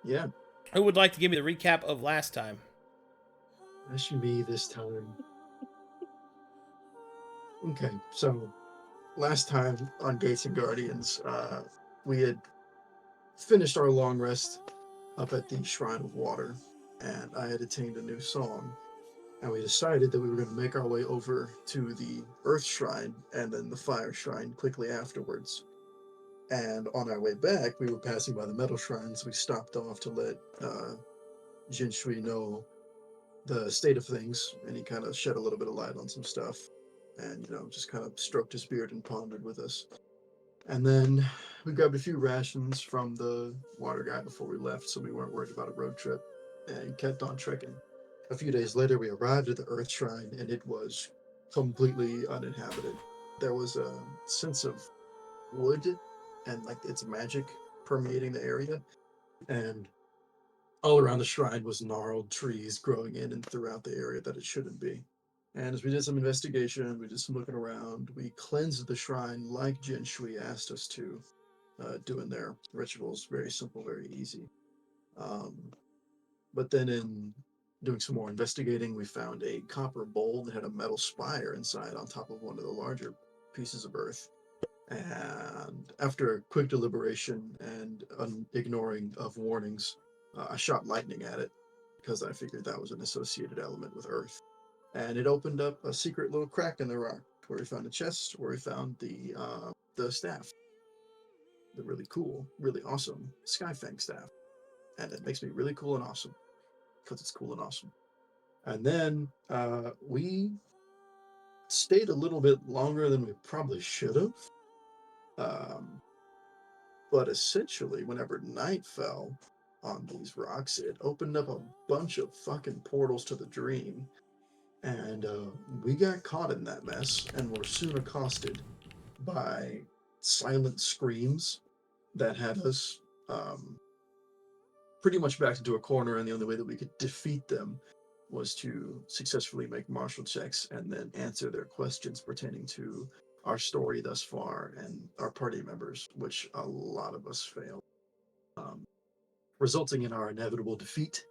Yeah. Who would like to give me the recap of last time? That should be this time. Okay, so last time on Gates and Guardians, we had finished our long rest up at the Shrine of Water, and I had attained a new song. And we decided that we were going to make our way over to the Earth Shrine and then the Fire Shrine quickly afterwards. And on our way back, we were passing by the Metal Shrines. We stopped off to let Jin Shui know the state of things, and he kind of shed a little bit of light on some stuff, and just kind of stroked his beard and pondered with us. And then we grabbed a few rations from the water guy before we left, so we weren't worried about a road trip, and kept on trekking. A few days later, we arrived at the Earth Shrine, and it was completely uninhabited. There was a sense of wood and like its magic permeating the area, and all around the shrine was gnarled trees growing in and throughout the area that it shouldn't be. And as we did some investigation, we did some looking around, we cleansed the shrine like Jin Shui asked us to, doing their rituals. Very simple, very easy. Um, but then in doing some more investigating, we found a copper bowl that had a metal spire inside on top of one of the larger pieces of earth. And after a quick deliberation and ignoring of warnings, I shot lightning at it because I figured that was an associated element with Earth. And it opened up a secret little crack in the rock where we found a chest, where we found the staff, the really cool, really awesome Skyfang staff. And it makes me really cool and awesome because it's cool and awesome. And then we stayed a little bit longer than we probably should have. But essentially, whenever night fell on these rocks, it opened up a bunch of fucking portals to the dream. And we got caught in that mess and were soon accosted by silent screams that had us pretty much backed into a corner. And the only way that we could defeat them was to successfully make martial checks and then answer their questions pertaining to our story thus far and our party members, which a lot of us failed, resulting in our inevitable defeat,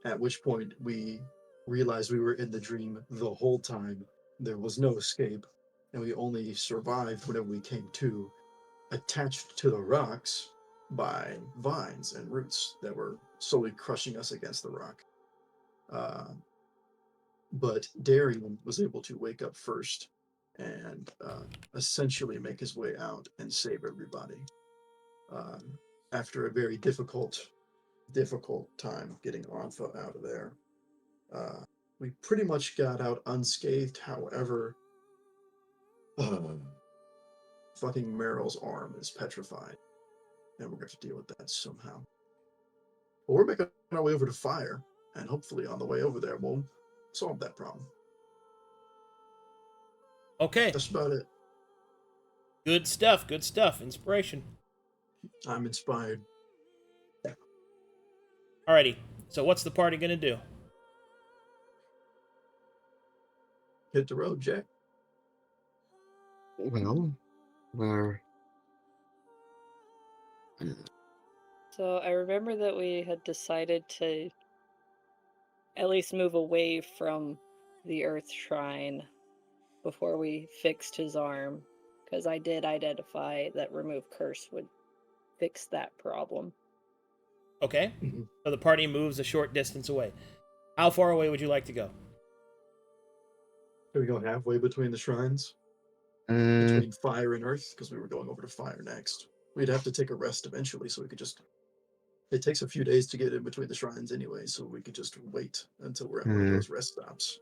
at which point we realized we were in the dream the whole time. There was no escape, and we only survived whenever we came to, attached to the rocks by vines and roots that were slowly crushing us against the rock. But Darien was able to wake up first and essentially make his way out and save everybody. After a very difficult time getting Anfa out of there. We pretty much got out unscathed. However, fucking Meryl's arm is petrified, and we're going to deal with that somehow. But we're making our way over to fire, and hopefully on the way over there, we'll solve that problem. Okay. That's about it. Good stuff. Good stuff. Inspiration. I'm inspired. Alrighty. So what's the party gonna do? Hit the road, Jack. Well, we're... So I remember that we had decided to at least move away from the Earth Shrine before we fixed his arm, because I did identify that remove curse would fix that problem. Okay. So the party moves a short distance away. How far away would you like to go? Are we going halfway between the shrines? Between fire and earth? Because we were going over to fire next. We'd have to take a rest eventually, so we could just... It takes a few days to get in between the shrines anyway, so we could just wait until we're at one of those rest stops.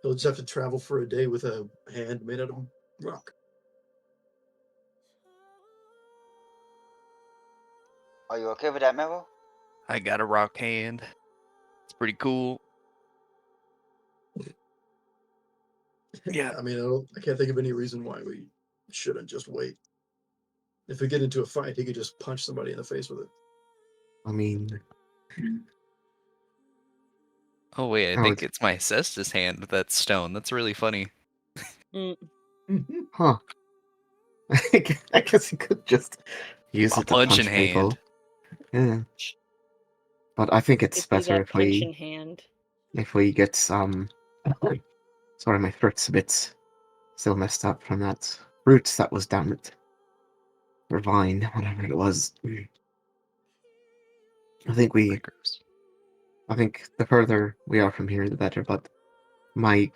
He'll just have to travel for a day with a hand made out of rock. Are you okay with that, Meryl? I got a rock hand. It's pretty cool. Yeah. I mean, I can't think of any reason why we shouldn't just wait. If we get into a fight, he could just punch somebody in the face with it. I mean... Oh, wait, I think it's my Cestus hand that's stone. That's really funny. Huh. I guess he could just use it to punch punching people. hand. Yeah. But I think it's Could be better that pension hand. if we get some. Sorry, my throat's a bit still messed up from that fruit that was down it. Or vine, whatever it was. I think Breakers. I think the further we are from here, the better. But my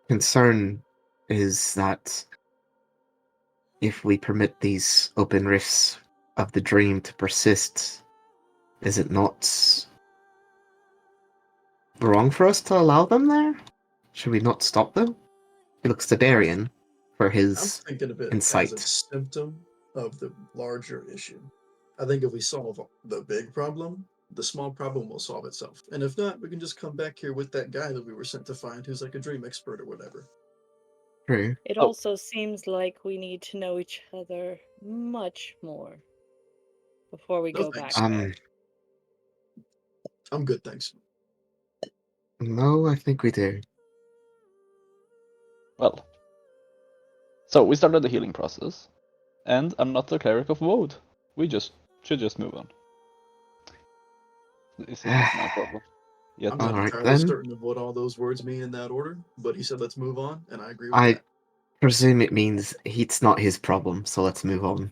concern is that if we permit these open rifts of the dream to persist, is it not wrong for us to allow them there? Should we not stop them? He looks to Darien for I'm his thinking of it as a insight. symptom of the larger issue. I think if we solve the big problem, the small problem will solve itself. And if not, we can just come back here with that guy that we were sent to find who's like a dream expert or whatever. True. It Oh. also seems like we need to know each other much more before we No go thanks. back there. I'm good, thanks. No, I think we do. Well, so we started the healing process, and I'm not a cleric of woad. We should just move on. This isn't my problem. Yet. I'm not Alright, entirely then. certain of what all those words mean in that order, but he said let's move on, and I agree with I that. presume it means it's not his problem, so let's move on.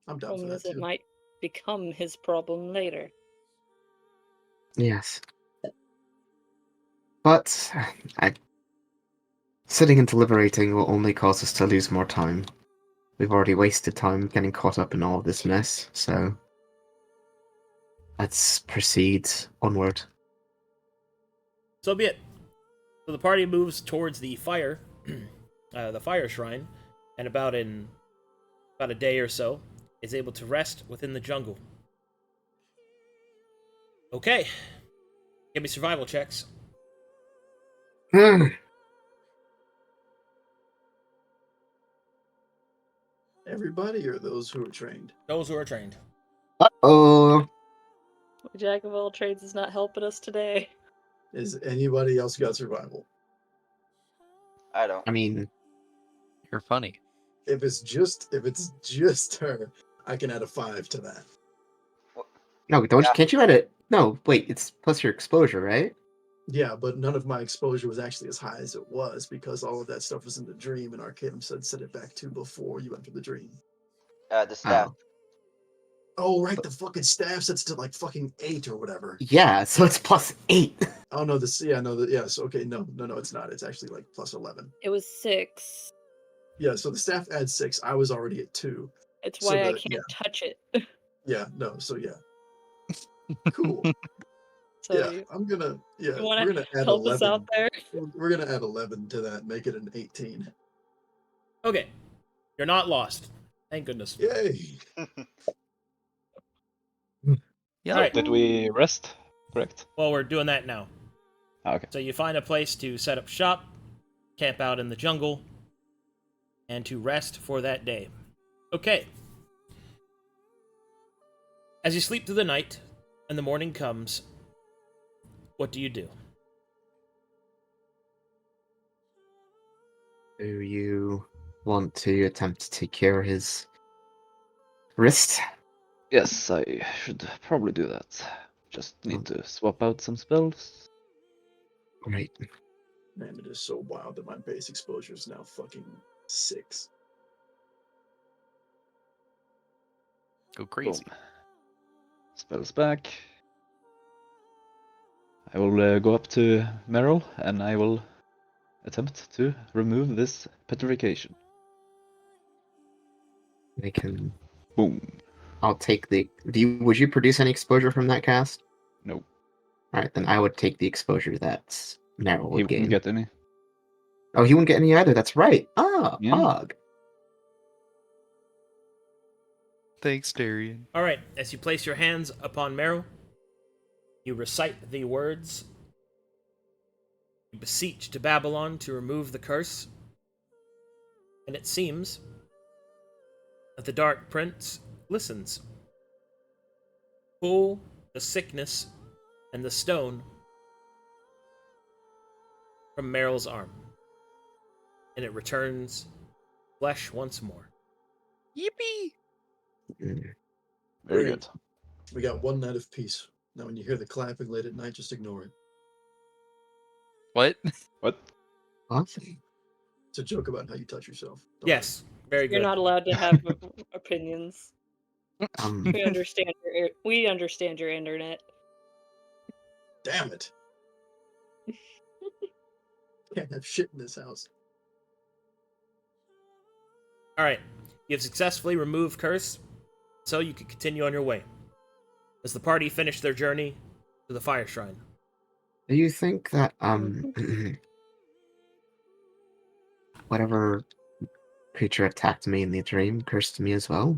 I'm down for Problem that is, it too. might become his problem later. Yes. But sitting and deliberating will only cause us to lose more time. We've already wasted time getting caught up in all of this mess, so let's proceed onward. So be it. So the party moves towards the fire, the fire shrine, and about a day or so, is able to rest within the jungle. Okay, give me survival checks. Everybody or those who are trained? Those who are trained. Uh-oh. Jack of all trades is not helping us today. Is anybody else got survival? I don't. I mean, You're funny. If it's just her, I can add a 5 to that. no, don't Yeah. can't you edit? No, wait, it's plus your exposure, right? Yeah, but none of my exposure was actually as high as it was because all of that stuff was in the dream, and Arcadum said set it back to before you enter the dream. The staff. Oh. Oh, right, the fucking staff sets to like fucking 8 or whatever. Yeah, so it's plus 8. Oh no, yes, okay, no, it's not. It's actually like plus 11. It was 6. Yeah, so the staff adds 6. I was already at 2. It's So why I the- can't touch it. Yeah, no, so yeah. Cool. So Yeah, you we're want gonna to add help us 11. out there? We're gonna add 11 to that, make it an 18. Okay, you're not lost. Thank goodness. Yay! Yeah. Alright. Did we rest? Correct. Well, we're doing that now. Okay. So you find a place to set up shop, camp out in the jungle, and to rest for that day. Okay. As you sleep through the night and the morning comes, what do you do? Do you want to attempt to cure his wrist? Yes, I should probably do that. Just need to swap out some spells. Right. Man, it is so wild that my base exposure is now fucking 6. Go crazy. Boom. Spells back. I will go up to Meryl and I will attempt to remove this petrification. I can. Boom. I'll take the. Would you produce any exposure from that cast? No. Alright, then I would take the exposure that Meryl He would gain. wouldn't get any. Oh, he wouldn't get any either. That's right. Ah, Yeah. Pog. Thanks, Darien. Alright, as you place your hands upon Meryl, you recite the words. You beseech to Babylon to remove the curse. And it seems that the Dark Prince listens. Pull the sickness and the stone from Meryl's arm, and it returns flesh once more. Yippee! Very Great. good. We got one night of peace. Now, when you hear the clapping late at night, just ignore it. What? What? Awesome. It's a joke about how you touch yourself. Don't Yes, very You're good. not allowed to have opinions. Um, We understand your internet. worry. Damn it. Can't have shit in this house. All right, you have successfully removed curse, so you can continue on your way. As the party finish their journey to the fire shrine. do you think that whatever creature attacked me in the dream cursed me as well?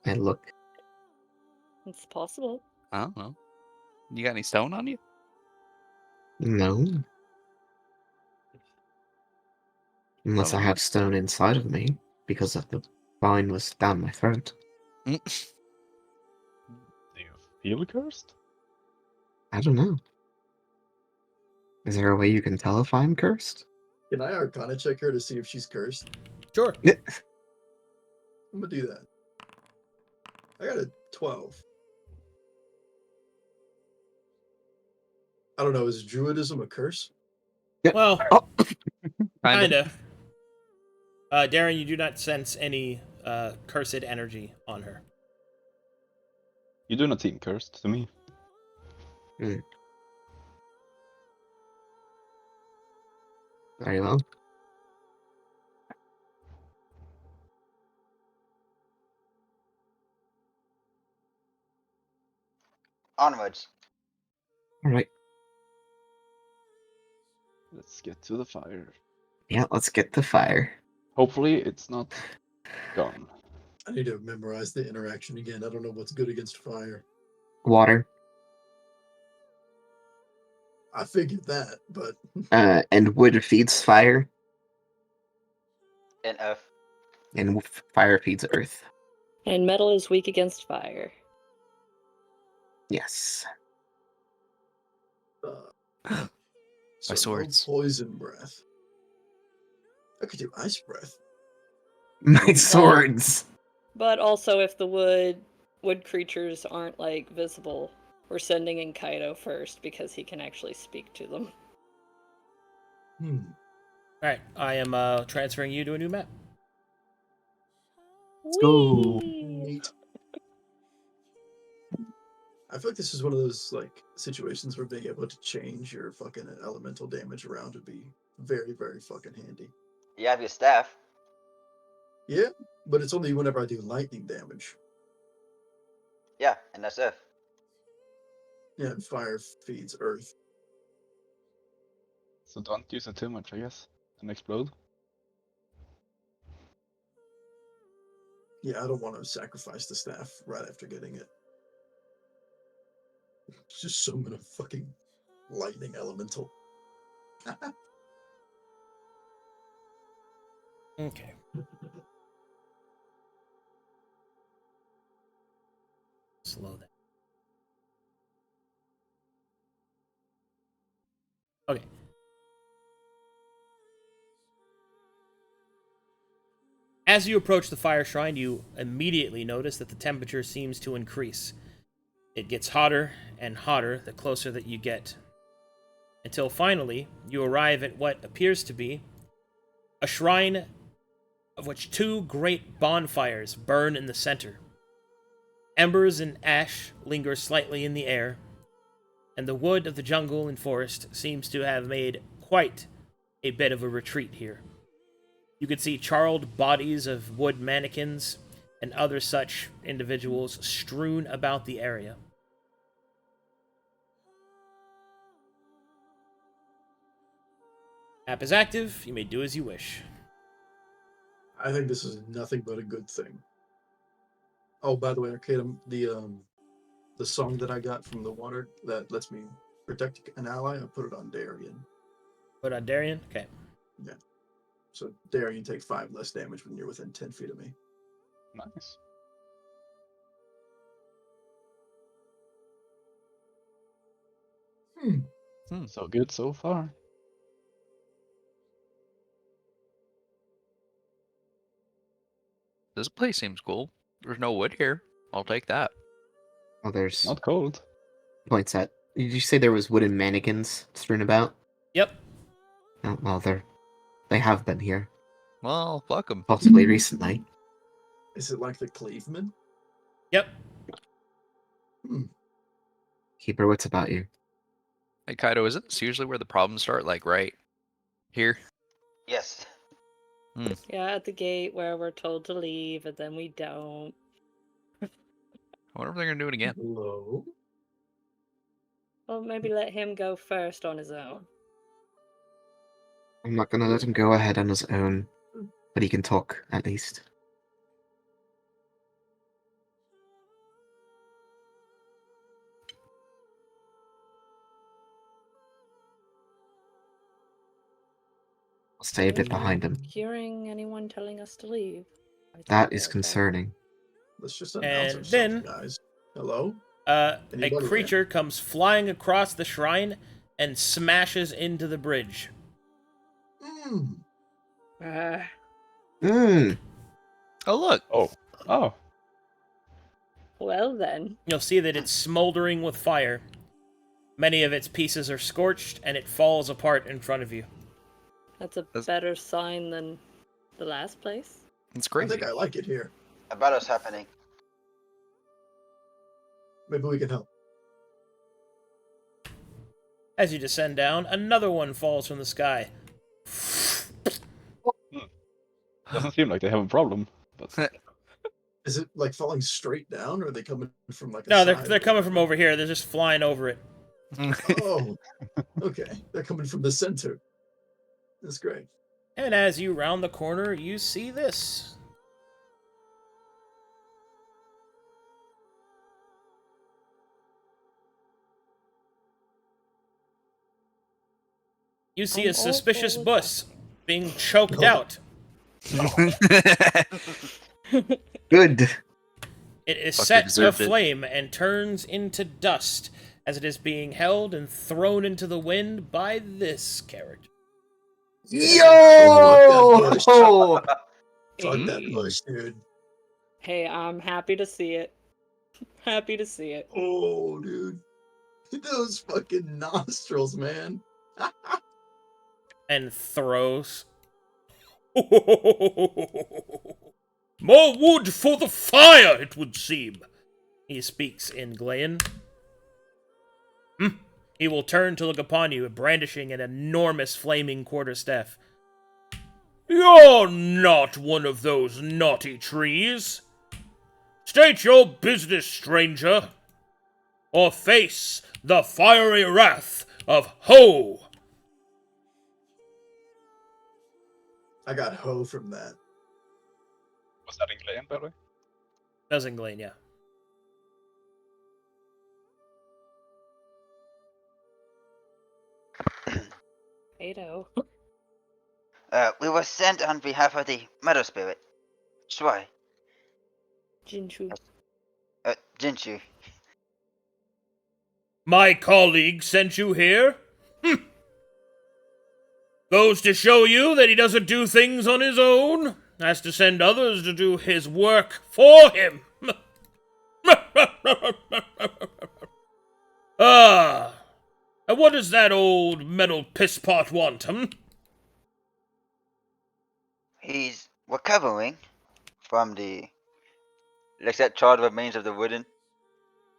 I look. It's possible. I don't know. You got any stone on you? No. Unless I Oh. have stone inside of me, because of the vine was down my throat. Do you feel cursed? I don't know. Is there a way you can tell if I'm cursed? Can I Arcana check her to see if she's cursed? Sure. I'm gonna do that. I got a 12. I don't know, is druidism a curse? Well, Oh, kinda. Darien, you do not sense any cursed energy on her. You do not seem cursed to me. very well. Onwards. Alright. Let's get to the fire. Yeah, let's get the fire. Hopefully it's not gone. I need to memorize the interaction again. I don't know what's good against fire. Water. I figured that, but And wood feeds fire, And F. and fire feeds earth. And metal is weak against fire. Yes. so swords. no poison breath. I could do ice breath. My swords! But also, if the wood creatures aren't like visible, we're sending in Kaito first because he can actually speak to them. All right, I am transferring you to a new map. Let's go. Neat. I feel like this is one of those like situations where being able to change your fucking elemental damage around would be very, very fucking handy. You have your staff. Yeah, but it's only whenever I do lightning damage. Yeah, and that's F. Yeah, and fire feeds earth. So don't use it too much, I guess, and explode. Yeah, I don't want to sacrifice the staff right after getting it. Just summon a fucking lightning elemental. Okay. Slow that. Okay. As you approach the fire shrine, you immediately notice that the temperature seems to increase. It gets hotter and hotter the closer that you get, until finally you arrive at what appears to be a shrine of which two great bonfires burn in the center. Embers and ash linger slightly in the air, and the wood of the jungle and forest seems to have made quite a bit of a retreat here. You could see charred bodies of wood mannequins and other such individuals strewn about the area. App is active. You may do as you wish. I think this is nothing but a good thing. Oh, by the way, Arcadum, the song that I got from the water that lets me protect an ally, I put it on Darien. Put on Darien? Okay. Yeah. So Darien takes 5 less damage when you're within 10 feet of me. Nice. So good so far. This place seems cool. There's no wood here. I'll take that. Oh, there's Not cold. points at. Did you say there was wooden mannequins strewn about? Yep. Oh, well, they have been here, Well, fuck them. possibly recently. Is it like the Cleveman? Yep. Keep your wits about you. Hey, Kaito, isn't this usually where the problems start? Like, right here? Yes. Yeah, at the gate where we're told to leave and then we don't. I wonder if they're gonna do it again. Hello? Well, maybe let him go first on his own. I'm not gonna let him go ahead on his own, but he can talk at least. I'll stay a bit behind him. Hearing anyone telling us to leave. That is concerning. Let's just announce And ourselves, then guys. Hello? a Anybody creature comes flying across the shrine and smashes into the bridge. there? Mmm. Oh, look. Oh. Well then. You'll see that it's smoldering with fire. Many of its pieces are scorched, and it falls apart in front of you. That's a better sign than the last place. It's I crazy. think I like it here. A battle's happening. Maybe we can help. As you descend down, another one falls from the sky. Doesn't seem like they have a problem. But Is it like falling straight down, or are they coming from like a No, side? they're coming from over here. They're just flying over it. Oh, okay. They're coming from the center. That's great. And as you round the corner, you see this. You see I'm a all suspicious for bus being choked Oh. out. Good. It is Fucker set deserved it. aflame and turns into dust as it is being held and thrown into the wind by this character. Yo! Fuck that bush, dude. Hey, I'm happy to see it. Happy to see it. Oh, dude. Those fucking nostrils, man. And throws. More wood for the fire, it would seem. He speaks in Glayan. He will turn to look upon you, brandishing an enormous flaming quarterstaff. You're not one of those naughty trees. State your business, stranger, or face the fiery wrath of Ho. I got ho from that. was that in Glen, by the way? That's in Glayan, yeah. Kaito. We were sent on behalf of the Meadow Spirit. Shwai. Jinshu. Jinshu. My colleague sent you here? Goes to show you that he doesn't do things on his own. Has to send others to do his work for him. Ah. And what does that old metal pisspot want, He's recovering from the that charred remains of the wooden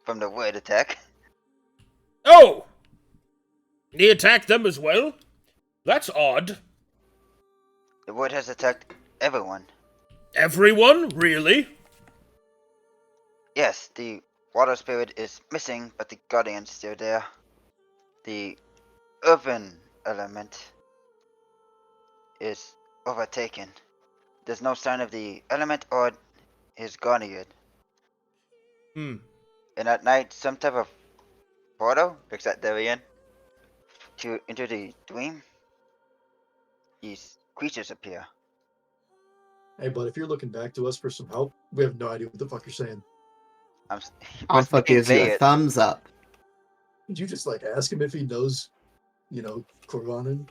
from the wood attack. Oh! He attacked them as well? That's odd. The wood has attacked everyone. Everyone? Really? Yes, the water spirit is missing, but the guardian's still there. The urban element is overtaken. There's no sign of the element or his guardian. And at night, some type of portal looks at Darien into the dream. These creatures appear. Hey, but if you're looking back to us for some help, we have no idea what the fuck you're saying. Anfa gives you a thumbs up. Did you just like ask him if he knows, Corvin?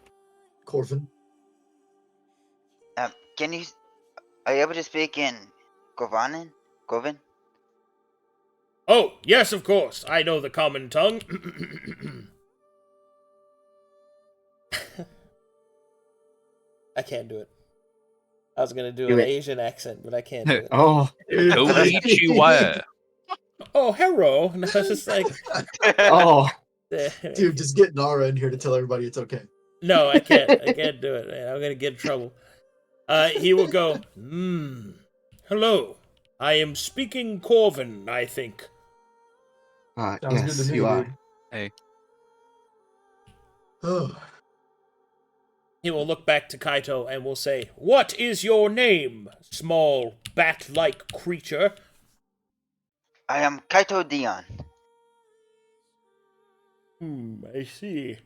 Are you able to speak in Govin? Oh, yes, of course. I know the common tongue. I can't do it. I was gonna do Do an it. Asian accent, but I can't do it. Oh, Konnichiwa. Oh, hello. And I was just like, oh, Dude, just get Nara in here to tell everybody it's okay. no, I can't. I can't do it. Man. I'm gonna get in trouble. He will go, hello. I am speaking Corvin, I think. Sounds good yes, to me, you are. dude. Hey. Oh, He will look back to Kaito and will say, what is your name, small bat-like creature? I am Kaito Dion. I see.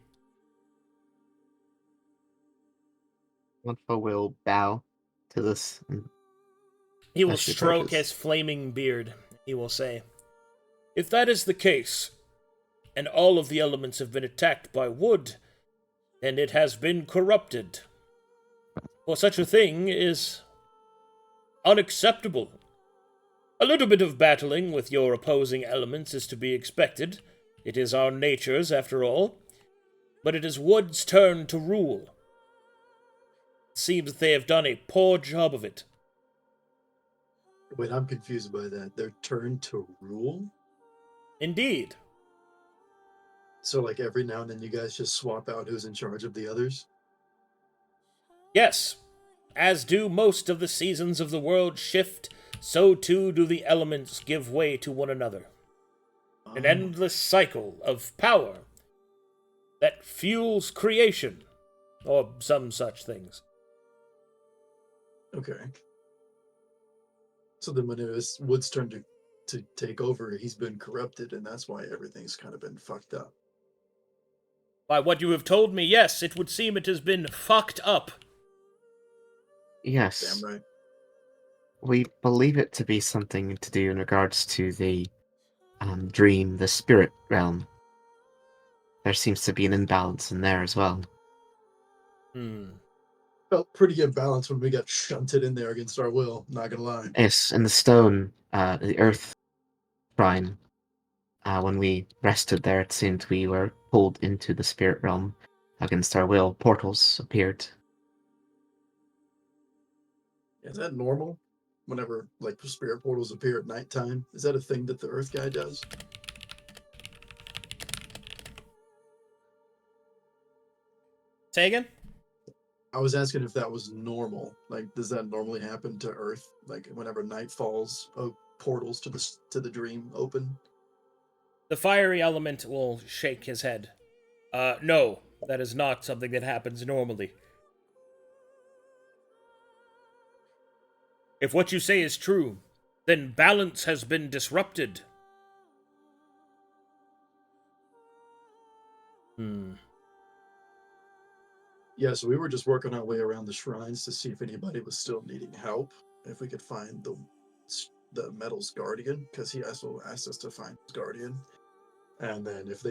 Anfa will bow to this. And He will as she stroke approaches. his flaming beard. He will say, if that is the case, and all of the elements have been attacked by wood, then it has been corrupted. For such a thing is unacceptable. A little bit of battling with your opposing elements is to be expected. It is our natures, after all. But it is wood's turn to rule. It seems that they have done a poor job of it. wait, I'm confused by that. Their turn to rule? Indeed. So, like, every now and then you guys just swap out who's in charge of the others? Yes. As do most of the seasons of the world shift, so too do the elements give way to one another. An endless cycle of power that fuels creation, or some such things. Okay. So then when it was Wood's turn to take over, he's been corrupted, and that's why everything's kind of been fucked up. By what you have told me, yes, it would seem it has been fucked up. Yes, Damn right. we believe it to be something to do in regards to the dream, the spirit realm. There seems to be an imbalance in there as well. Felt pretty imbalanced when we got shunted in there against our will, not gonna lie. Yes, in the stone, the earth shrine, when we rested there, it seemed we were pulled into the spirit realm against our will. Portals appeared. Is that normal? Whenever, like, spirit portals appear at nighttime? Is that a thing that the Earth guy does? Say again? I was asking if that was normal. Like, does that normally happen to Earth? Like, whenever night falls, portals to the dream open? The fiery element will shake his head. No, that is not something that happens normally. If what you say is true, then balance has been disrupted. Yeah, so we were just working our way around the shrines to see if anybody was still needing help. If we could find the metal's guardian, because he also asked us to find his guardian. And then if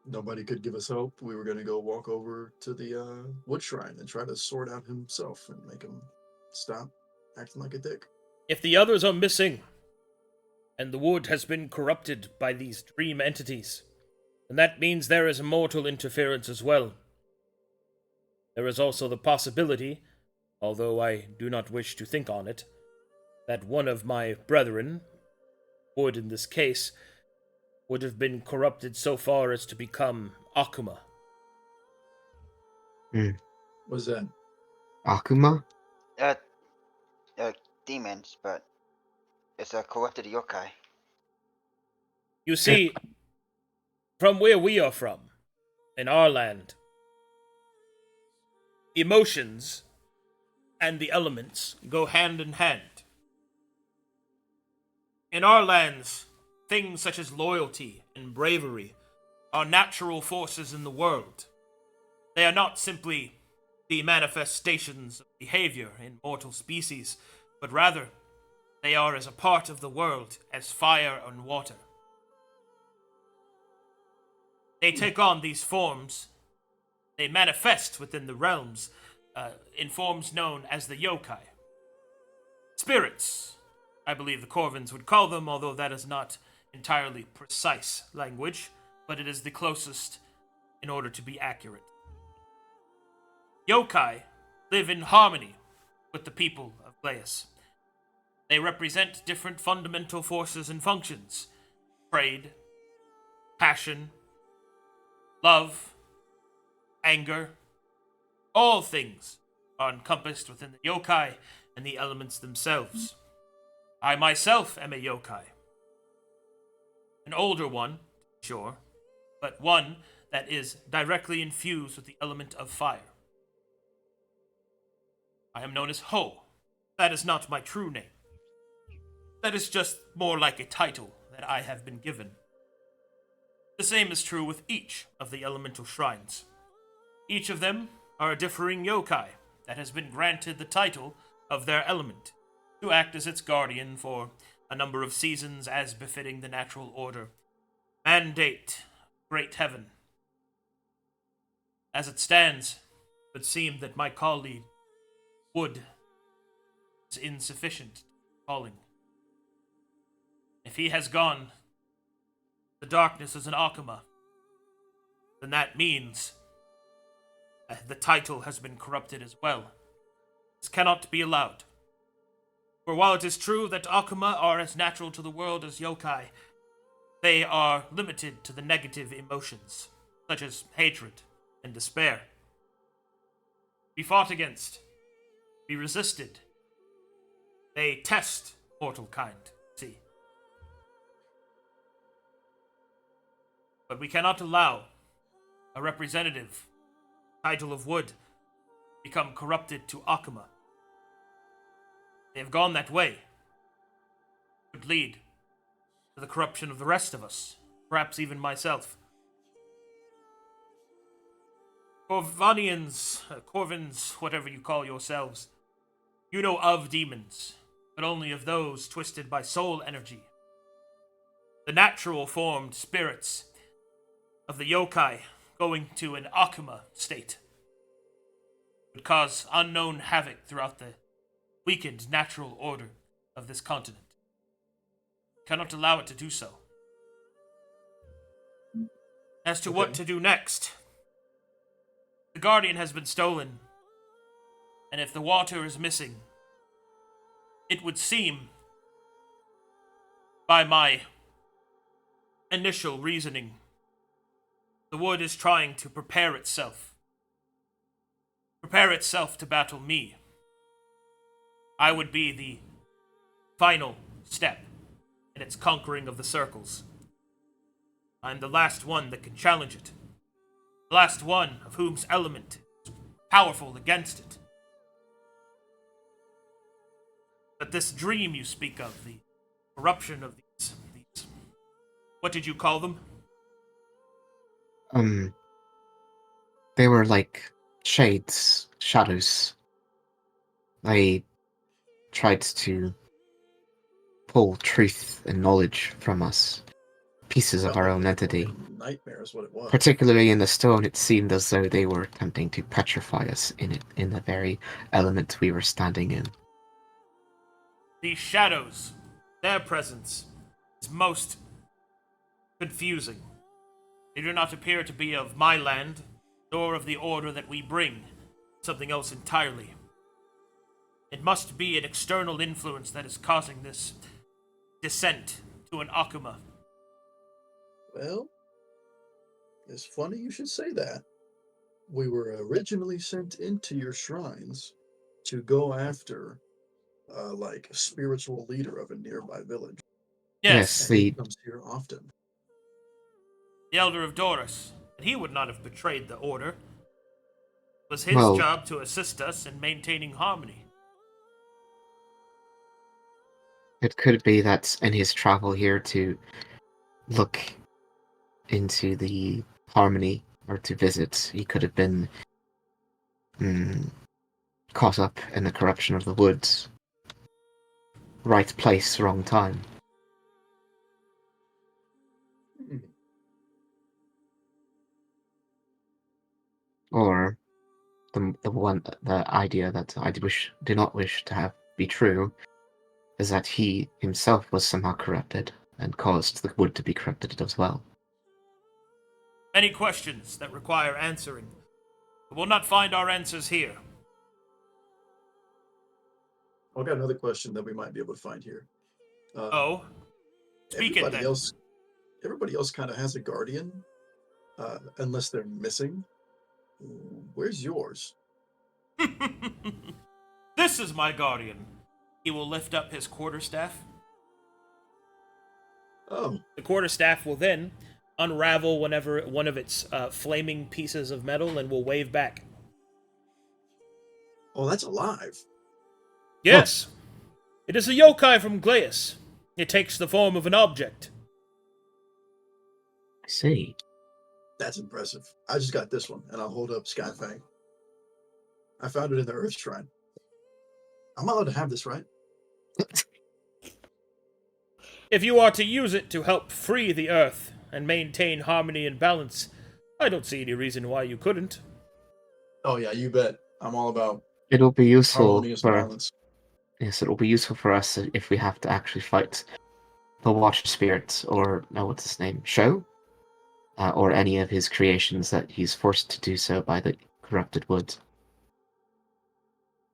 nobody could give us help, we were going to go walk over to the wood shrine and try to sort out himself and make him stop acting like a dick. If the others are missing, and the wood has been corrupted by these dream entities, then that means there is mortal interference as well. There is also the possibility, although I do not wish to think on it, that one of my brethren, wood in this case, would have been corrupted so far as to become Akuma. What's that? Akuma? Demons, but it's a corrupted yokai. You see, from where we are from, in our land, emotions and the elements go hand in hand. In our lands, things such as loyalty and bravery are natural forces in the world. They are not simply the manifestations of behavior in mortal species, but rather, they are as a part of the world as fire and water. They take on these forms. They manifest within the realms in forms known as the yokai. Spirits, I believe the Corvins would call them, although that is not entirely precise language, but it is the closest in order to be accurate. Yokai live in harmony with the people of Glaeus. They represent different fundamental forces and functions: trade, passion, love, anger. All things are encompassed within the yokai and the elements themselves. I myself am a yokai. An older one, sure, but one that is directly infused with the element of fire. I am known as Ho. That is not my true name. That is just more like a title that I have been given. The same is true with each of the elemental shrines. Each of them are a differing yokai that has been granted the title of their element to act as its guardian for a number of seasons as befitting the natural order. Mandate, great heaven. As it stands, it would seem that my colleague Wood is insufficient calling. If he has gone, the darkness is an Akuma, then that means the title has been corrupted as well. This cannot be allowed. For while it is true that Akuma are as natural to the world as yokai, they are limited to the negative emotions, such as hatred and despair. Be fought against, be resisted. They test mortal kind, see. But we cannot allow a representative, title of Wood, become corrupted to Akuma. They have gone that way. It would lead to the corruption of the rest of us, perhaps even myself. Corvins, whatever you call yourselves, you know of demons, but only of those twisted by soul energy. The natural formed spirits of the yokai going to an Akuma state would cause unknown havoc throughout the weakened natural order of this continent. Cannot allow it to do so. As to what to do next, the Guardian has been stolen, and if the water is missing, it would seem, by my initial reasoning, the Wood is trying to prepare itself to battle me. I would be the final step in its conquering of the circles. I'm the last one that can challenge it. The last one of whom's element is powerful against it. But this dream you speak of, the corruption of these what did you call them? They were like shades, shadows. They tried to pull truth and knowledge from us, pieces of our own entity. Nightmare is what it was. Particularly in the stone, it seemed as though they were attempting to petrify us in the very element we were standing in. These shadows, their presence, is most confusing. They do not appear to be of my land, nor of the order that we bring, something else entirely. It must be an external influence that is causing this descent to an Akuma. Well, it's funny you should say that. We were originally sent into your shrines to go after, like, a spiritual leader of a nearby village. Yes, He comes here often. the Elder of Doris, and he would not have betrayed the order. It was his job to assist us in maintaining harmony. It could be that in his travel here to look into the harmony or to visit, he could have been caught up in the corruption of the woods. Right place, wrong time. Or the idea that I do not wish to have be true is that he himself was somehow corrupted and caused the wood to be corrupted as well. Any questions that require answering? We will not find our answers here. I've got another question that we might be able to find here. Speak it then. Everybody else kind of has a guardian, unless they're missing. Where's yours? This is my guardian. He will lift up his quarterstaff. Oh. The quarterstaff will then unravel whenever one of its flaming pieces of metal and will wave back. Oh, that's alive. Yes. Huh. It is a yokai from Glaeus. It takes the form of an object. I see. That's impressive. I just got this one, and I'll hold up Skyfang. I found it in the Earth Shrine. I'm allowed to have this, right? If you are to use it to help free the Earth and maintain harmony and balance, I don't see any reason why you couldn't. Oh yeah, you bet. I'm all about it'll be useful harmonious balance. Yes, it'll be useful for us if we have to actually fight the Water Spirit, or what's his name, Sho? Or any of his creations that he's forced to do so by the corrupted wood.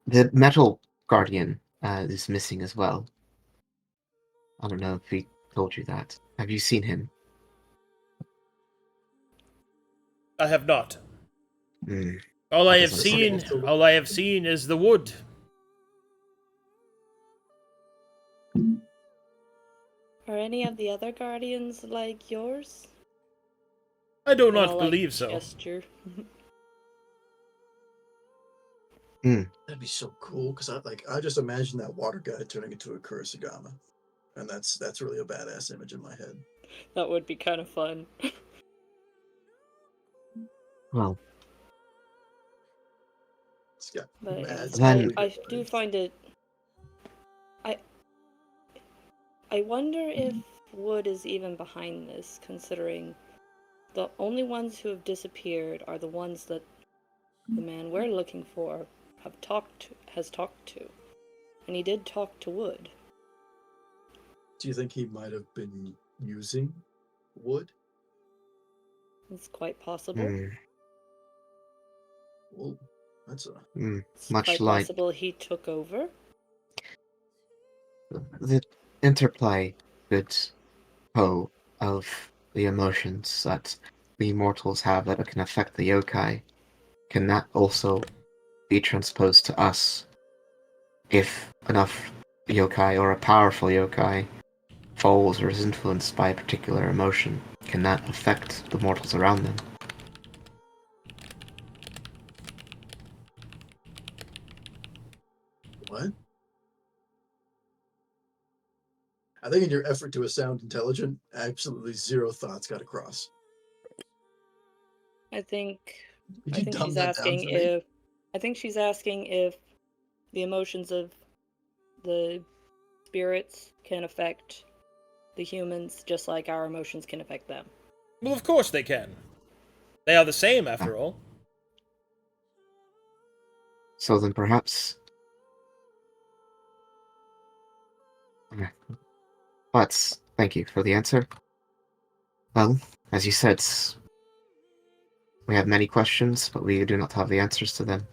The Metal Guardian is missing as well. I don't know if he told you that. Have you seen him? I have not. Mm. All I have seen is the wood. Are any of the other guardians like yours? I do not believe so. Gesture. That'd be so cool, because I just imagine that water guy turning into a Kurosagama, and that's really a badass image in my head. That would be kind of fun. Well, I do find it. I wonder if wood is even behind this, considering the only ones who have disappeared are the ones that the man we're looking for has talked to, and he did talk to wood. Do you think he might have been using wood? It's quite possible. Well, that's it's much quite like possible he took over. The interplay of the emotions that the mortals have that can affect the yokai, can that also be transposed to us if enough yokai or a powerful yokai falls or is influenced by a particular emotion? Can that affect the mortals around them? What? I think in your effort to sound intelligent, absolutely zero thoughts got across. I think she's asking if the emotions of the spirits can affect the humans just like our emotions can affect them. Well, of course they can. They are the same, after all. So then perhaps... But, thank you for the answer. Well, as you said, we have many questions, but we do not have the answers to them.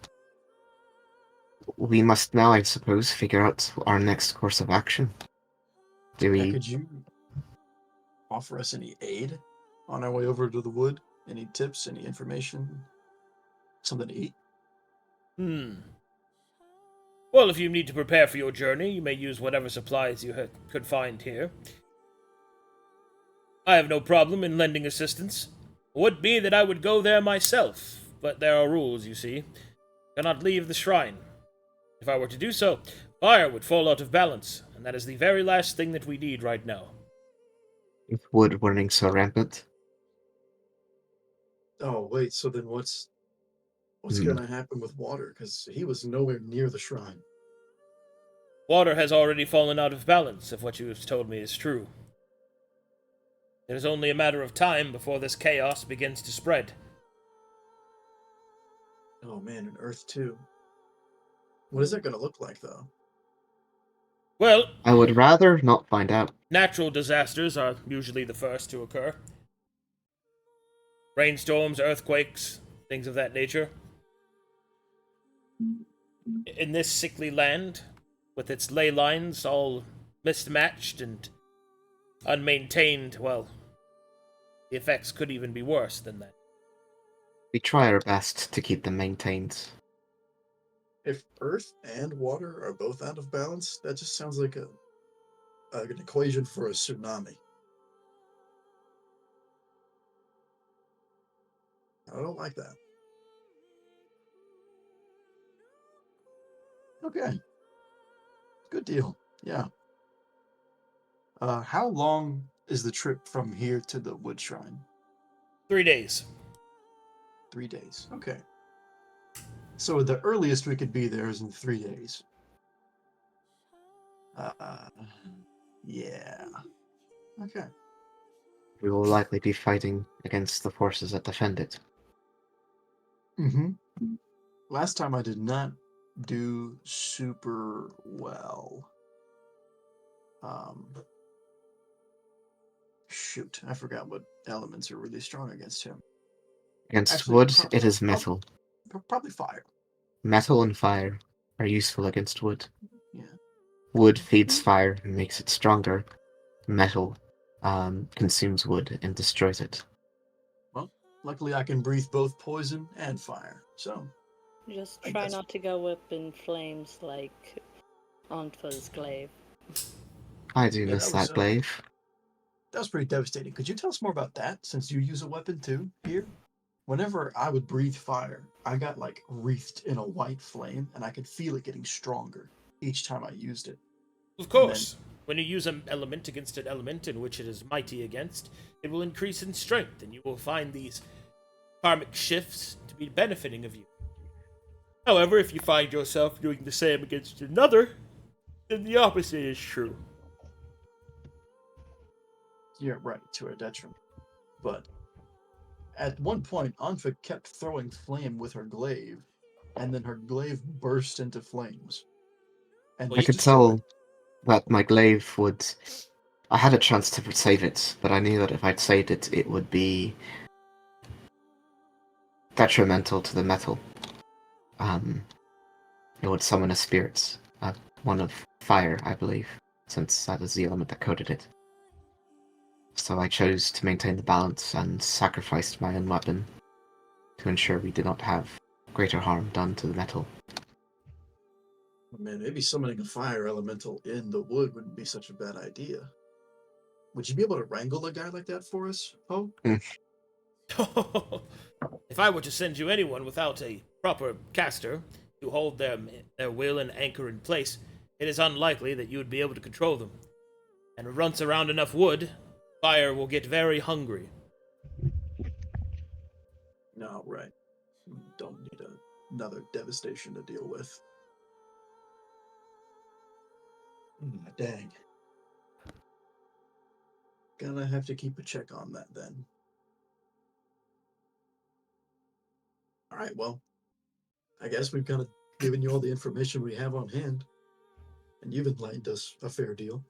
We must now, I suppose, figure out our next course of action. Could you offer us any aid on our way over to the wood? Any tips, any information? Something to eat? Well, if you need to prepare for your journey, you may use whatever supplies you could find here. I have no problem in lending assistance. It would be that I would go there myself, but there are rules, you see. I cannot leave the shrine. If I were to do so, fire would fall out of balance, and that is the very last thing that we need right now. With wood running so rampant? Oh, wait, so then what's going to happen with water? Because he was nowhere near the shrine. Water has already fallen out of balance, if what you have told me is true. It is only a matter of time before this chaos begins to spread. Oh man, and Earth too. What is that going to look like, though? Well, I would rather not find out. natural disasters are usually the first to occur. Rainstorms, earthquakes, things of that nature. In this sickly land, with its ley lines all mismatched and unmaintained, well, the effects could even be worse than that. We try our best to keep them maintained. If earth and water are both out of balance, that just sounds like an equation for a tsunami. I don't like that. Okay. Good deal. Yeah. How long is the trip from here to the wood shrine? 3 days. 3 days. Okay. So the earliest we could be there is in 3 days. Yeah. Okay. We will likely be fighting against the forces that defend it. Mm-hmm. Last time I did not do super well. Shoot, I forgot what elements are really strong against him. Against Actually, wood, it is metal. Probably fire. Metal and fire are useful against wood. Yeah. Wood feeds fire and makes it stronger. Metal consumes wood and destroys it. Well, luckily I can breathe both poison and fire, so... Just try not to go up in flames like Anfa's glaive. I do miss that glaive. That was pretty devastating. Could you tell us more about that, since you use a weapon too, here? Whenever I would breathe fire, I got, like, wreathed in a white flame, and I could feel it getting stronger each time I used it. Of course. When you use an element against an element in which it is mighty against, it will increase in strength, and you will find these karmic shifts to be benefiting of you. However, if you find yourself doing the same against another, then the opposite is true. You're right, to her detriment. But at one point, Anfa kept throwing flame with her glaive, and then her glaive burst into flames. And I could tell that my glaive would... I had a chance to save it, but I knew that if I'd saved it, it would be detrimental to the metal. It would summon a spirit, one of fire, I believe, since that is the element that coded it. So I chose to maintain the balance and sacrificed my own weapon to ensure we did not have greater harm done to the metal. Man, maybe summoning a fire elemental in the wood wouldn't be such a bad idea. Would you be able to wrangle a guy like that for us, Poe? If I were to send you anyone without a proper caster to hold their will and anchor in place, it is unlikely that you would be able to control them. And once around enough wood, fire will get very hungry. No, right. Don't need another devastation to deal with. Dang. Gonna have to keep a check on that then. Alright, well, I guess we've kind of given you all the information we have on hand. And you've enlightened us a fair deal.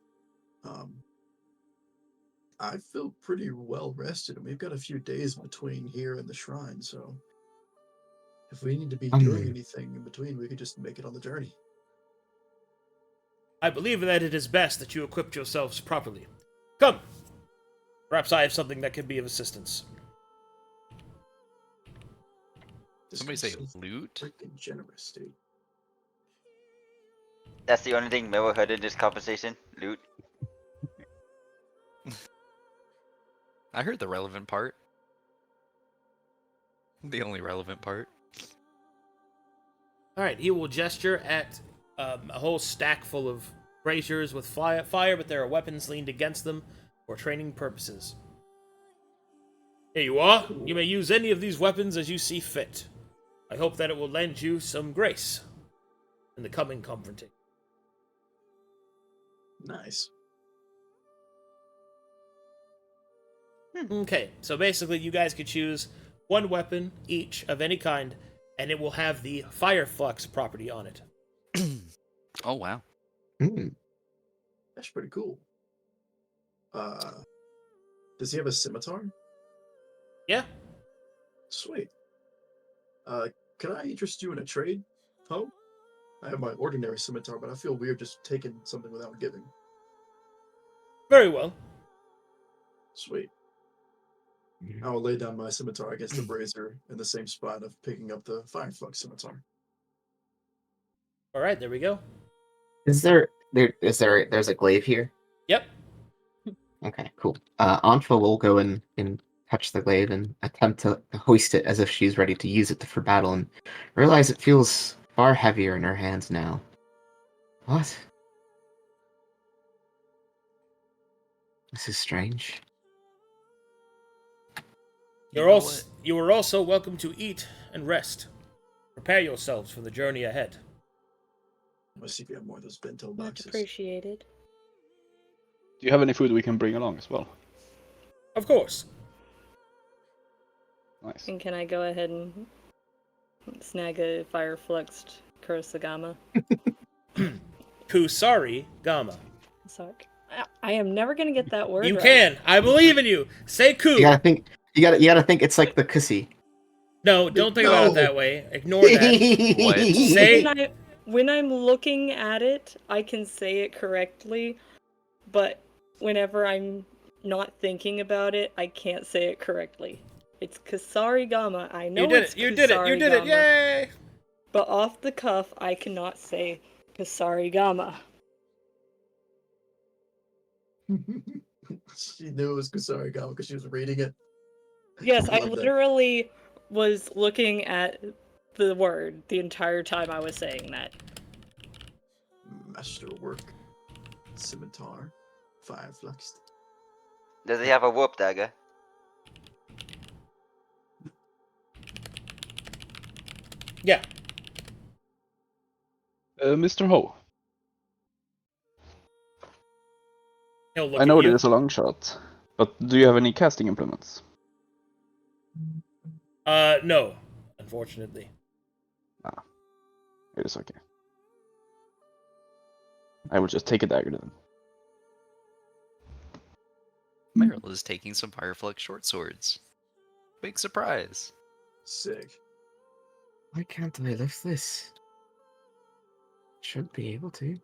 I feel pretty well rested, and we've got a few days between here and the shrine, so if we need to be doing anything in between, we could just make it on the journey. I believe that it is best that you equip yourselves properly. Come! Perhaps I have something that could be of assistance. Somebody say loot? Freaking generous, dude. That's the only thing Meryl heard in this conversation. Loot. I heard the relevant part. The only relevant part. Alright, he will gesture at a whole stack full of braziers with fire, but there are weapons leaned against them for training purposes. Here you are. You may use any of these weapons as you see fit. I hope that it will lend you some grace in the coming confrontation. Nice. Okay, so basically you guys could choose one weapon each of any kind, and it will have the fire flux property on it. Oh, wow. That's pretty cool. Does he have a scimitar? Yeah. Sweet. Can I interest you in a trade, Poe? I have my ordinary scimitar, but I feel weird just taking something without giving. Very well. Sweet. I will lay down my scimitar against the brazier in the same spot of picking up the Fireflux scimitar. All right, there we go. There's a glaive here? Yep. Okay, cool. Anfa will go and touch the glaive and attempt to hoist it as if she's ready to use it for battle, and realize it feels far heavier in her hands now. What? This is strange. You are also welcome to eat and rest. Prepare yourselves for the journey ahead. Let's see if we have more of those bento Much boxes. appreciated. Do you have any food we can bring along as well? Of course. Nice. And can I go ahead and snag a fire-fluxed Kurosagama? Kusari Gama. Sorry. I am never gonna get that word You right. can. I believe in you. Say Ku. You gotta think. You gotta think. It's like the kussy. No, don't think about it that way. Ignore that. What? Say. When I'm looking at it, I can say it correctly, but whenever I'm not thinking about it, I can't say it correctly. It's Kasarigama. I know it's You did it. You did it. Yay! But off the cuff, I cannot say Kasarigama. She knew it was Kusarigama because she was reading it. Yes, I love that. literally was looking at the word the entire time I was saying that. Masterwork. Scimitar. Firefluxed. Does he have a warp dagger? Yeah. Mr. Ho, He'll look I know at you. it is a long shot, but do you have any casting implements? No. Unfortunately. It is okay. I will just take a dagger then. Meryl is taking some Fireflux short swords. Big surprise. Sick. Why can't I lift this? Should be able to.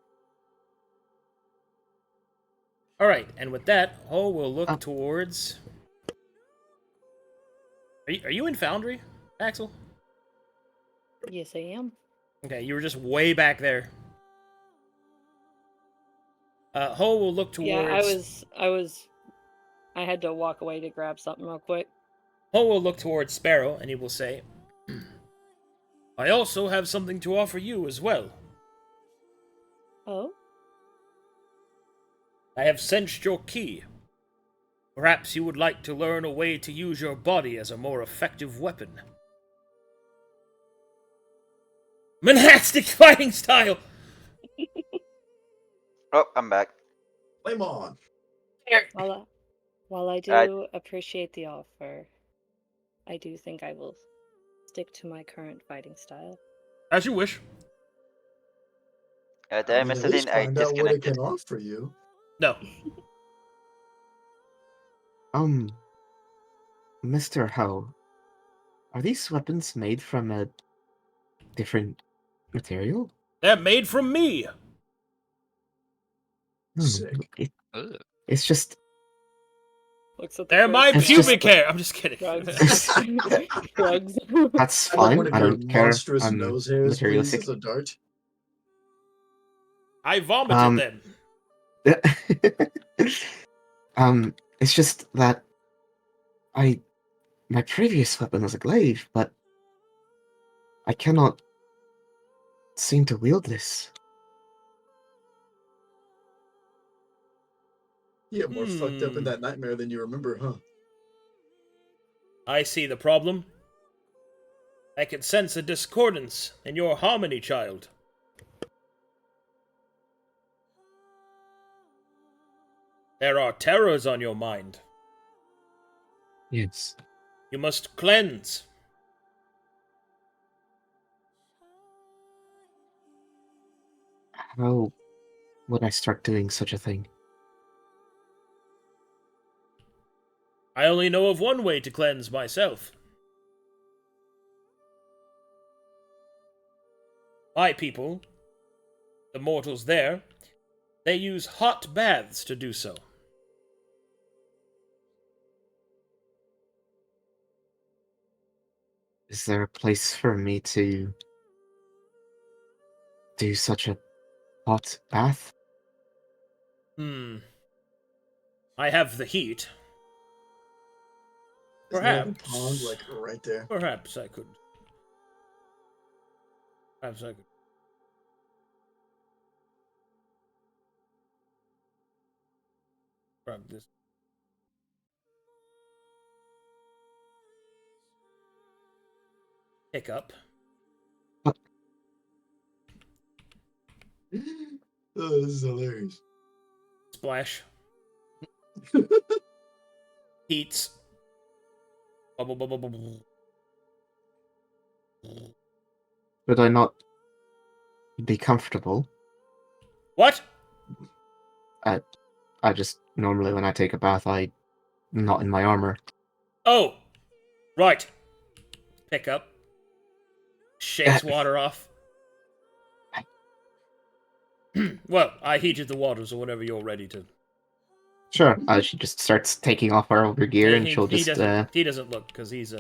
All right, and with that, Ho will look towards. Are you in Foundry, Paxil? Yes, I am. Okay, you were just way back there. Ho will look towards. Yeah, I had to walk away to grab something real quick. Ho will look towards Sparrow, and he will say, I also have something to offer you as well. Oh? I have sensed your key. Perhaps you would like to learn a way to use your body as a more effective weapon. Monastic fighting style! Oh, I'm back. Flame on. While I do appreciate the offer, I do think I will stick to my current fighting style. As you wish. Did I I mean, miss at least it? I find out what it disconnected. can offer you. No. Mr. Ho, are these weapons made from a different material? They're made from me! Sick. It's just. Looks at the They're my It's pubic just- hair! I'm just kidding. Drugs. That's I'd like fine. one of I your don't care. monstrous I'm nose hairs, please, materialistic. as a dart. I vomited them. It's just that my previous weapon was a glaive, but I cannot seem to wield this. You get more fucked up in that nightmare than you remember, huh? I see the problem. I can sense a discordance in your harmony, child. There are terrors on your mind. Yes. You must cleanse. How would I start doing such a thing? I only know of one way to cleanse myself. My people, the mortals there, they use hot baths to do so. Is there a place for me to do such a hot bath? I have the heat. Isn't there, like, a Perhaps. pond, like, right there? Perhaps I could. Perhaps I could. Grab this. Pick up. Oh, this is hilarious. Splash. Heats. Bubble, bubble, bubble. Would I not be comfortable? What? I just normally when I take a bath, I'm not in my armor. Oh, right. Pick up. Shakes water off. Well, I heated the water, so whenever you're ready to. Sure. She just starts taking off her gear, and she'll just he doesn't look because he's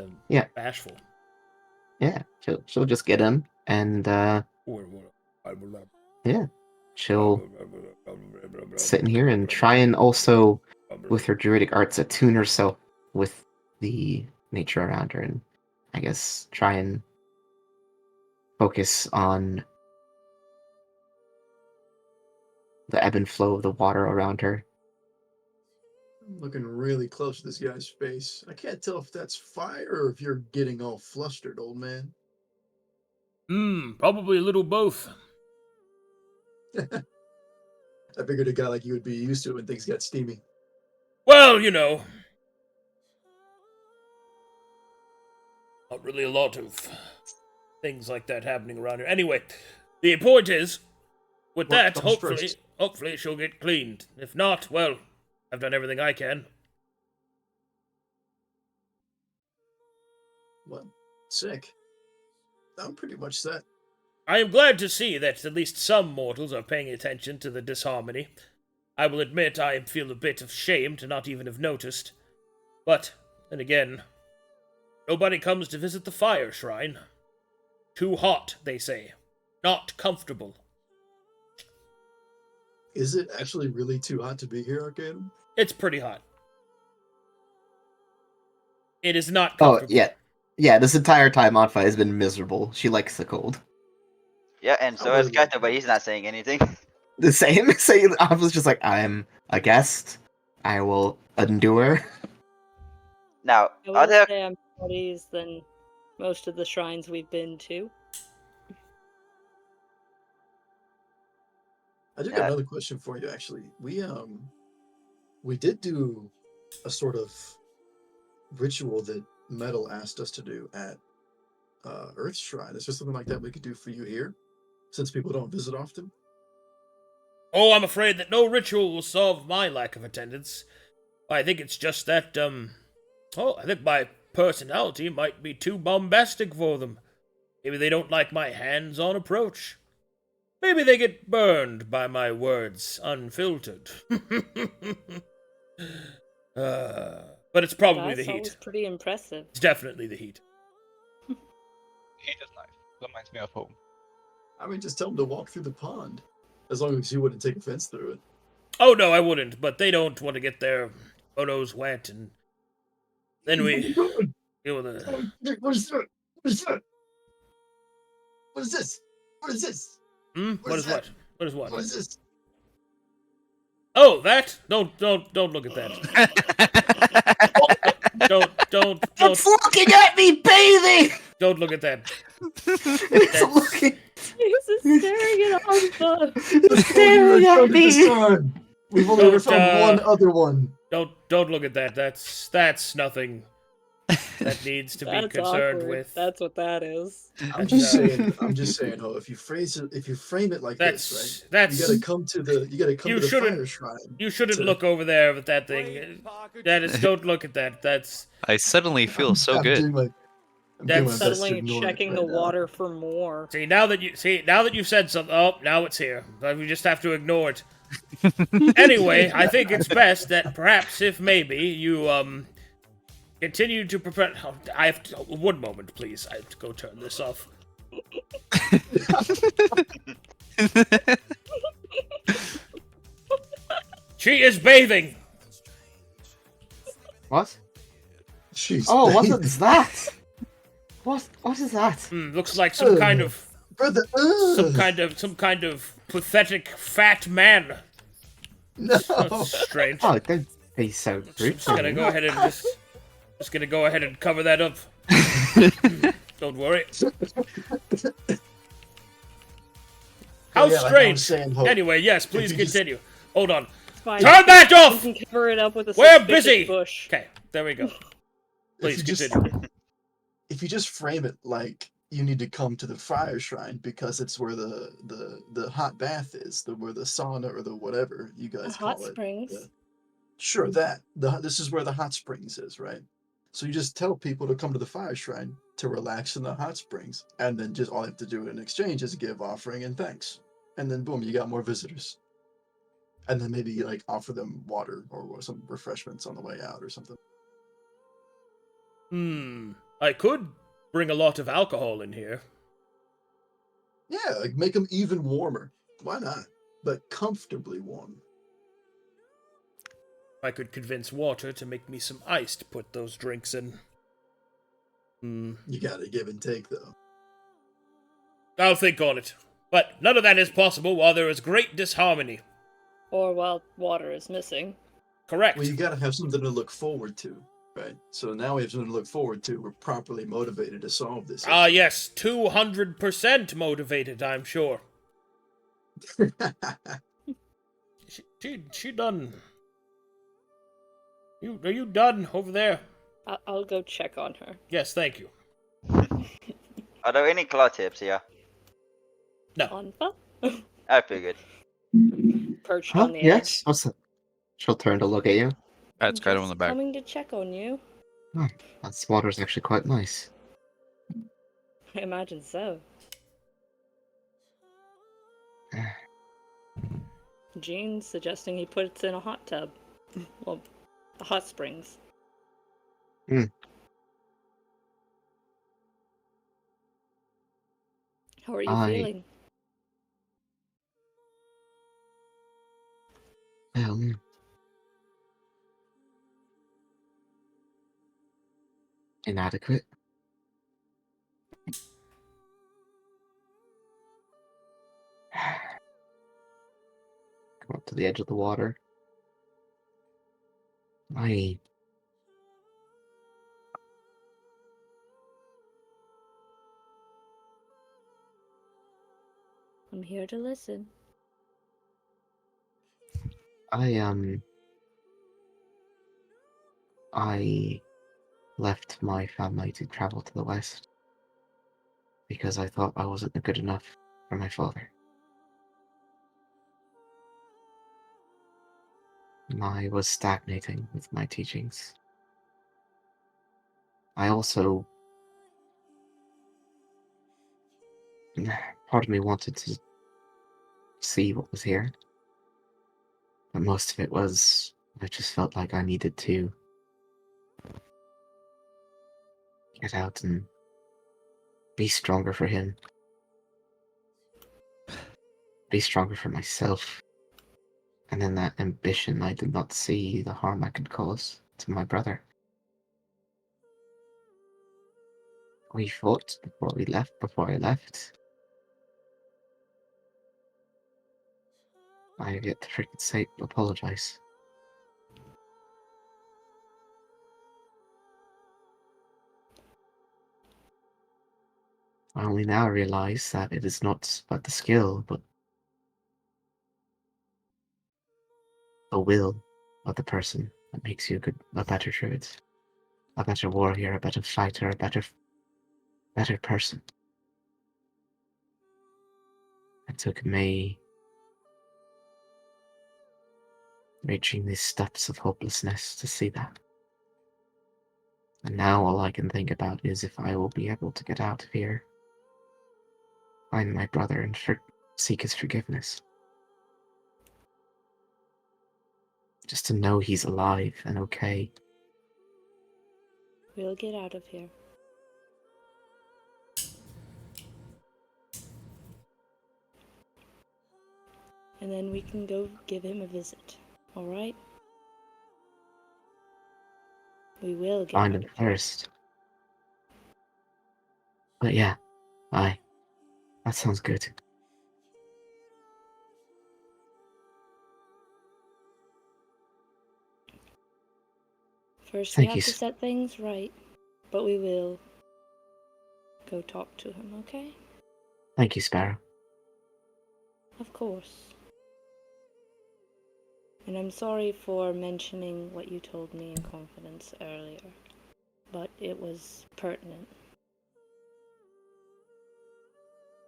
bashful. Yeah, she'll just get in and yeah, she'll sit in here and try and also with her druidic arts attune herself with the nature around her, and I guess try and focus on the ebb and flow of the water around her. I'm looking really close to this guy's face. I can't tell if that's fire or if you're getting all flustered, old man. Probably a little both. I figured a guy like you would be used to it when things got steamy. Well, you know. Not really a lot of things like that happening around here. Anyway, the point is, with that, hopefully she'll get cleaned. If not, well, I've done everything I can. Well, sick. I'm pretty much set. I am glad to see that at least some mortals are paying attention to the disharmony. I will admit I feel a bit of shame to not even have noticed. But, then again, nobody comes to visit the fire shrine. Too hot, they say. Not comfortable. Is it actually really too hot to be here, Arcadum? It's pretty hot. It is not comfortable. Oh, yeah. Yeah, this entire time Anfa has been miserable. She likes the cold. Yeah, and so is Kaito, but he's not saying anything. The same. Anfa's just like, I'm a guest. I will endure. Now, I will say I'm more at ease than most of the shrines we've been to. I do got another question for you, actually. We did do a sort of ritual that Metal asked us to do at Earth Shrine. Is there something like that we could do for you here, since people don't visit often? Oh, I'm afraid that no ritual will solve my lack of attendance. I think it's just that, I think my personality might be too bombastic for them. Maybe they don't like my hands-on approach. Maybe they get burned by my words unfiltered. But it's probably the heat. That's pretty impressive. It's definitely the heat. Heat is nice. Reminds me of home. I mean, just tell them to walk through the pond, as long as you wouldn't take offense through it. Oh, no, I wouldn't, but they don't want to get their photos wet, and then we deal with it. What is that? What is that? What is this? What is this? What is what? What is what? What is this? Oh, that? Don't look at that. don't. It's looking at me, bathing! Don't look at that. It's looking. He's staring at Anfa. It's staring at me. We've only ever found one other one. Don't look at that. That's nothing. that needs to be That's concerned awkward. with. That's what that is. I'm just saying. I'm just saying. Oh, if you frame it like this, right? You gotta come to the fire shrine. You shouldn't look over there with that thing. Don't look at that. That's. I suddenly feel so I'm good. doing my best to Suddenly ignore checking it the right now. water for more. Now that you've said something. Oh, now it's here. But we just have to ignore it. Anyway, I think it's best that perhaps, if maybe, you continue to prepare. Oh, I have to, one moment, please. I have to go turn this off. She is bathing. What? She's What is that? What is that? Looks like some kind of brother. some kind of pathetic fat man. No. That's strange. Oh, don't be so rude. Just gonna go ahead and just gonna go ahead and cover that up. Don't worry. How strange. Anyway, yes, please continue. Hold on. Fine. Turn that off! You can cover it up with a We're suspicious busy! bush. Okay, there we go. Please If you just- continue. If you just frame it like you need to come to the fire shrine because it's where the hot bath is, where the sauna or the whatever you guys call Hot it. springs. Sure, this is where the hot springs is, right? So you just tell people to come to the fire shrine to relax in the hot springs, and then just all they have to do in exchange is give offering and thanks, and then boom, you got more visitors. And then maybe like offer them water or some refreshments on the way out or something. I could bring a lot of alcohol in here. Yeah, like make them even warmer. Why not? But comfortably warm. I could convince water to make me some ice to put those drinks in. You gotta give and take, though. I'll think on it. But none of that is possible while there is great disharmony. Or while water is missing. Correct. Well, you gotta have something to look forward to, right? So now we have something to look forward to. We're properly motivated to solve this. Yes, 200% motivated, I'm sure. She done. Are you done over there? I'll go check on her. Yes, thank you. Are there any claw tips here? No. Anfa? I figured. Perched Huh? on the Yes. edge. What's that? She'll turn to look at you. Pat's got him on the back. Coming to check on you. Oh, that water's actually quite nice. I imagine so. Gene's suggesting he puts in a hot tub. Well, the hot springs. How are you feeling? Inadequate. Come up to the edge of the water. I'm here to listen. I left my family to travel to the west because I thought I wasn't good enough for my father. I was stagnating with my teachings. I also... Part of me wanted to see what was here, but most of it was I just felt like I needed to get out and be stronger for him. Be stronger for myself. And in that ambition, I did not see the harm I could cause to my brother. We fought before I left. I have yet to freaking apologize. I only now realize that it is not about the skill, but the will of the person that makes you a better druid. a better warrior, a better fighter, a better person. It took me reaching these steps of hopelessness to see that. And now all I can think about is if I will be able to get out of here, find my brother, and seek his forgiveness. Just to know he's alive and okay. We'll get out of here. And then we can go give him a visit. Alright? We will get Find out him of here. first. But yeah, aye. That sounds good. First, we Thank have you. to set things right, but we will go talk to him, okay? Thank you, Sparrow. Of course. And I'm sorry for mentioning what you told me in confidence earlier, but it was pertinent.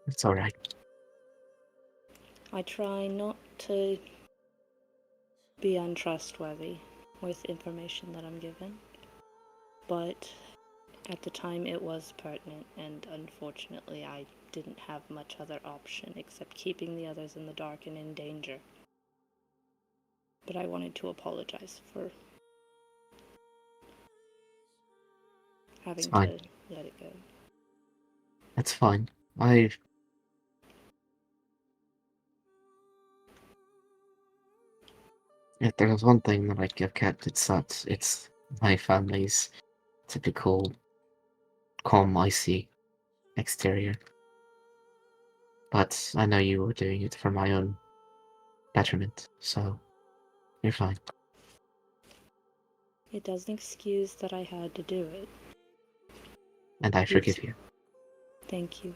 It's alright. I try not to be untrustworthy with information that I'm given, but at the time it was pertinent, and unfortunately I didn't have much other option except keeping the others in the dark and in danger. But I wanted to apologize for having to let it go. That's fine. If there's one thing that I've kept, it's my family's typical calm, icy exterior. But I know you were doing it for my own betterment, so you're fine. It doesn't excuse that I had to do it. And I forgive you. Thank you.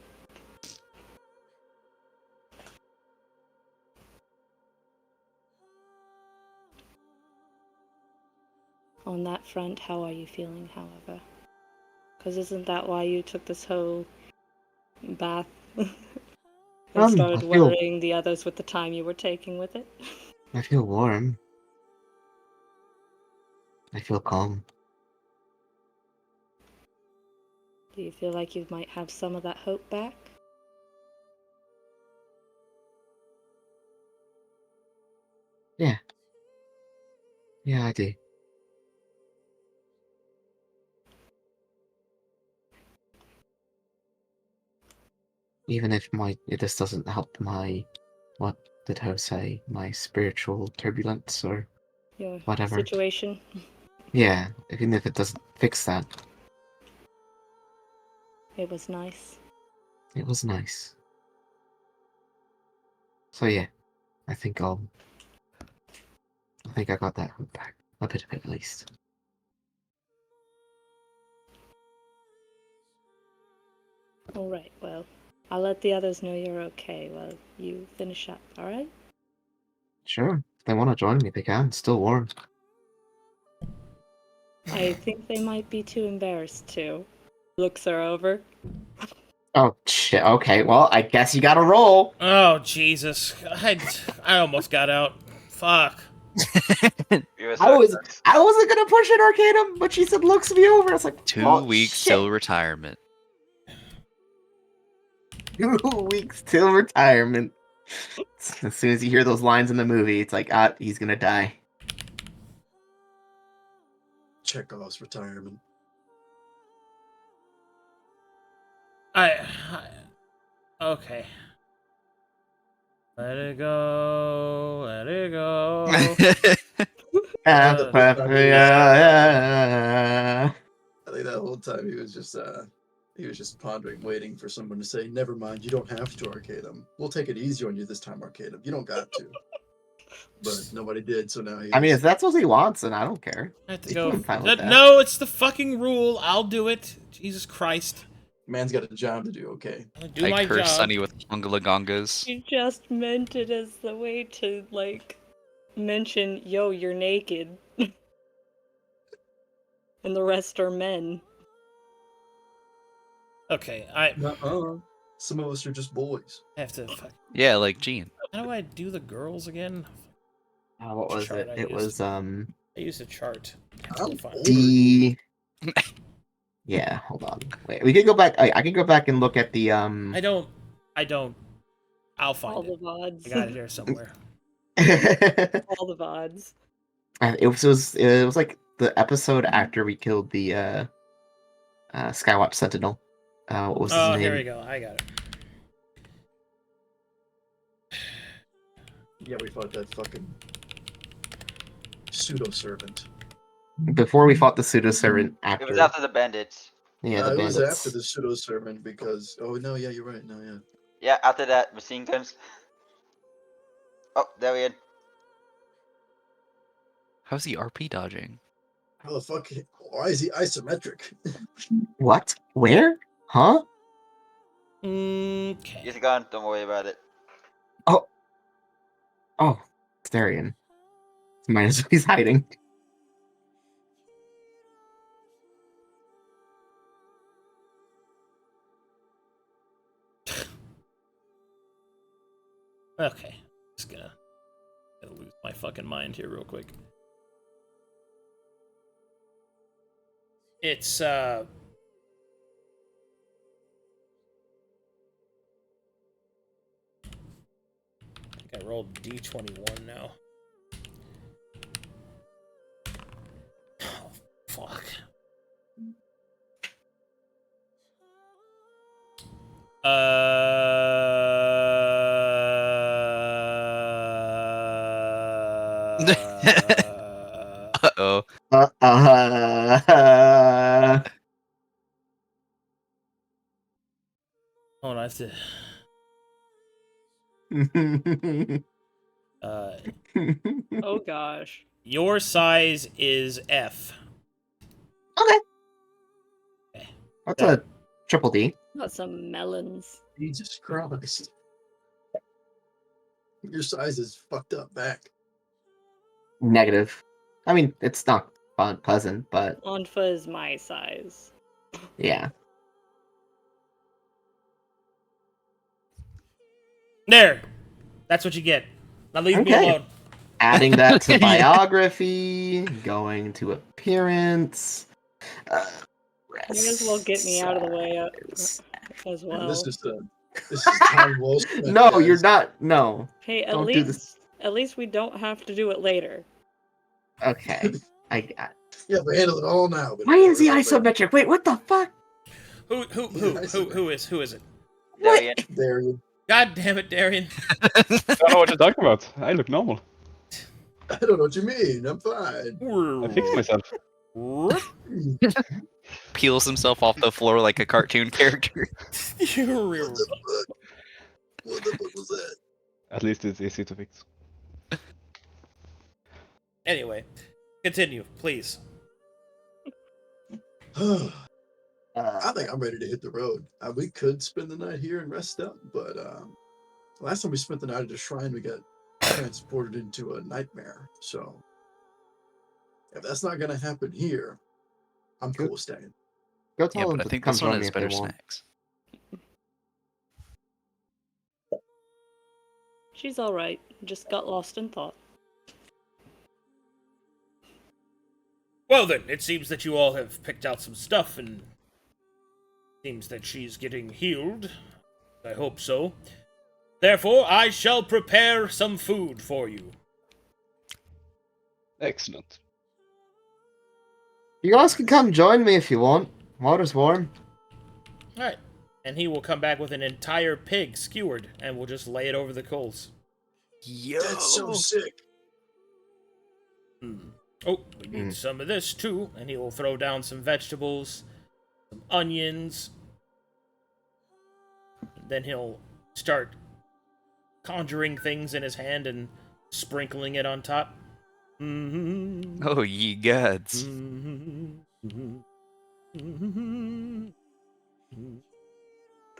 On that front, how are you feeling, however? Because isn't that why you took this whole bath and started worrying the others with the time you were taking with it? I feel warm. I feel calm. Do you feel like you might have some of that hope back? Yeah. Yeah, I do. Even if this doesn't help my, what did Ho say, my spiritual turbulence or Your whatever. situation? Yeah, even if it doesn't fix that. It was nice. It was nice. So yeah, I think I got that hope back. A bit of it at least. Alright, well, I'll let the others know you're okay while you finish up, alright? Sure. If they want to join me, they can. It's still warm. I think they might be too embarrassed to. Looks her over. Oh, shit. Okay, well, I guess you gotta roll. Oh, Jesus. I almost got out. Fuck. I wasn't gonna push it, Arcadum, but she said looks me over. I was like, 2 weeks till retirement. 2 weeks till retirement. As soon as you hear those lines in the movie, it's like, he's gonna die. Chekhov's retirement. Okay. Let it go. Let it go. I think that whole time he was just pondering, waiting for someone to say, "Never mind, you don't have to, Arcadum. We'll take it easy on you this time, Arcadum. You don't got to." But nobody did, so now he's... I mean, if that's what he wants, then I don't care. I have to go. That. No, it's the fucking rule. I'll do it. Jesus Christ. Man's got a job to do, okay? I curse Sonny with gongas. You just meant it as the way to, like, mention, yo, you're naked. And the rest are men. Okay, Some of us are just boys. I have to. Yeah, like Gene. How do I do the girls again? What was Chart it? I It used. was I used a chart. I'm older. D. Yeah, hold on. Wait, we could go back. I can go back and look at the I don't. I'll find All it. the VODs. I got it here somewhere. All the VODs. It was like the episode after we killed the Skywatch Sentinel. What was his name? Here we go. I got it. Yeah, we fought that fucking pseudo servant. Before we fought the pseudo servant. It was after the bandits. Yeah, the It bandits. was after the pseudo servant because no, yeah, you're right. No, yeah. Yeah, after that, machine guns. Oh, Darien. How's he RP dodging? How the fuck? Why is he isometric? What? Where? Huh? Okay. He's gone. Don't worry about it. Oh, it's Darien. Minus he's hiding. Okay. Just gonna lose my fucking mind here real quick. It's I think I rolled D21 now. Oh, fuck. Uh-oh. Hold on, I have to. Oh gosh. Your size is F. Okay. Okay. That's a triple D. Got some melons. Jesus Christ. Your size is fucked up back. Negative. I mean, it's not fun, pleasant, but Anfa is my size. yeah. There. That's what you get. Now leave me Okay. alone. Adding that to Yeah. biography, going to appearance. You may as well get me out of the way as well. This is time well spent. No, guys. you're not. No. Hey, Don't do this. at least we don't have to do it later. Okay. I got. Yeah, we handle it all now. But Why is he isometric? Wait, what the fuck? Who is it? Darien. There you. God damn it, Darien. I don't know what you're talking about. I look normal. I don't know what you mean. I'm fine. I fixed myself. Peels himself off the floor like a cartoon character. What the fuck? What the fuck was that? At least it's easy to fix. Anyway, continue, please. I think I'm ready to hit the road. We could spend the night here and rest up, but last time we spent the night at the shrine, we got transported into a nightmare. So if that's not gonna happen here, I'm cool with staying. Go Yeah, tell him but I to think come this one join me has if they better want. snacks. She's alright. Just got lost in thought. Well then, it seems that you all have picked out some stuff, and seems that she's getting healed. I hope so. Therefore, I shall prepare some food for you. Excellent. You guys can come join me if you want. Water's warm. Alright. And he will come back with an entire pig skewered, and we'll just lay it over the coals. Yo! That's so sick. Oh, we need some of this too. And he will throw down some vegetables, some onions. Then he'll start conjuring things in his hand and sprinkling it on top. Oh, ye gods. Have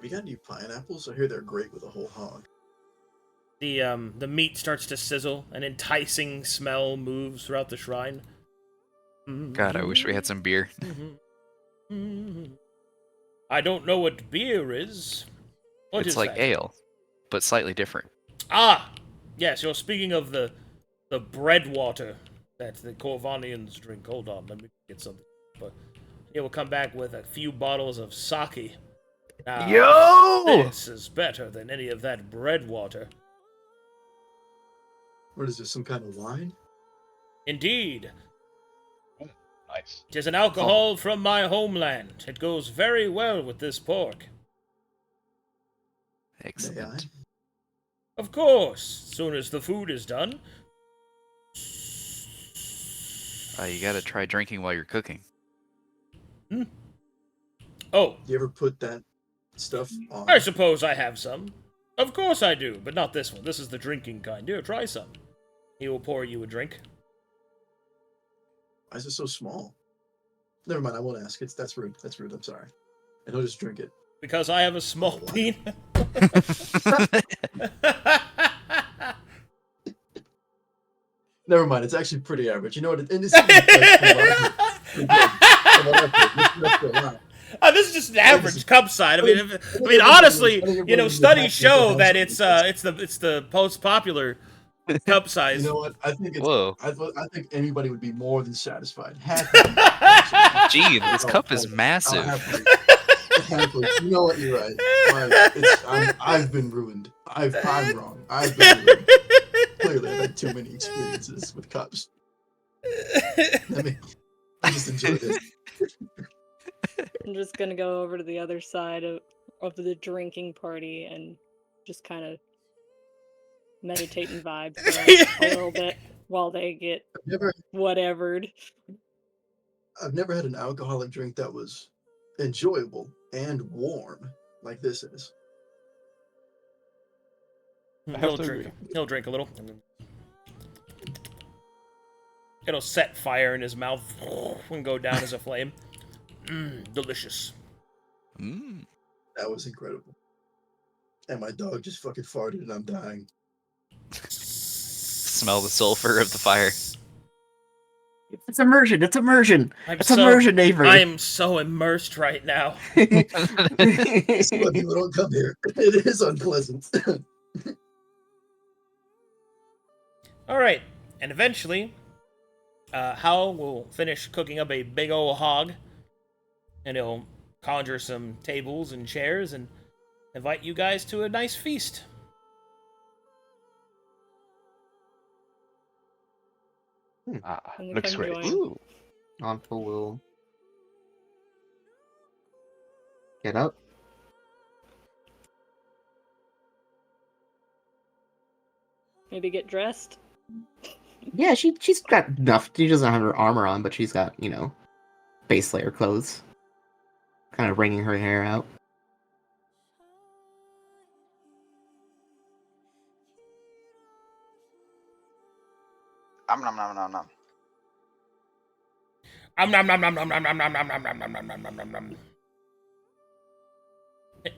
you got any pineapples? I hear they're great with a whole hog. The meat starts to sizzle. An enticing smell moves throughout the shrine. God, I wish we had some beer. I don't know what beer is. What It's is like that? ale, but slightly different. Ah! Yes, you're speaking of the bread water that the Corvanians drink. Hold on, let me get something. But he will come back with a few bottles of sake. Now, Yo! this is better than any of that bread water. What is this, some kind of wine? Indeed. Nice. It is an alcohol from my homeland. It goes very well with this pork. May I? Excellent. Of course, as soon as the food is done. You gotta try drinking while you're cooking. Oh, Do you ever put that stuff on? I suppose I have some. Of course I do, but not this one. This is the drinking kind. Here, try some. He will pour you a drink. Why is it so small? Never mind, I won't ask. That's rude. That's rude. I'm sorry. And he'll just drink it. Because I have a small Oh, wow. penis. Never mind. It's actually pretty average. You know what? And this This is just an average cup size. I mean, honestly, studies show that it's the most popular cup size. You know what? I think it's. Whoa. I think anybody would be more than satisfied. Gee, this cup is massive. Happily. You know what? You're right. I've been ruined. I'm wrong. I've been ruined. Clearly, I've had too many experiences with cups. I just enjoy this. I'm just gonna go over to the other side of the drinking party and just kind of meditate and vibe for a little bit while they get whatevered. I've never had an alcoholic drink that was enjoyable and warm like this is. He'll drink a little. It'll set fire in his mouth and go down as a flame. Delicious. That was incredible. And my dog just fucking farted and I'm dying. Smell the sulfur of the fire. It's immersion. It's immersion. Immersion, Avery. I am so immersed right now. People don't come here. It is unpleasant. All right, and eventually, Hal will finish cooking up a big old hog, and he'll conjure some tables and chairs and invite you guys to a nice feast. Looks great. Ooh. Anfa will get up. Maybe get dressed. Yeah, she's got enough. She doesn't have her armor on, but she's got, base layer clothes. Kind of wringing her hair out. Nom nom nom nom nom. Nom nom nom nom nom nom nom nom nom nom nom nom nom nom nom nom.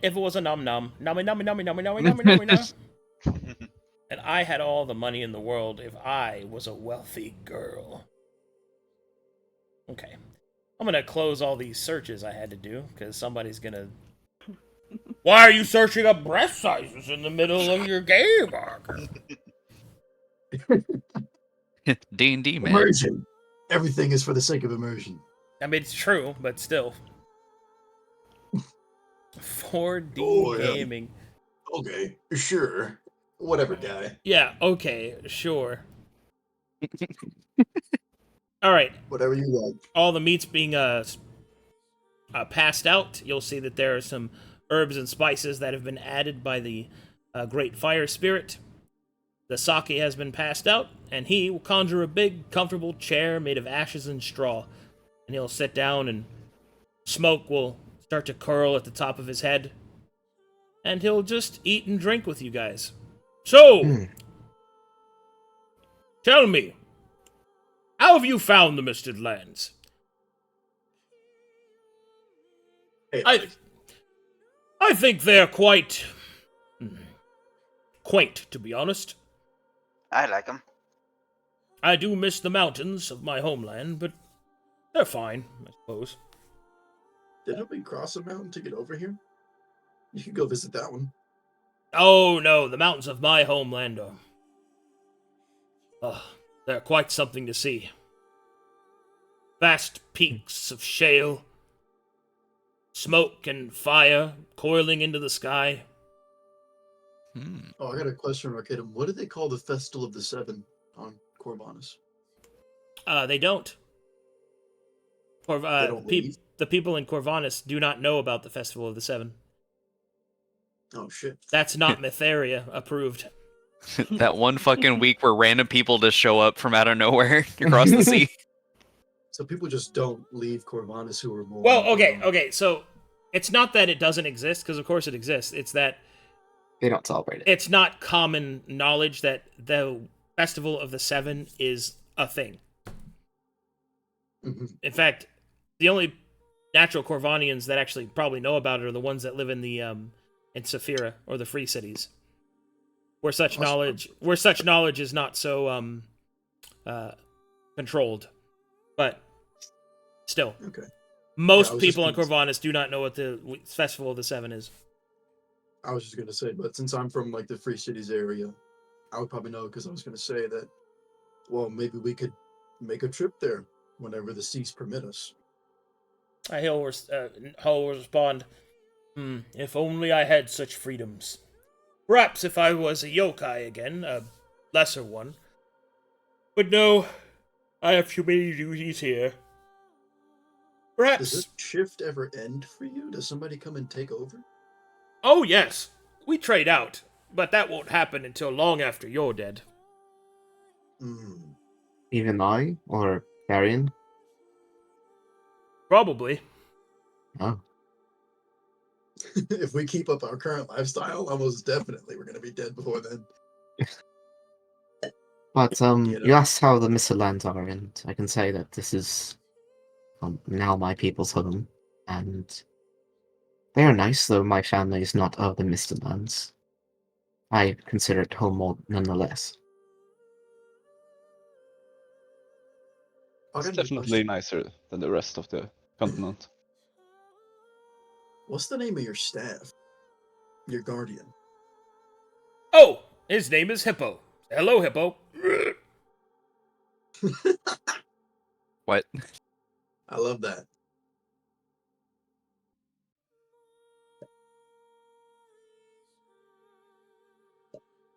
If it was a nom nom, nummy nummy nummy nummy nummy nummy nummy nummy. And I had all the money in the world if I was a wealthy girl. Okay. I'm gonna close all these searches I had to do, because somebody's gonna... Why are you searching up breast sizes in the middle of your game, Arcadum? D&D, man. Immersion. Everything is for the sake of immersion. I mean, it's true, but still. 4D gaming. Okay, sure. Whatever, guy. Yeah, okay, sure. Alright. Whatever you like. All the meat's being passed out. You'll see that there are some herbs and spices that have been added by the Great Fire Spirit. The sake has been passed out, and he will conjure a big, comfortable chair made of ashes and straw. And he'll sit down, and smoke will start to curl at the top of his head. And he'll just eat and drink with you guys. So, tell me, how have you found the Misted Lands? Hey, I think they're quite quaint, to be honest. I like them. I do miss the mountains of my homeland, but They're fine, I suppose. Didn't we cross a mountain to get over here? You could go visit that one. Oh no, the mountains of my homeland they're quite something to see. Vast peaks of shale, smoke and fire coiling into the sky. Oh, I got a question, Arcadum. What do they call the Festival of the Seven on Corvinus? They don't. They don't leave? The people in Corvinus do not know about the Festival of the Seven. Oh, shit. That's not Mytheria approved. That one fucking week where random people just show up from out of nowhere across the sea. So people just don't leave Corvinus who are more... Well, okay, so it's not that it doesn't exist, because of course it exists. It's that They don't celebrate it. it's not common knowledge that the Festival of the Seven is a thing. Mhm. In fact, the only natural Corvanians that actually probably know about it are the ones that live in the in Saphira or the Free Cities, where such knowledge is not so controlled. But still, Okay. most I was people in just Corvinus do not know what the Festival of the Seven is. I was just going to say, but since I'm from, like, the Free Cities area, I would probably know, because I was going to say that, well, maybe we could make a trip there whenever the seas permit us. He'll respond, if only I had such freedoms. Perhaps if I was a yokai again, a lesser one. But no, I have too many duties here. Does Perhaps... this shift ever end for you? Does somebody come and take over? Oh yes, we trade out, but that won't happen until long after you're dead. Even I or Darien? Probably. Oh. If we keep up our current lifestyle, almost definitely we're going to be dead before then. But You know. you asked how the Misted Lands are, and I can say that this is now my people's home, and they are nice, though my family is not of the Misted Lands. I consider it home nonetheless. It's definitely nicer than the rest of the continent. What's the name of your staff? Your guardian? Oh, his name is Hippo. Hello, Hippo. What? I love that.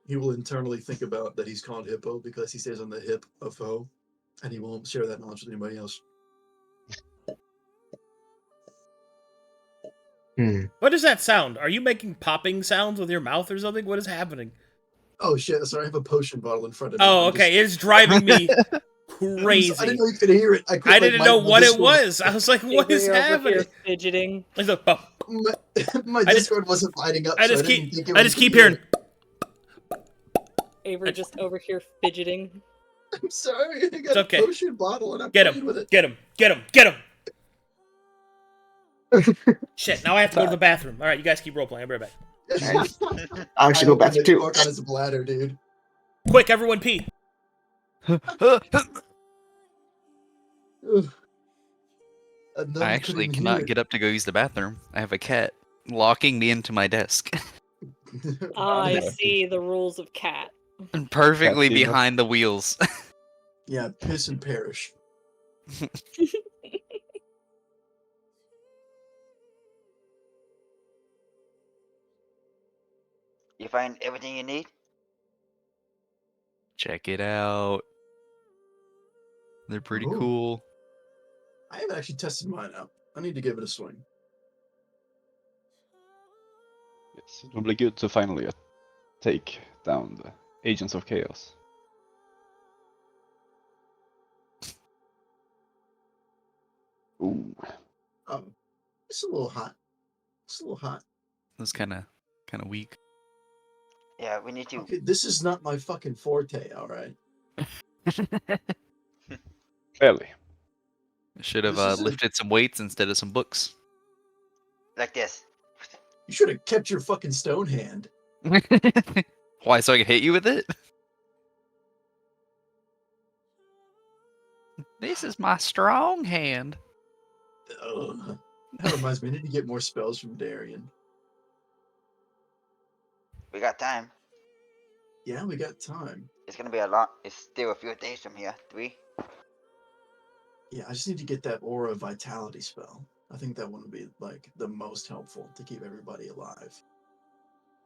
He will internally think about that he's called Hippo because he stays on the hip of foe, and he won't share that knowledge with anybody else. What does that sound? Are you making popping sounds with your mouth or something? What is happening? Oh shit, sorry, I have a potion bottle in front of me. Oh, okay, it's driving me crazy. I didn't know you could hear it. I didn't know what it was. I was like, what is Avery over happening? here fidgeting. Like the, My Discord wasn't lighting up. I just keep hearing. Avery just over here fidgeting. I'm sorry, I got okay. a potion bottle and I'm Get playing him! with it. Get him! Get him! Get him! Shit! Now I have to go to the bathroom. All right, you guys keep role playing. I'll be right back. I should go back too. On his bladder, dude. Quick, everyone, pee. I actually cannot get up to go use the bathroom. I have a cat locking me into my desk. I see the rules of cat. Perfectly behind the wheels. Yeah, piss and perish. You find everything you need? Check it out. They're pretty cool. I haven't actually tested mine out. I need to give it a swing. Yes, it will be good to finally take down the Agents of Chaos. Ooh. It's a little hot. It's a little hot. That's kind of weak. Yeah, we need to. Okay, this is not my fucking forte, alright? Clearly. Should have This isn't- lifted some weights instead of some books. Like this. You should have kept your fucking stone hand. Why, so I could hit you with it? This is my strong hand. Ugh. That reminds me, I need to get more spells from Darien. We got time. Yeah, we got time. It's gonna be a lot. It's still a few days from here. 3. Yeah, I just need to get that Aura Vitality spell. I think that one would be like the most helpful to keep everybody alive.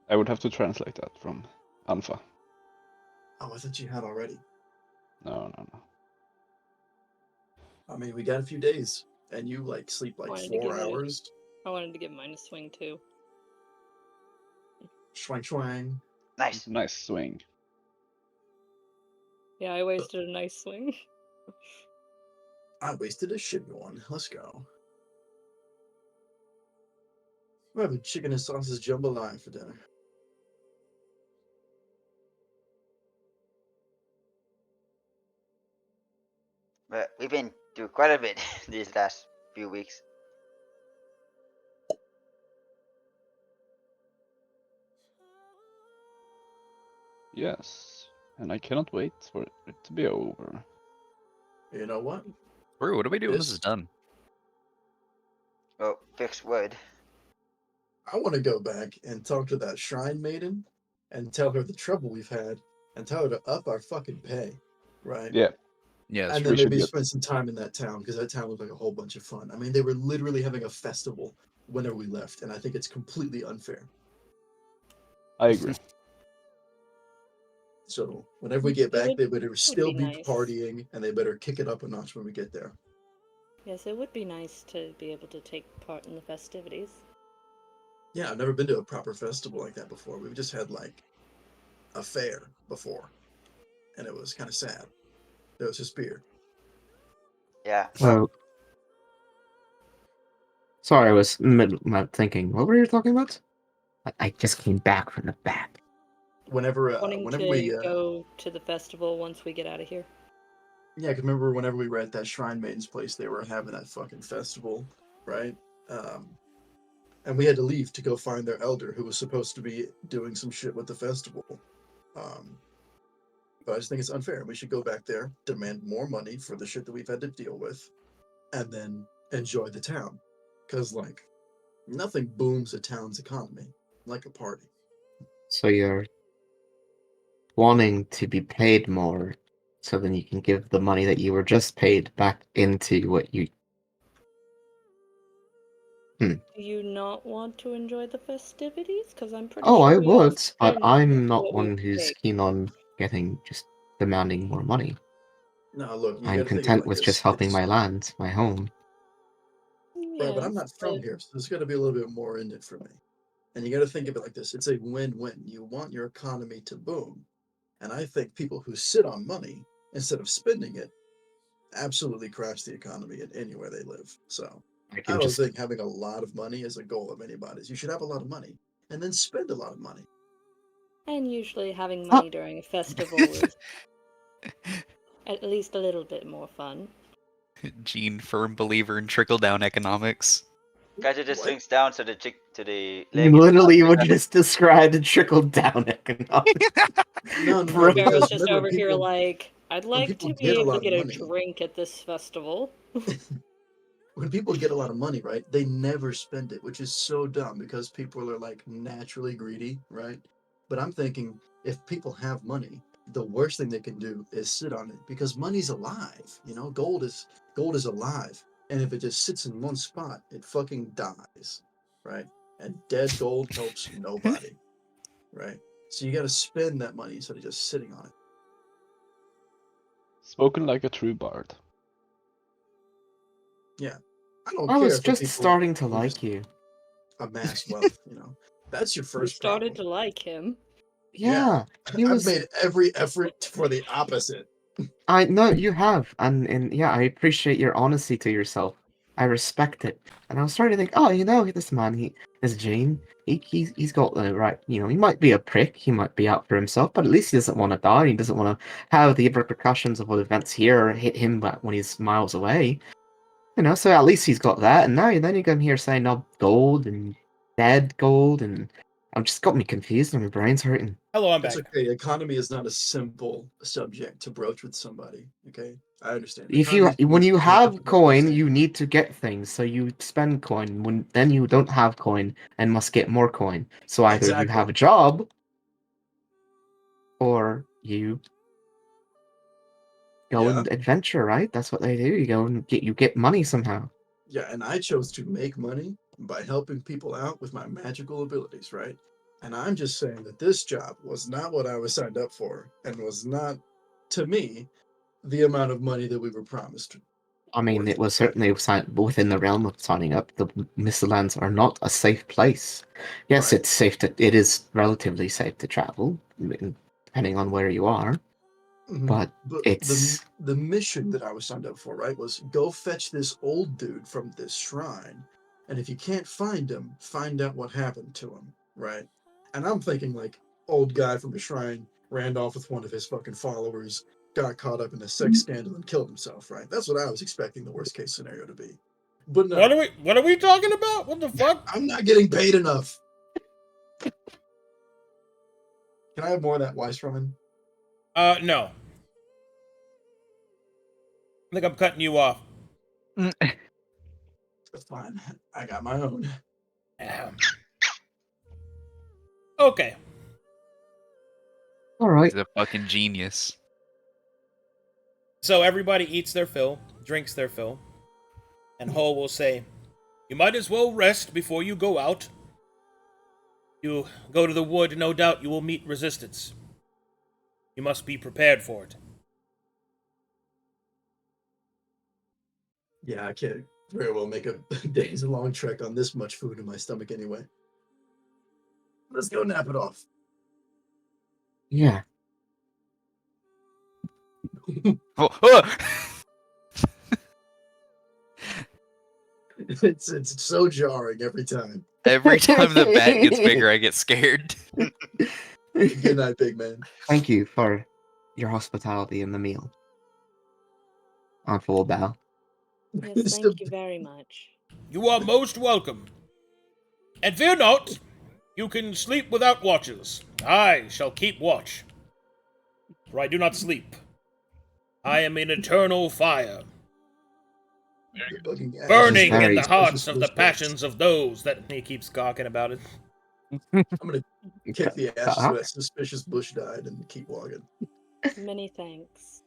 I would have to translate that from Anfa. Oh, I thought you had already. No. I mean, we got a few days, and you like sleep like Wanted to 4 get hours. I wanted to get minus swing too. Schwang schwang. Nice. Nice swing. Yeah, I wasted a nice swing. I wasted a shitty one. Let's go. We're having chicken and sausage jambalaya for dinner. But we've been through quite a bit these last few weeks. Yes, and I cannot wait for it to be over. You know what? Brew, what do we do when this This- is done? Oh, fix wood. I want to go back and talk to that shrine maiden and tell her the trouble we've had and tell her to up our fucking pay, right? Yeah, Yes. And we then should maybe get- spend some time in that town because that town looked like a whole bunch of fun. I mean, they were literally having a festival whenever we left, and I think it's completely unfair. I agree. So whenever we get back, would- they better still be nice. partying, and they better kick it up a notch when we get there. Yes, it would be nice to be able to take part in the festivities. Yeah, I've never been to a proper festival like that before. We've just had like a fair before, and it was kind of sad. There was just beer. Yeah. Well, sorry, I was thinking. What were you talking about? I just came back from the back. Whenever Wanting to we go to the festival once we get out of here. yeah, 'cause remember whenever we were at that Shrine Maiden's place, they were having that fucking festival, right? And we had to leave to go find their elder who was supposed to be doing some shit with the festival. But I just think it's unfair. We should go back there, demand more money for the shit that we've had to deal with, and then enjoy the town. Because, like, nothing booms a town's economy like a party. So you're wanting to be paid more, so then you can give the money that you were just paid back into what you. Do you not want to enjoy the festivities? Because I'm pretty Oh, sure I we all would, but spent I'm not what we one who's paid. keen on getting just demanding more money. No, look, you I'm gotta think of it content like with this. just helping It's- my land, my home. Right, but I'm Yes, not from but here, so there's got to be a little bit more in it for me. And you got to think of it like this: it's a win-win. You want your economy to boom, and I think people who sit on money instead of spending it absolutely crash the economy in anywhere they live. So I I can don't just. think having a lot of money is a goal of anybody's. You should have a lot of money and then spend a lot of money. and usually having Ah. money during a festival is at least a little bit more fun. Gene, firm believer in trickle down economics. Kaito just What? swings down to the lake. Literally, what you just described a trickle down economics. No, Bro. because Sparrow's just remember, over here like, I'd like people to get be a able to lot of get a money. drink at this festival. When people get a lot of money, right, they never spend it, which is so dumb because people are like naturally greedy, right? But I'm thinking if people have money, the worst thing they can do is sit on it because money's alive. You know, gold is alive, and if it just sits in one spot, it fucking dies, right? And dead gold helps nobody, right? So you got to spend that money instead of just sitting on it. Spoken like a true bard. I don't I care was for just people starting to who like just you. amass wealth. You know, that's your You first started problem. to like him. Yeah, he I've was. made every effort for the opposite. I know you have, and yeah, I appreciate your honesty to yourself. I respect it. And I was starting to think, oh, this man, this Gene, he's got the right. He might be a prick, he might be out for himself, but at least he doesn't want to die. He doesn't want to have the repercussions of what events here hit him back when he's miles away. So at least he's got that. And now then you come here saying, "Oh, gold and dead gold," and I've just got me confused and my brain's hurting. Hello, I'm It's back. okay. Economy is not a simple subject to broach with somebody. Okay, I understand. If Economy is when much you more have difficult to coin, understand. you need to get things, so you spend coin. When then you don't have coin and must get more coin. So either you have Exactly. a job, or you go Yeah, and adventure. Right? That's what they do. You go and get money somehow. yeah. And I chose to make money by helping people out with my magical abilities, right? And I'm just saying that this job was not what I was signed up for, and was not, to me, the amount of money that we were promised. I mean, Worth. it was certainly within the realm of signing up. The Mistlands are not a safe place. Yes, Right. it's safe to. It is relatively safe to travel, depending on where you are. Mhm. But But it's the mission that I was signed up for, right, was go fetch this old dude from this shrine, and if you can't find him, find out what happened to him, right? And I'm thinking like old guy from a shrine ran off with one of his fucking followers, got caught up in a sex scandal, and killed himself, right? That's what I was expecting the worst case scenario to be. But no, What are we talking about? What the fuck? I'm not getting paid enough. Can I have more of that Weiss ramen? No. I think I'm cutting you off. That's fine. I got my own. Okay. all right. He's a fucking genius. So everybody eats their fill, drinks their fill, and Hull will say, "You might as well rest before you go out. You go to the wood, no doubt you will meet resistance. You must be prepared for it." Yeah, I can't very well make a days long trek on this much food in my stomach anyway. Let's go nap it off. Yeah. Oh, oh! It's so jarring every time. Every time the bat gets bigger, I get scared. Good night, big man. Thank you for your hospitality and the meal. On full bow. Yes, Just thank you very much. You are most welcome. And fear not, you can sleep without watches. I shall keep watch. For I do not sleep. I am in eternal fire, the bugging ass burning in very the suspicious hearts of the bush bats. passions of those that he keeps gawking about it. I'm gonna kick the ashes Uh-huh. where that suspicious bush died and keep walking. Many thanks.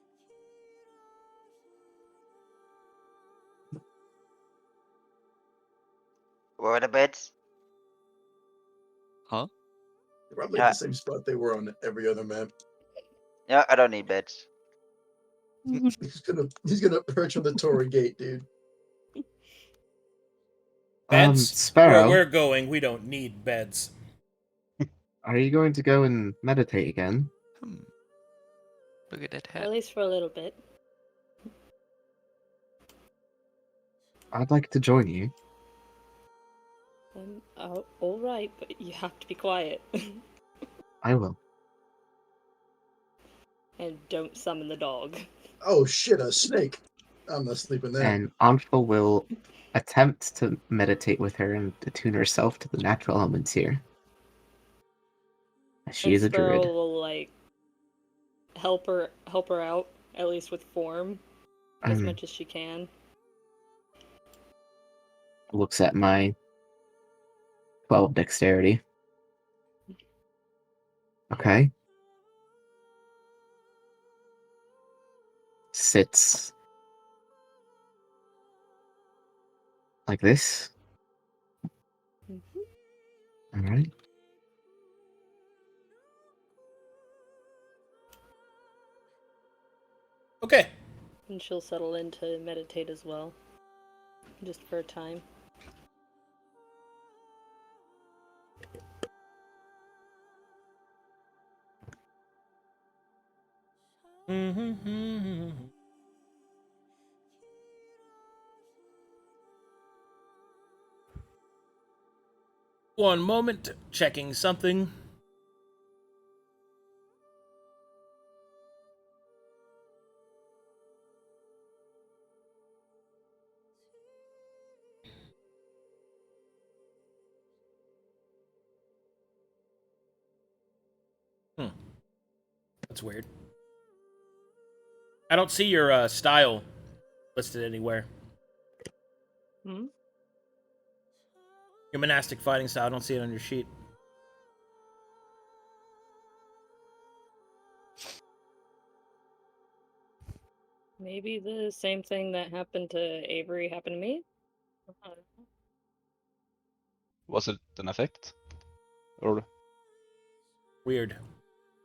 Where are the beds? Huh? Probably Yeah. the same spot they were on every other map. Yeah, I don't need beds. He's gonna perch on the Tory gate, dude. Beds? Where Sparrow, we're going, we don't need beds. are you going to go and meditate again? Look at that Or hat. at least for a little bit. I'd like to join you. All right, but you have to be quiet. I will. And don't summon the dog. Oh shit, a snake. I'm not sleeping there. And Anfa will attempt to meditate with her and attune herself to the natural elements here. She And is a Sparrow druid. will like help her out, at least with form, as much as she can. Looks at my 12 dexterity. Okay. Sits like this. Alright. Okay. And she'll settle in to meditate as well. Just for a time. One moment, checking something. That's weird. I don't see your style listed anywhere. Hmm? Your monastic fighting style, I don't see it on your sheet. Maybe the same thing that happened to Avery happened to me? I don't know. Was it an effect? Or Weird.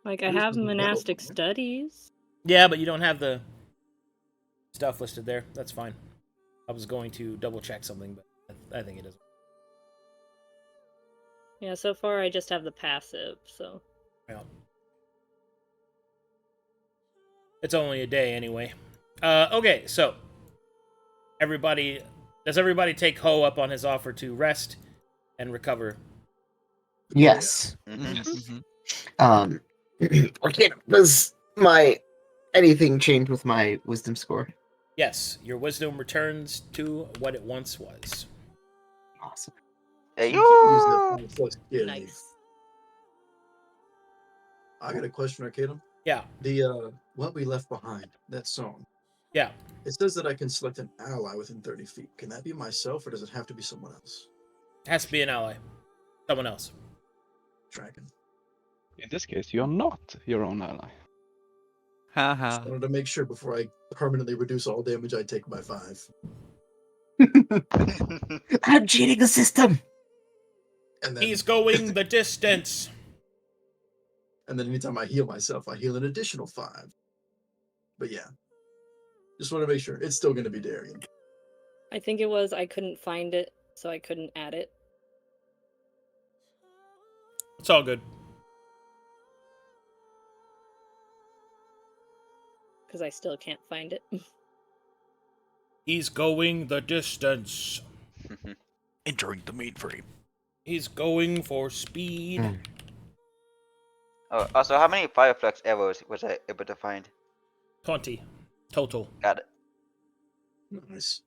Like, I Yours have was a metal monastic one, right? studies. Yeah, but you don't have the stuff listed there. That's fine. I was going to double check something, but I think it is. Yeah, so far I just have the passive, so. Yeah. It's only a day anyway. Okay, so does everybody take Ho up on his offer to rest and recover? Yes. Mhm. Okay, does my anything change with my wisdom score? Yes, your wisdom returns to what it once was. Awesome. Hey, So you keep using that yo! 5 plus gear. Nice. I got a question, Arcadum. Yeah, The What We Left Behind, that song. yeah. It says that I can select an ally within 30 feet. Can that be myself, or does it have to be someone else? Has to be an ally. Someone else. Dragon. in this case, you are not your own ally. Haha. Just wanted to make sure before I permanently reduce all damage I take by 5. I'm cheating the system. And then, He's going the distance. and then anytime I heal myself, I heal an additional 5. But yeah, just want to make sure it's still going to be Darien. I think it was I couldn't find it, so I couldn't add it. It's all good. Because I still can't find it. He's going the distance. Entering the mainframe. He's going for speed. Mm. Oh, also, how many Fireflex arrows was I able to find? 20 total. Got it. Nice.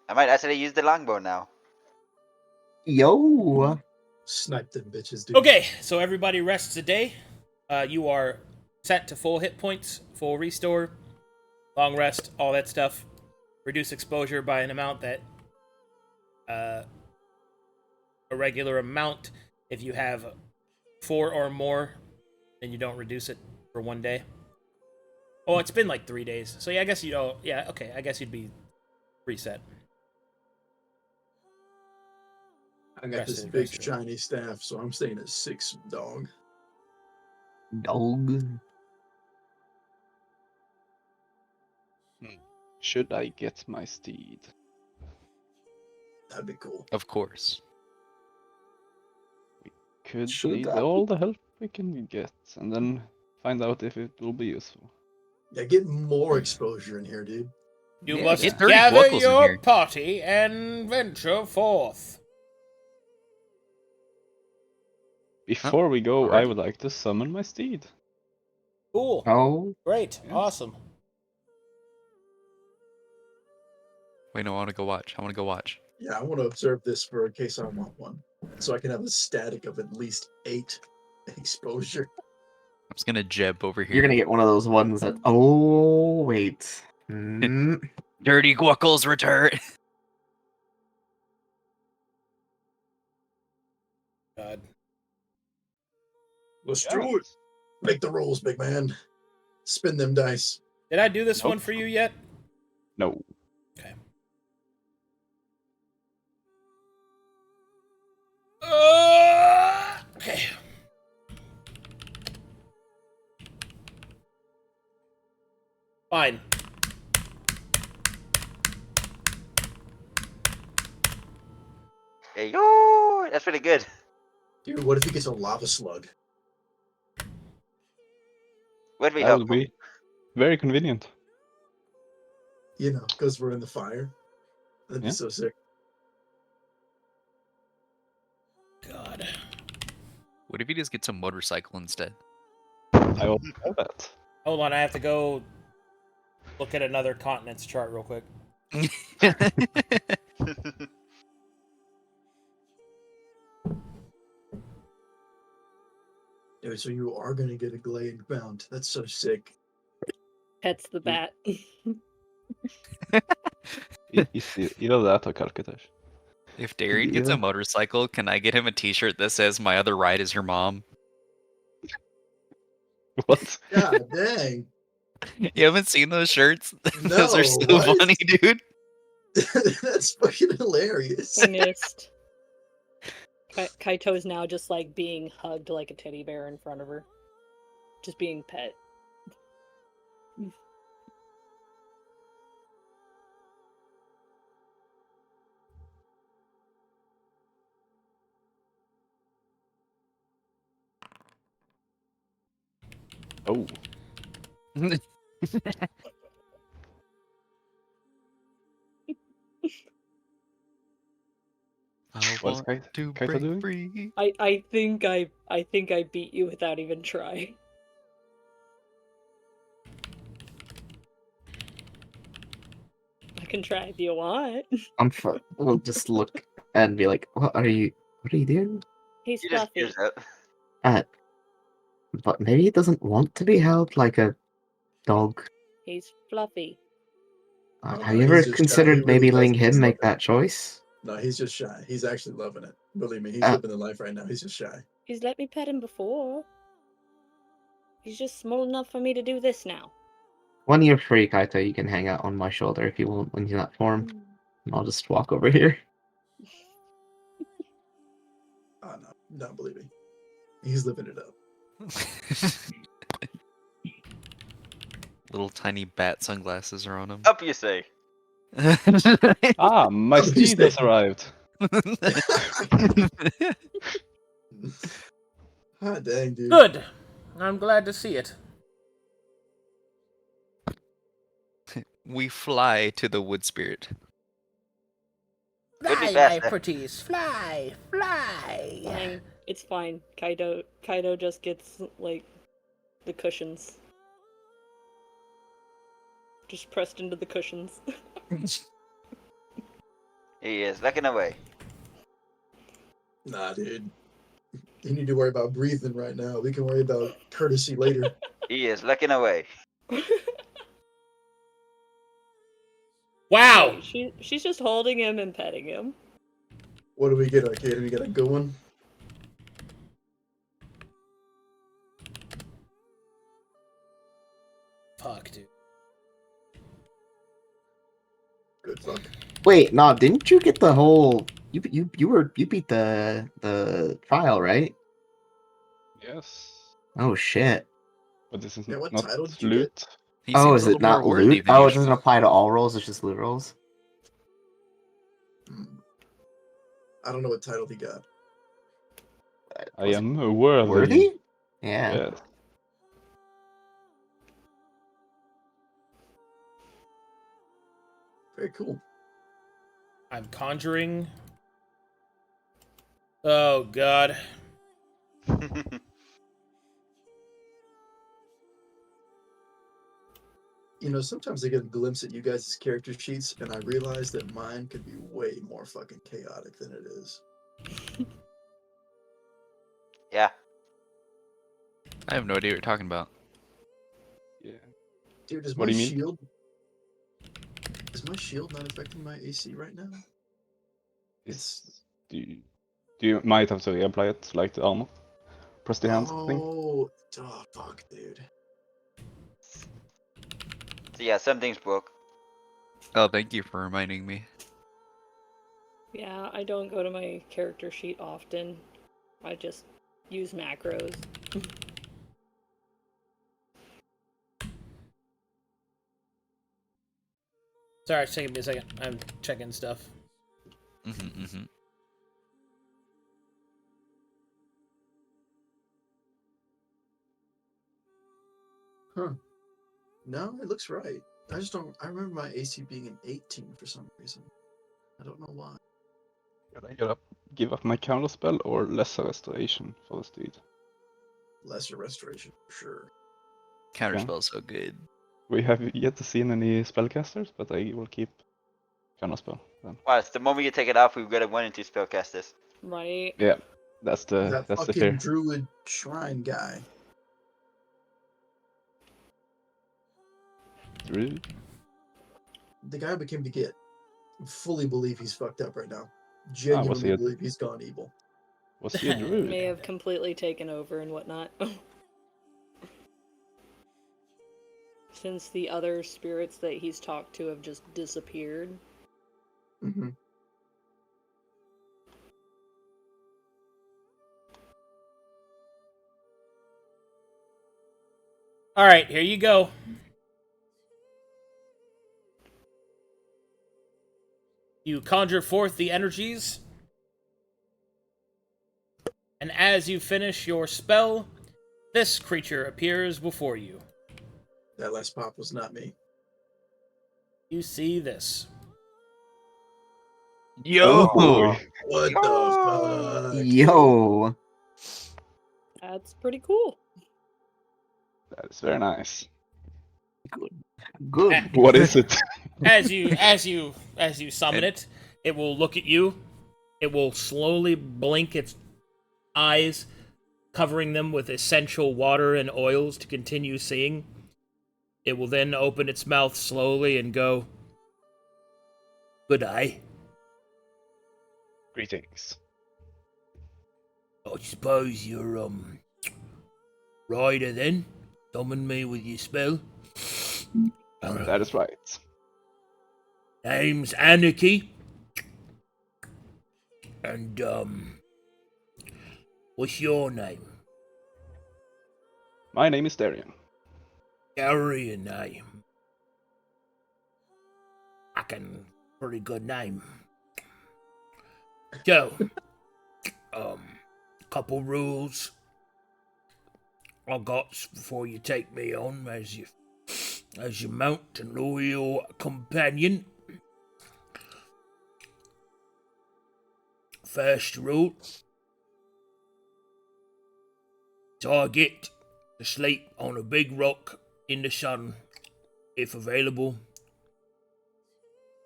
I might actually use the longbow now. Yo. Snipe them bitches, dude. Okay, so everybody rests a day. You are set to full hit points, full restore, long rest, all that stuff. Reduce exposure by an amount that a regular amount. If you have 4 or more, then you don't reduce it for 1 day. Oh, it's been like 3 days. So yeah, I guess you don't. Yeah, okay. I guess you'd be reset. I got this Rested, big rested. shiny staff, so I'm staying at 6, dog. Dog. Should I get my steed? That'd be cool. Of course. Could Should need I? all the help we can get, and then find out if it will be useful. Yeah, get more exposure in here, dude. You Yeah, must get 30 gather buckles in your here. party and venture forth. Before we go, I Alright. would like to summon my steed. Cool. Oh. Great. Yes. Awesome. Wait, no, I want to go watch. I want to go watch. Yeah, I want to observe this for in case I want one. So I can have a static of at least 8 exposure. I'm just gonna jeb over here. You're gonna get one of those ones that. Oh wait. Dirty Guackles return. God. Let's do it. Make the rolls, big man. Spin them dice. Did I do this Nope. one for you yet? No. Okay. Okay. Fine. Hey, yo! That's pretty good. Dude, what if he gets a lava slug? Would be That would helpful. be very convenient. You know, because we're in the fire. That'd be Yeah. so sick. God. What if he just gets a motorcycle instead? I also have that. Hold on, I have to go look at another continent's chart real quick. Yeah, Okay, so you are gonna get a glade mount. That's so sick. Pets the bat. Either that or Calcutta. If Darien gets a motorcycle, can I get him a t-shirt that says "My other ride is your mom"? What? God dang. You haven't seen those shirts? Those are No, so what? funny, dude. That's fucking hilarious. Nist. Kaito is now just like being hugged like a teddy bear in front of her. Just being pet. Oh. I What's want to Kaito break doing? free. I think I beat you without even trying. I can try if you want. We'll just look and be like, What are you doing? He's You just fluffy. use it. But maybe it doesn't want to be held like a dog. He's fluffy. Oh, Have no, you he's ever just shy. He considered really maybe does. letting He's him make loving that choice? No, he's just shy. He's actually loving it. Believe me, he's living the life right now. He's just shy. He's let me pet him before. He's just small enough for me to do this now. When you're free, Kaito, you can hang out on my shoulder if you want when you're not form. And I'll just walk over here. Oh no, don't believe me. He's living it up. Little tiny bat sunglasses are on him. Up, you say. Ah, my Oh, he's steed has arrived. Ah, dang, dude. Good. I'm glad to see it. We fly to the wood spirit. Would be Fly, my faster. pretties, fly, fly. Fine. It's fine. Kaito just gets like the cushions. Just pressed into the cushions. He is looking away. Nah, dude. You need to worry about breathing right now. We can worry about courtesy later. He is looking away. Wow. She's just holding him and petting him. What do we get, Arcade? We got a good one? Fuck, dude. Good fuck. Wait, no, didn't you get the whole? You beat the trial, right? Yes. Oh shit. But this is Yeah, what not title did you loot. He Oh, seems is a little it not more worthy loot? than Oh, it usual. doesn't apply to all rolls. It's just loot rolls. I don't know what title he got. I am worthy. Worthy? Yeah. Yes. Very cool. I'm conjuring. Oh, God. You know, sometimes I get a glimpse at you guys' character sheets, and I realize that mine could be way more fucking chaotic than it is. Yeah. I have no idea what you're talking about. Yeah. Dude, is What my do you mean? shield... Is my shield not affecting my AC right now? It's... Do you might have to apply it like the armor? Press the hands thing. Oh, fuck, dude. So yeah, something's broke. Oh, thank you for reminding me. Yeah, I don't go to my character sheet often. I just use macros. Sorry, it's taking me a second. I'm checking stuff. Mm-hmm. Huh. No, it looks right. I just don't... I remember my AC being an 18 for some reason. I don't know why. Should I give up my counter spell or lesser restoration for the steed? Lesser restoration, for sure. Counterspell's so good. We have yet to see any spellcasters, but I will keep counter spell then. Well, it's the moment you take it off, we've got a 1 and 2 spellcasters. Right? Yeah. That's That the fucking fear. druid shrine guy. Druid? The guy became to get. Fully believe he's fucked up right now. was Genuinely he a- believe he's gone evil. Was he a druid? May have completely taken over and whatnot. Since the other spirits that he's talked to have just disappeared. Mm-hmm. All right, here you go. You conjure forth the energies, and as you finish your spell, this creature appears before you. That last pop was not me. You see this. Yo! boy. What the fuck? Yo! That's pretty cool. That is very nice. Good. What is it? As you summon it, it will look at you. It will slowly blink its eyes, covering them with essential water and oils to continue seeing. It will then open its mouth slowly and go, "Good day. Greetings. I suppose you're, rider then? Summon me with your spell? That is right. Name's Anarchy. And, what's your name? My name is Darien. Darien name. Pretty good name. So, couple rules I got before you take me on as your mount and loyal companion. First rule, target to sleep on a big rock in the sun, if available.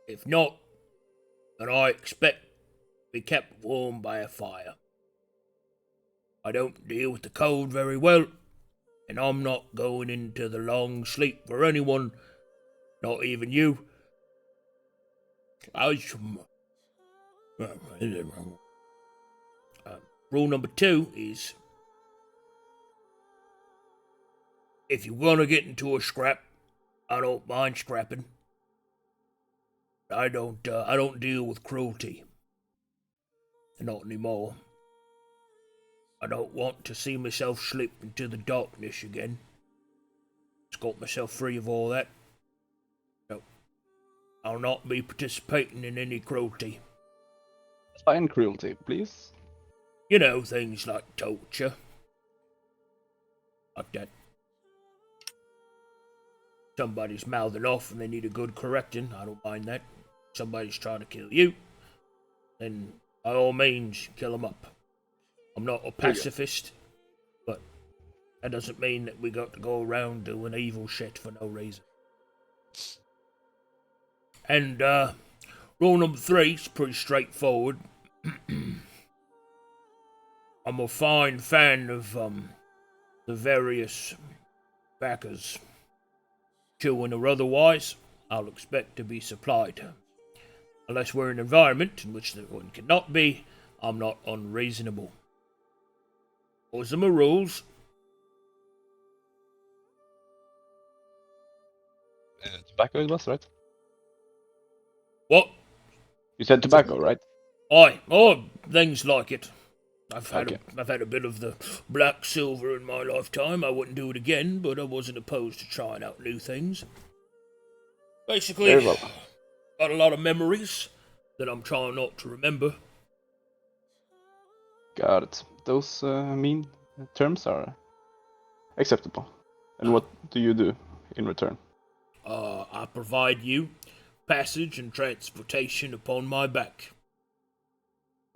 If not, then I expect to be kept warm by a fire. I don't deal with the cold very well, and I'm not going into the long sleep for anyone, not even you. Rule number 2 is, if you want to get into a scrap, I don't mind scrapping. I don't deal with cruelty. Not anymore. I don't want to see myself slip into the darkness again. Just got myself free of all that. No, I'll not be participating in any cruelty. Fine cruelty, please. You know, things like torture. Like that. Somebody's mouthing off and they need a good correcting. I don't mind that. Somebody's trying to kill you, then by all means, kill them up. I'm not a pacifist, but that doesn't mean that we got to go around doing evil shit for no reason. And, rule number 3 is pretty straightforward. I'm a fine fan of, the various backers. Chewing or otherwise, I'll expect to be supplied. Unless we're in an environment in which that one cannot be, I'm not unreasonable. Those are my rules. Tobacco it was, right? What? You said tobacco, right? Aye, things like it. I've Okay. had a bit of the black silver in my lifetime. I wouldn't do it again, but I wasn't opposed to trying out new things. Basically, Very well. got a lot of memories that I'm trying not to remember. Got it. Those mean terms are acceptable. And what do you do in return? I provide you passage and transportation upon my back.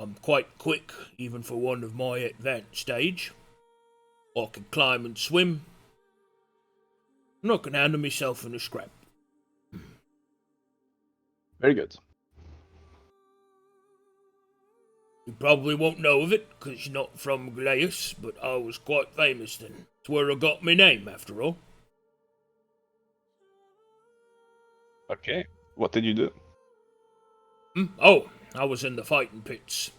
I'm quite quick, even for one of my advanced stage. I can climb and swim. And I can handle myself in a scrap. Very good. You probably won't know of it, because you're not from Glaeus, but I was quite famous then. It's where I got my name, after all. Okay. What did you do? Oh, I was in the fighting pits.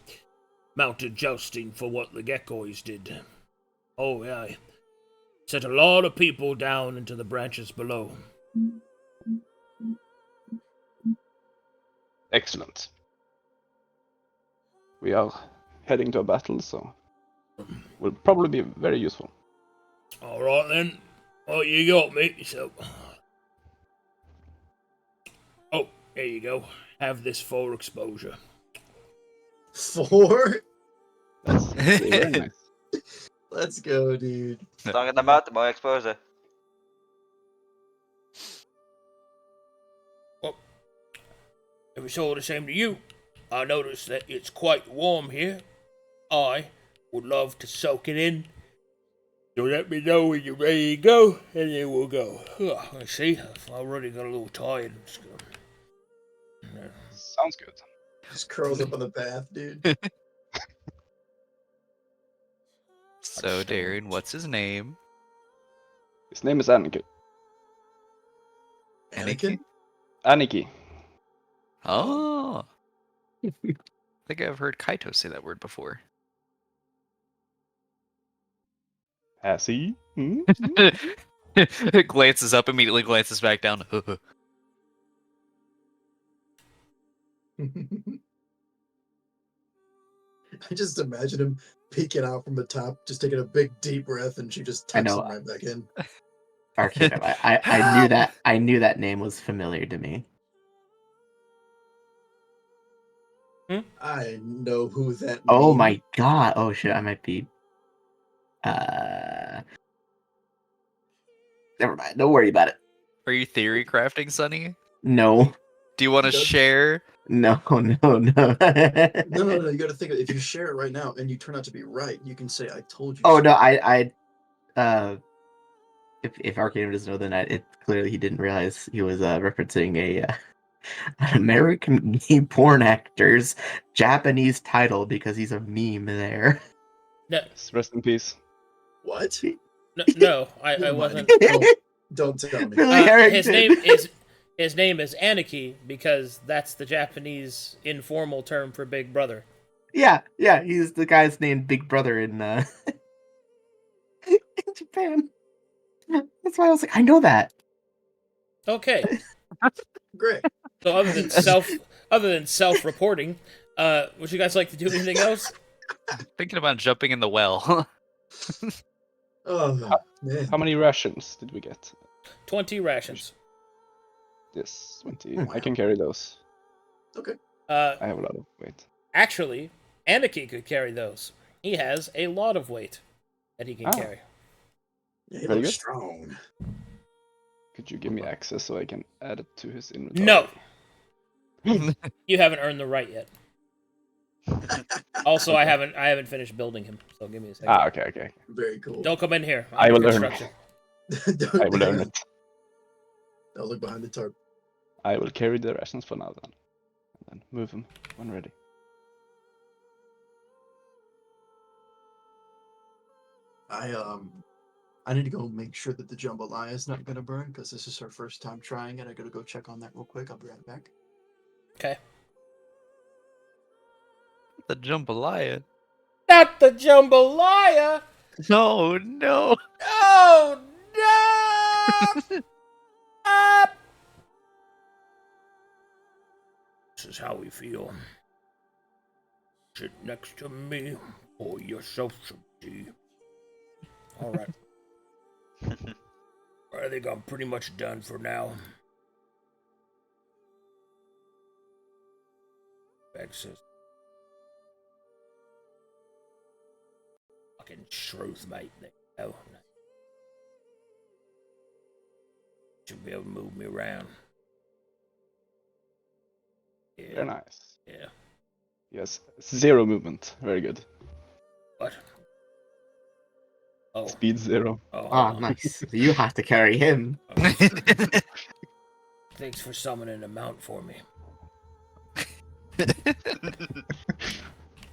Mounted jousting for what the Geckoys did. Oh, yeah. I set a lot of people down into the branches below. Excellent. We are heading to a battle, so will probably be very useful. Alright then. Well, you got me, so... Oh, there you go. Have this for exposure. 4? That's very nice. Let's go, dude. Talking about the more exposure. Well, if it's all the same to you, I notice that it's quite warm here. I would love to soak it in. So let me know when you're ready to go, and then we'll go. I see, I've already got a little tired. Sounds good. Just curls up on the bath, dude. So, Darien, what's his name? His name is Aniki. Anakin? Aniki. Oh. I think I've heard Kaito say that word before. Has he? Hmm? Glances up, immediately glances back down. I just imagine him peeking out from the top, just taking a big deep breath, and she just tucks him right back in. Arcadum. I knew that. I knew that name was familiar to me. I know who that. Oh meme- my god! Oh shit! I might be. Never mind. Don't worry about it. Are you theory crafting, Sonny? No. Do you want to Does- share? No. No. No. You got to think of, if you share it right now and you turn out to be right, you can say, "I told you." Oh so." no! If Arcadum doesn't know, then it clearly he didn't realize he was referencing an American gay porn actor's Japanese title because he's a meme there. No, Rest in peace. What? no, I Never mind. wasn't. Don't tell me. Billy Harrington. His name is Aniki because that's the Japanese informal term for Big Brother. Yeah, he's the guy's named Big Brother in in Japan. That's why I was like, I know that. Okay. Great. So other than self-reporting, would you guys like to do anything else? Thinking about jumping in the well. Oh man. How many rations did we get? 20 rations. Yes, 20. Oh, I can carry those. Okay. I have a lot of weight. Actually, Aniki could carry those. He has a lot of weight that he can carry. Yeah, he Very looks good. strong. Could you give me access so I can add it to his inventory? No. You haven't earned the right yet. Also, I haven't finished building him, so give me a second. Okay. Very cool. Don't come in here. I will learn. Construction. Don't, I will learn it. Don't look behind the tarp. I will carry the rations for now then. And then move them when ready. I need to go make sure that the jambalaya is not gonna burn because this is our first time trying it. I gotta go check on that real quick. I'll be right back. Okay. The jambalaya. Not the jambalaya! No. Oh no! This is how we feel. Sit next to me, pour yourself some tea. Alright. I think I'm pretty much done for now. Texas. Fucking truth, mate. Oh, should be able to move me around. Yeah. Very nice. Yeah. Yes, 0 movement. Very good. What? Oh. Speed 0. Oh, hold Ah, on. nice. You have to carry him. Thanks for summoning a mount for me.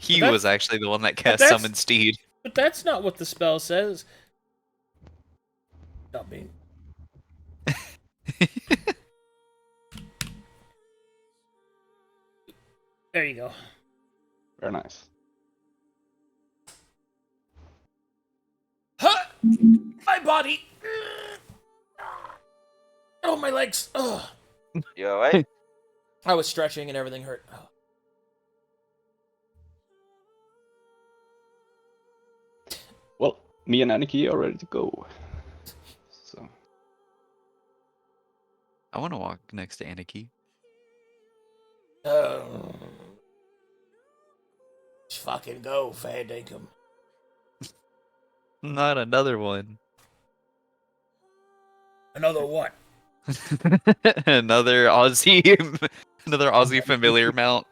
He that's- was actually the one that but cast that's- Summon Steed. But that's not what the spell says. Not me. There you go. Very nice. Huh! My body! Oh, my legs! Oh. You alright? I was stretching and everything hurt. Oh. Well, me and Aniki are ready to go. So I want to walk next to Aniki. Let's fucking go, fair dinkum. Not another one. Another what? Another Aussie, another Aussie familiar mount.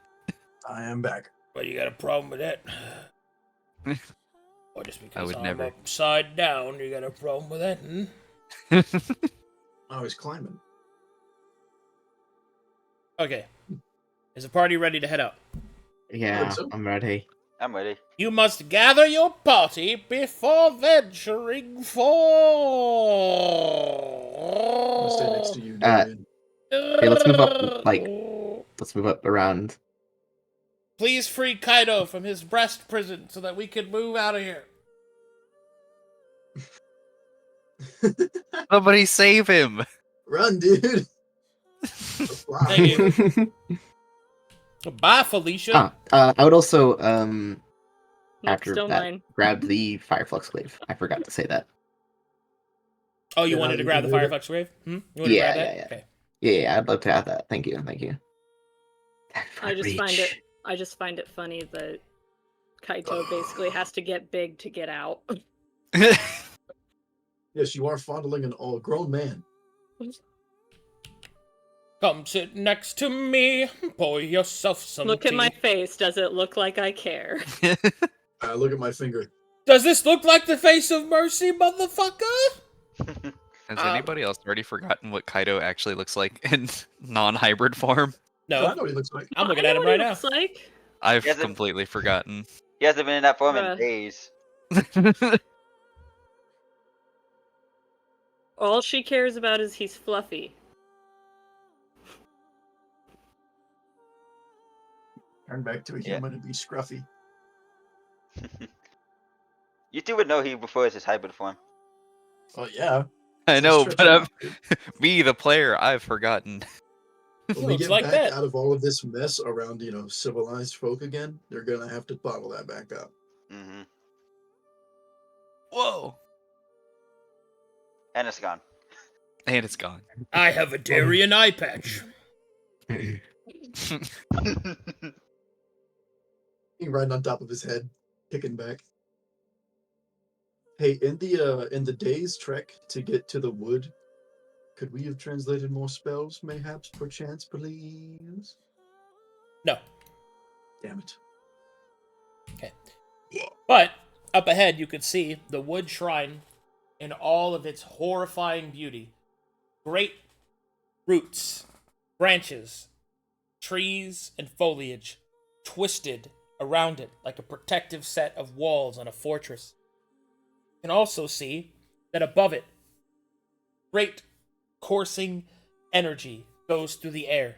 I am back. Well, you got a problem with that? Or just because would I'm never. upside down, you got a problem with that? I was climbing. Okay. Is the party ready to head out? Yeah, so. I'm ready. I'm ready. You must gather your party before venturing I'm gonna stay next forth. to you, Darien. Okay, let's move up, let's move up around. Please free Kaito from his breast prison so that we can move out of here. Somebody save him! Run, dude. Thank you. Bye, Felicia. I would also, Nope, after still that, mine. grab the Fireflux Glaive. I forgot to say that. Oh, you Yeah, wanted to you grab the can move Fireflux Grave? You want to Yeah, grab that? yeah. Okay. Yeah, I'd love to have that. Thank you. I just find it funny that Kaito basically has to get big to get out. Yes, you are fondling an all-grown man. Come sit next to me. Pour yourself some Look at tea. my face. Does it look like I care? Look at my finger. Does this look like the face of mercy, motherfucker? Has anybody else already forgotten what Kaito actually looks like in non-hybrid form? I No. know what he looks like. I'm looking I at know him what right he now. looks like. I've Yes, it- completely forgotten. He hasn't been in that form in Bruh. days. All she cares about is he's fluffy. Turn back to a Yeah. human and be scruffy. You two would know he prefers his hybrid form. Oh yeah. I Let's know, stretch but it I'm, out, dude. me, the player, I've forgotten. When we Looks get like back that. out of all of this mess around, civilized folk again, they're gonna have to bottle that back up. Mm-hmm. Whoa! And it's gone. And it's gone. I have a Darien eye patch. Being right on top of his head, kicking back. Hey, in the day's trek to get to the wood, could we have translated more spells, mayhaps, perchance, please? No. Damn it. Okay. But up ahead, you could see the wood shrine in all of its horrifying beauty. Great roots, branches, trees, and foliage twisted around it like a protective set of walls on a fortress. You can also see that above it, great coursing energy goes through the air.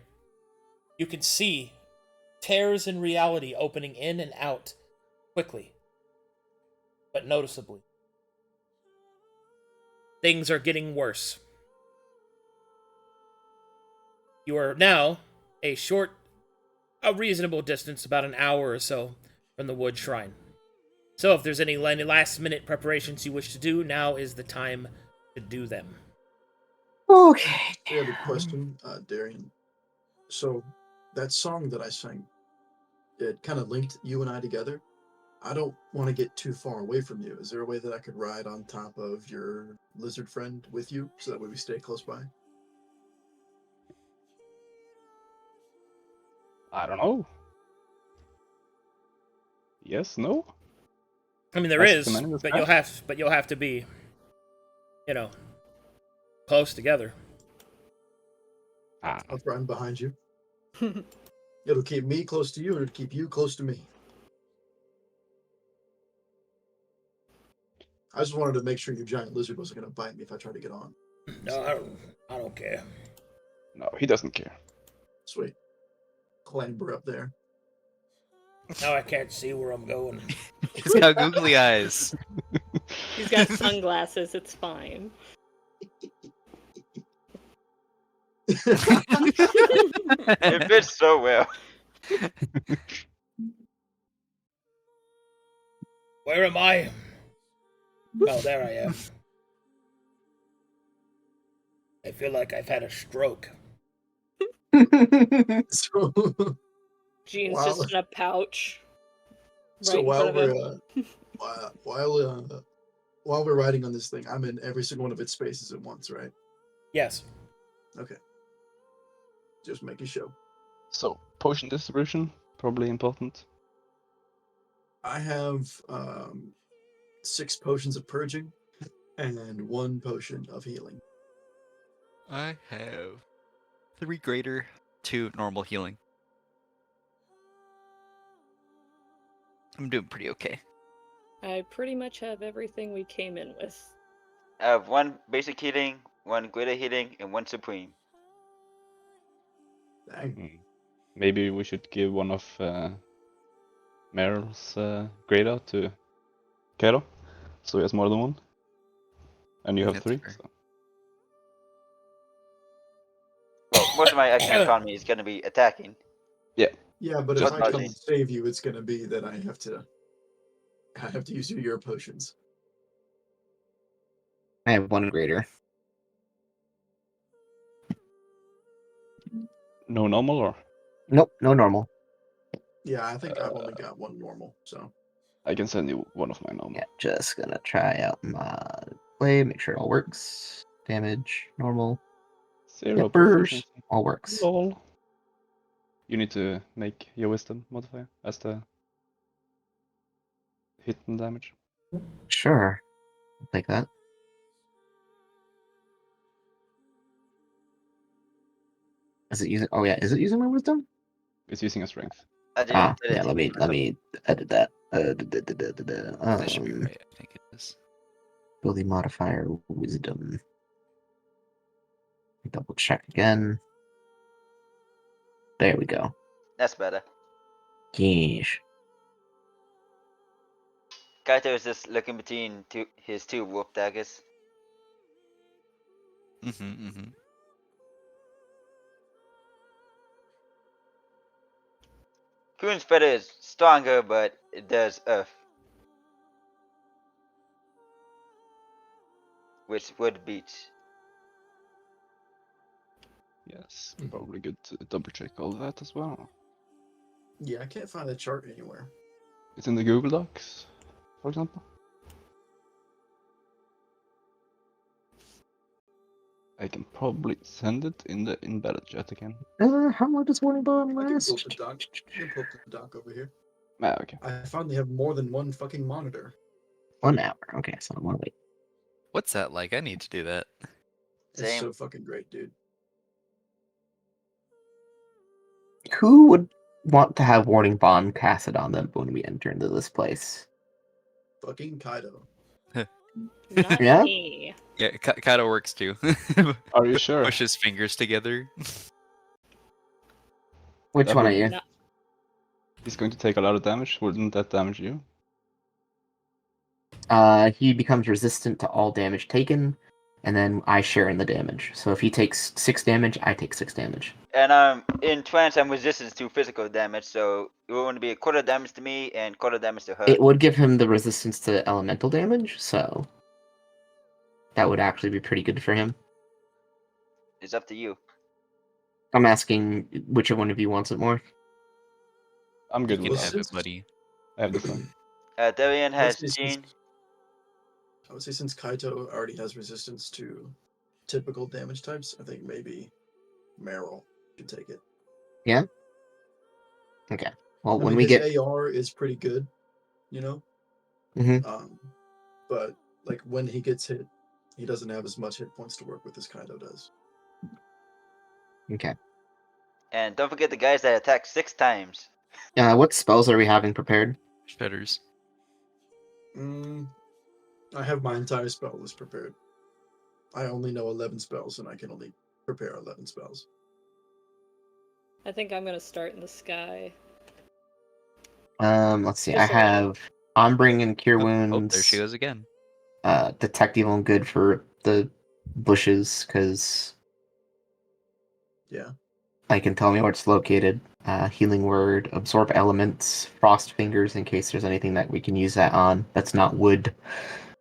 You can see tears in reality opening in and out quickly, but noticeably. Things are getting worse. You are now a reasonable distance, about an hour or so, from the wood shrine. So if there's any last minute preparations you wish to do, now is the time to do them. Okay. I have a question, Darien. So, that song that I sang, it kind of linked you and I together. I don't want to get too far away from you. Is there a way that I could ride on top of your lizard friend with you, so that way we stay close by? I don't know. Yes, no? I mean, there Ask is, the man in the but sky. you'll have to be, close together. Ah, I'll run behind you. It'll keep me close to you, and it'll keep you close to me. I just wanted to make sure your giant lizard wasn't going to bite me if I tried to get on. No, I don't care. No, he doesn't care. Sweet. Clamber up there. Now I can't see where I'm going. He's got googly eyes. He's got sunglasses. It's fine. It fits so well. Where am I? Oh, there I am. I feel like I've had a stroke. So, Jean's Wow. just in a pouch. so Right in while front of we're him. while we're riding on this thing, I'm in every single one of its spaces at once, right? Yes. Okay. Just making sure. So, potion distribution, probably important. I have 6 potions of purging and 1 potion of healing. I have 3 greater, 2 normal healing. I'm doing pretty okay. I pretty much have everything we came in with. I have 1 basic healing, 1 greater healing, and 1 supreme. Dang. Maybe we should give one of Meryl's greater to Kaito, so he has more than 1. And you have That's 3. fair. So. Well, most of my action economy is going to be attacking. Yeah, but if Just I come dodging. and save you, it's gonna be that I have to use your potions. I have 1 greater. No normal or? Nope, no normal. Yeah, I think I've only got 1 normal, so I can send you one of my normal. Yeah, just gonna try out my play, make sure it all works. Damage, normal. 0 Yepers, proficiency. all works. Lol. You need to make your wisdom modifier as the hit and damage. Sure. I'll take that. Is it using? Oh yeah, is it using my wisdom? It's using a strength. I didn't Yeah. Let me edit that. That should be right. I think it is. Ability modifier wisdom. Double check again. There we go. That's better. Yeesh. Kaito is just looking between his 2 wolf daggers. Coon's feather is stronger, but it does earth. Which wood beats. Yes, probably good to double check all that as well. yeah, I can't find the chart anywhere. It's in the Google Docs, for example. I can probably send it in the embedded chat again. How much does warning bomb I can last? pull up the doc. I can pull up the doc over here. Ah, okay. I finally have more than 1 fucking monitor. 1 hour. Okay, so I want to wait. What's that like? I need to do that. It's Same. so fucking great, dude. Who would want to have warning bomb casted on them when we enter into this place? Fucking Kaito. Not Yeah? me. Yeah, Kaito works too. Are you sure? Push his fingers together. Which That one are would- you? Not- He's going to take a lot of damage. Wouldn't that damage you? He becomes resistant to all damage taken, and then I share in the damage. So if he takes 6 damage, I take 6 damage. And in trance, I'm resistant to physical damage, so it will only be a quarter damage to me and quarter damage to her. It would give him the resistance to elemental damage, so that would actually be pretty good for him. It's up to you. I'm asking which one of you wants it more. I'm You good can with have that. it, buddy. I have this one. Darien has Let's see, Jean. I would say since Kaito already has resistance to typical damage types, I think maybe Meryl should take it. Yeah? Okay. Well, I when mean, we his get... AR is pretty good, you know? Mhm. But, like, when he gets hit, he doesn't have as much hit points to work with as Kaito does. Okay. And don't forget the guys that attack 6 times. What spells are we having prepared? Shudders. I have my entire spell list prepared. I only know 11 spells, and I can only prepare 11 spells. I think I'm gonna start in the sky. Let's see. I Just a little. have Ombring and Cure Oh, Wounds. there she goes again. Detect Evil and Good for the bushes, because Yeah. I can tell me where it's located. Healing Word, Absorb Elements, Frost Fingers in case there's anything that we can use that on that's not wood.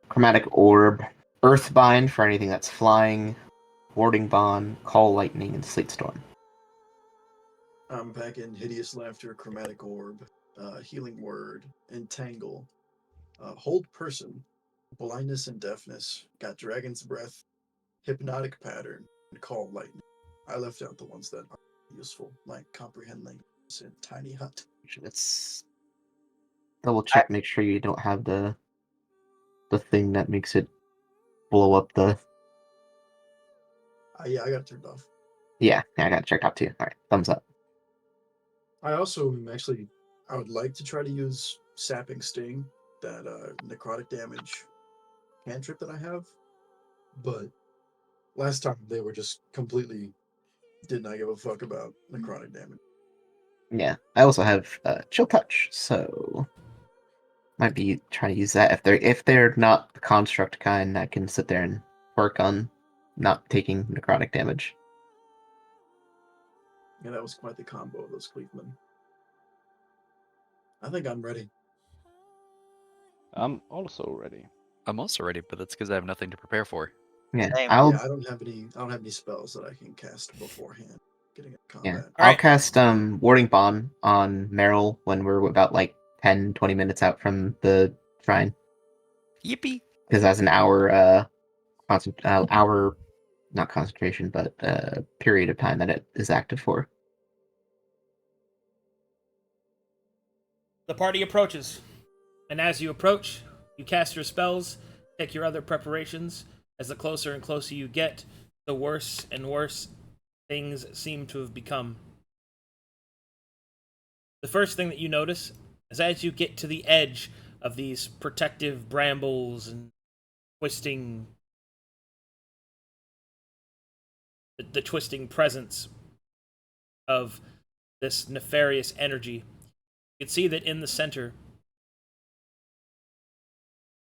Chromatic Orb, Earthbind for anything that's flying, Warding Bond, Call Lightning, and Sleet Storm. I'm back in Hideous Laughter, Chromatic Orb, Healing Word, Entangle, Hold Person, Blindness and Deafness, got Dragon's Breath, Hypnotic Pattern, and Call Lightning. I left out the ones that are useful, like Comprehend Language and Tiny Hut. Let's double check, make sure you don't have the thing that makes it blow up the... Yeah, I got it turned off. Yeah, I got it checked out too. Alright, thumbs up. I also actually, I would like to try to use Sapping Sting, that necrotic damage cantrip that I have, but last time they were just completely did not give a fuck about necrotic damage. Yeah, I also have Chill Touch, so might be trying to use that if they're not the construct kind that can sit there and work on not taking necrotic damage. Yeah, that was quite the combo of those Cleveland. I think I'm ready. I'm also ready. I'm also ready, but that's because I have nothing to prepare for. Yeah, Same. I'll Yeah, I don't have any spells that I can cast beforehand getting into combat. I'll Alright. cast Warding Bond on Meryl when we're about like 10-20 minutes out from the shrine. Yippee! Because that's an hour hour, not concentration, but period of time that it is active for. The party approaches, and as you approach, you cast your spells, take your other preparations. As the closer and closer you get, the worse and worse things seem to have become. The first thing that you notice is as you get to the edge of these protective brambles and twisting the twisting presence of this nefarious energy, you can see that in the center,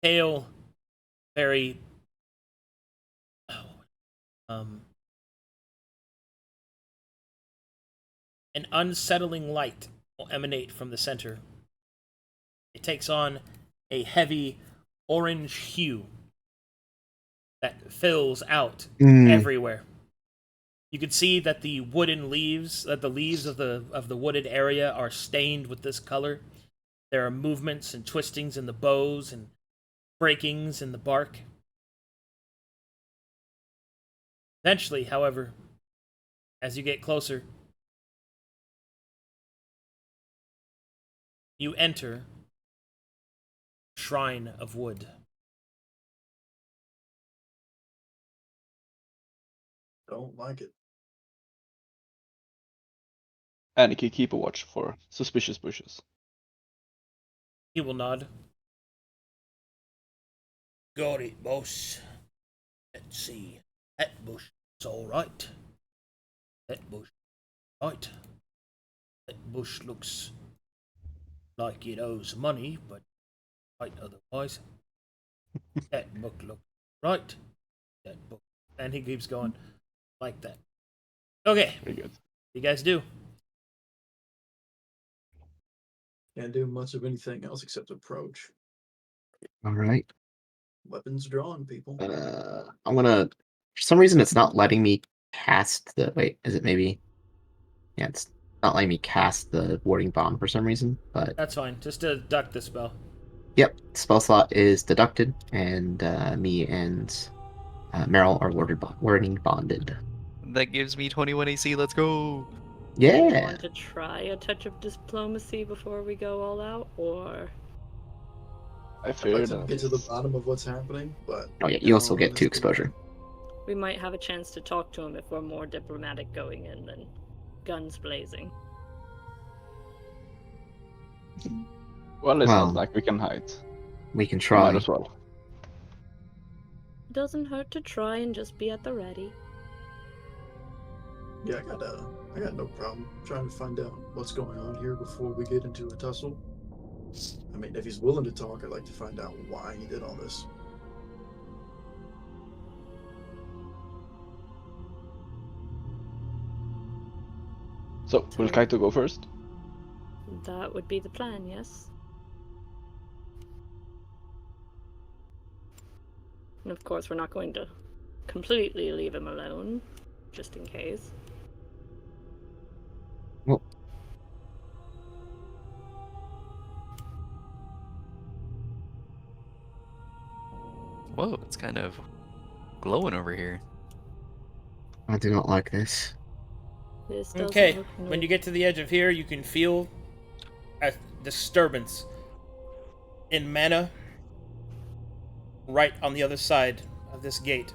pale, very an unsettling light will emanate from the center. It takes on a heavy orange hue that fills out everywhere. You can see that the leaves of the wooded area are stained with this color. There are movements and twistings in the boughs and breakings in the bark. Eventually, however, as you get closer, you enter Shrine of Wood. Don't like it. And keep a watch for suspicious bushes. He will nod. Got it, boss. Let's see. That bush is alright. That bush right. That bush looks like it owes money, but right otherwise. That book looks right. That book. And he keeps going like that. Okay. Very good. You guys do. Can't do much of anything else except approach. All right. Weapons drawn, people. I'm gonna. For some reason, it's not letting me cast the. Wait, is it maybe? Yeah, it's not letting me cast the Warding Bomb for some reason. But That's fine. Just deduct the spell. yep, spell slot is deducted, and me and Meryl are warding bonded. That gives me 21 AC. Let's go. Do you Yeah. want to try a touch of diplomacy before we go all out, or? I I'd fear like to that get to the bottom of what's happening, but Oh yeah, you also get 2 exposure. We might have a chance to talk to him if we're more diplomatic going in than guns blazing. Well, it's Well, not like we can hide. we can Might try. as well. Doesn't hurt to try and just be at the ready. Yeah, I got no problem trying to find out what's going on here before we get into a tussle. I mean, if he's willing to talk, I'd like to find out why he did all this. So, will Kaito go first? That would be the plan, yes. And of course, we're not going to completely leave him alone, just in case. Well, Whoa, it's kind of glowing over here. I do not like this. This doesn't Okay, look when new. you get to the edge of here, you can feel a disturbance in mana right on the other side of this gate.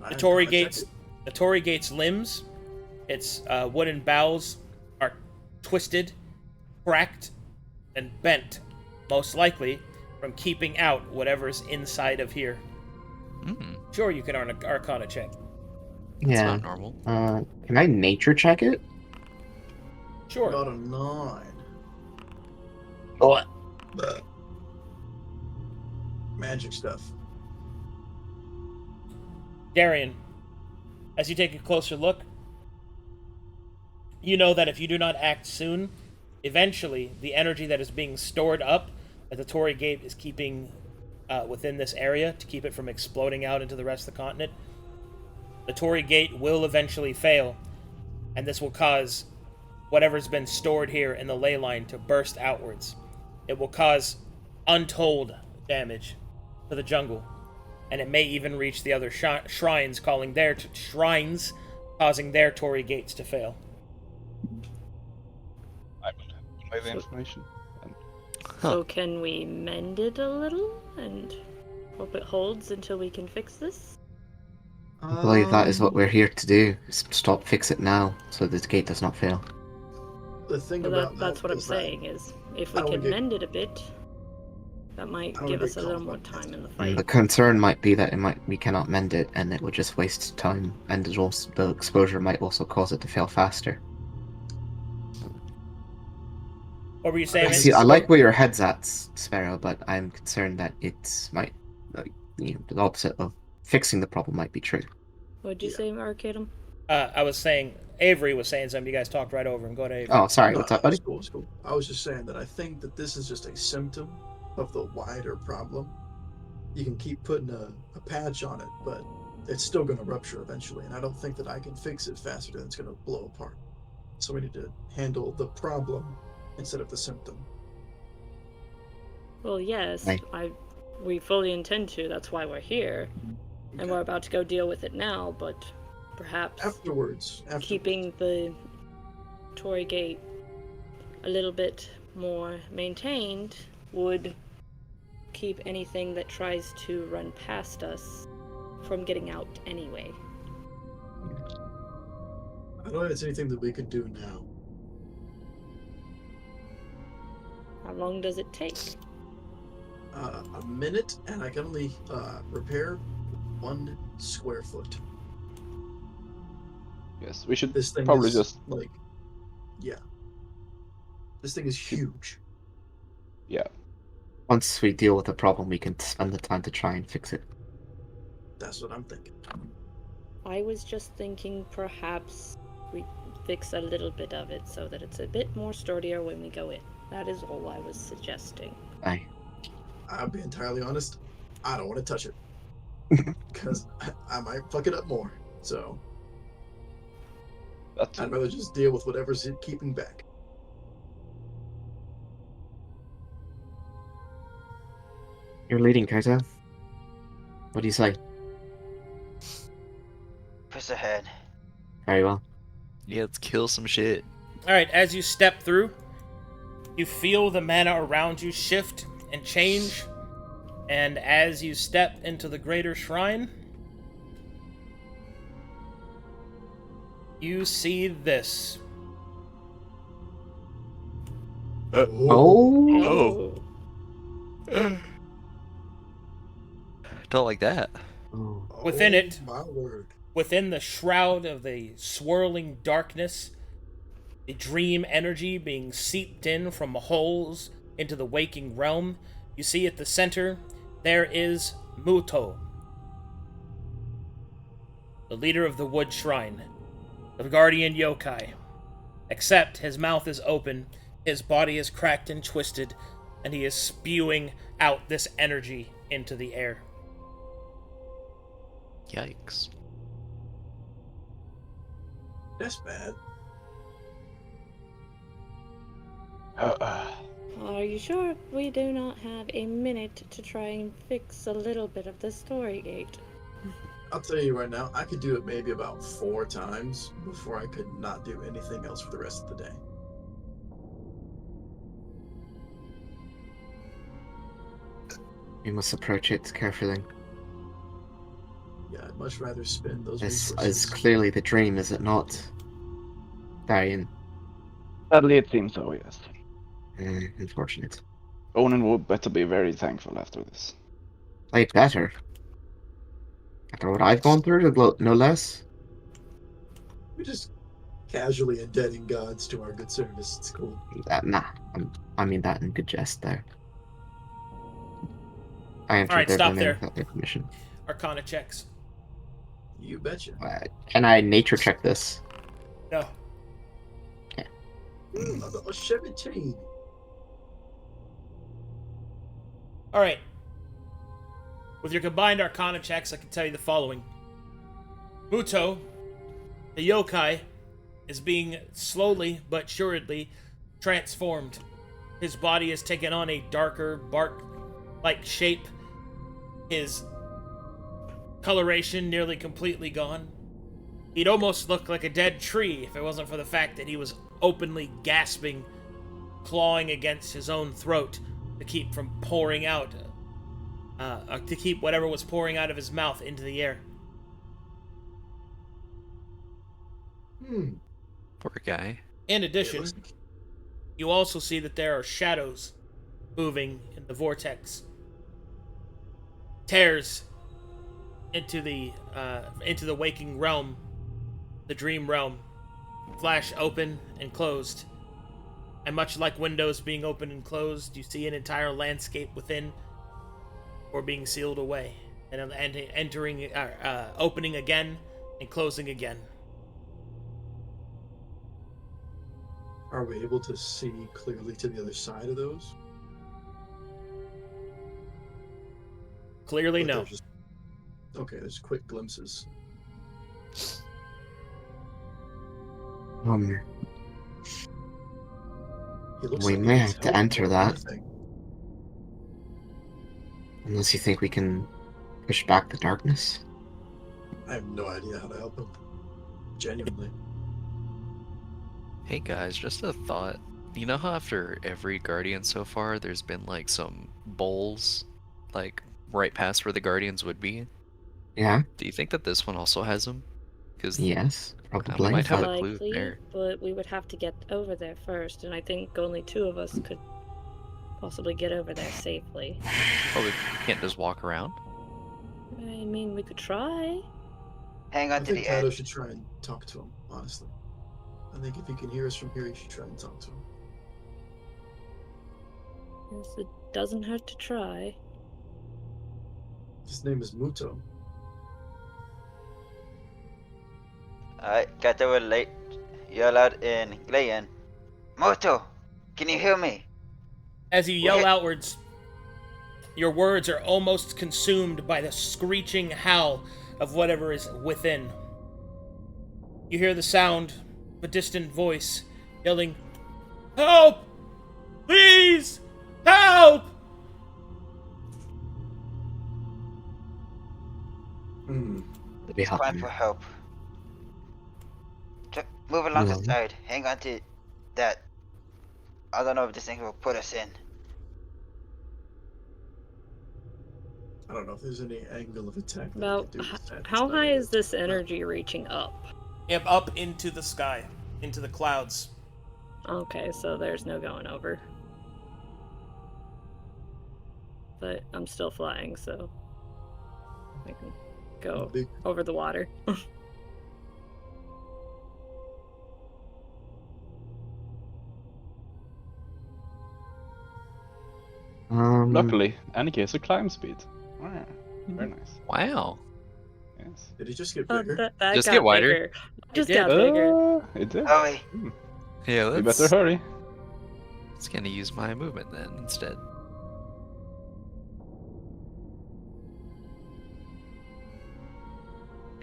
The Torii Gate's limbs, its wooden bowels are twisted, cracked, and bent, most likely from keeping out whatever's inside of here. Sure, you can earn an Arcana check. That's Yeah. not normal. Can I nature check it? Sure. Got a 9. What? Magic stuff. Darien, as you take a closer look, you know that if you do not act soon, eventually the energy that is being stored up that the Torii Gate is keeping within this area to keep it from exploding out into the rest of the continent, the Torii Gate will eventually fail, and this will cause whatever's been stored here in the ley line to burst outwards. It will cause untold damage to the jungle, and it may even reach the other shrines, causing their Torii Gates to fail. I will convey the information. So can we mend it a little and hope it holds until we can fix this? I believe that is what we're here to do. Stop, fix it now, so this gate does not fail. The thing So about that's what I'm is that saying is, if I we don't can get- mend it a bit, that might I don't give get us a little caught more like that. time in the And fight. the concern might be that we cannot mend it, and it will just waste time, and the exposure might also cause it to fail faster. What were you saying? I like where your head's at, Sparrow, but I'm concerned that it might, the opposite of fixing the problem might be true. What'd you say, Arcadum? I was saying, Avery was saying something. You guys talked right over him. Go to Avery. Oh, sorry. No, What's up, buddy? it's cool, it's cool. I was just saying that I think that this is just a symptom of the wider problem. You can keep putting a patch on it, but it's still going to rupture eventually, and I don't think that I can fix it faster than it's going to blow apart. So we need to handle the problem instead of the symptom. Well, yes, Right. we fully intend to. That's why we're here, and we're about to go deal with it now. But perhaps Afterwards. keeping the Torii Gate a little bit more maintained would keep anything that tries to run past us from getting out anyway. I don't know if it's anything that we could do now. How long does it take? A minute, and I can only repair 1 square foot. Yes, we should This thing probably is just... like, yeah. This thing is huge. Yeah. Once we deal with the problem, we can spend the time to try and fix it. That's what I'm thinking. I was just thinking perhaps we fix a little bit of it so that it's a bit more sturdier when we go in. That is all I was suggesting. I'll be entirely honest, I don't want to touch it. Because I might fuck it up more. So I'd rather just deal with whatever's keeping back. You're leading, Kaito. What do you say? Push ahead. Very well. Yeah, let's kill some shit. Alright, as you step through, you feel the mana around you shift and change, and as you step into the greater shrine, you see this. Oh! Don't like that. Within it, my word. within the shroud of the swirling darkness, the dream energy being seeped in from holes into the waking realm, you see at the center, there is Muto, the leader of the Wood Shrine, the guardian yokai. Except his mouth is open, his body is cracked and twisted, and he is spewing out this energy into the air. Yikes. That's bad. Are you sure we do not have a minute to try and fix a little bit of the story gate? I'll tell you right now, I could do it maybe about 4 times before I could not do anything else for the rest of the day. We must approach it carefully. Yeah, I'd much rather spend those This resources. is clearly the dream, is it not, Darien? Sadly, it seems so, yes. Unfortunate. Onan will better be very thankful after this. I'd better. After what I've gone through, no less. We just casually indebting gods to our good service. It's cool. Nah, I mean that in good jest there. I entered Alright, their stop domain there. without their permission. Arcana checks. You betcha. Can I nature check this? No. A 17. Alright. With your combined Arcana checks, I can tell you the following. Muto, the yokai, is being slowly but surely transformed. His body has taken on a darker, bark-like shape. His coloration nearly completely gone. He'd almost look like a dead tree if it wasn't for the fact that he was openly gasping, clawing against his own throat to keep from pouring out, to keep whatever was pouring out of his mouth into the air. Poor guy. In addition, you also see that there are shadows moving in the vortex. Tears into the waking realm, the dream realm, flash open and closed. And much like windows being opened and closed, you see an entire landscape within, or being sealed away, and opening again and closing again. Are we able to see clearly to the other side of those? Clearly, Or no. they're just- Okay, there's quick glimpses. He looks We like he may needs have to help enter more than that. anything. Unless you think we can push back the darkness. I have no idea how to help him. Genuinely. Hey guys, just a thought. You know how after every Guardian so far, there's been like some bowls, like right past where the Guardians would be? Yeah? Do you think that this one also has them? Because Yes, we probably. might have but a clue Likely, there. but we would have to get over there first, and I think only 2 of us could possibly get over there safely. Probably can't just walk around. I mean, we could try. Hang I on to think the Kaito edge. should try and talk to him, honestly. I think if he can hear us from here, he should try and talk to him. Yes, it doesn't hurt to try. His name is Muto. Alright, Kaito will yell out in Glayan. Moto, can you hear me? As you yell What? outwards, your words are almost consumed by the screeching howl of whatever is within. You hear the sound of a distant voice yelling, "Help! Please! Help!" it'd be It's time for help. Move along the Well. side. Hang on to that. I don't know if this thing will put us in. I don't know if there's any angle of attack that About we could do with that. how It's not high really- is this energy reaching up? Up into the sky, into the clouds. Okay, so there's no going over. But I'm still flying, so I can go Big- over the water. Luckily, Annika has a climb speed. Wow, very nice. Wow. Yes. Did he just get Oh, bigger? that Just got get wider. bigger. Just did. got bigger. It did. Hurry. Yeah, We let's. better hurry. It's gonna use my movement then instead.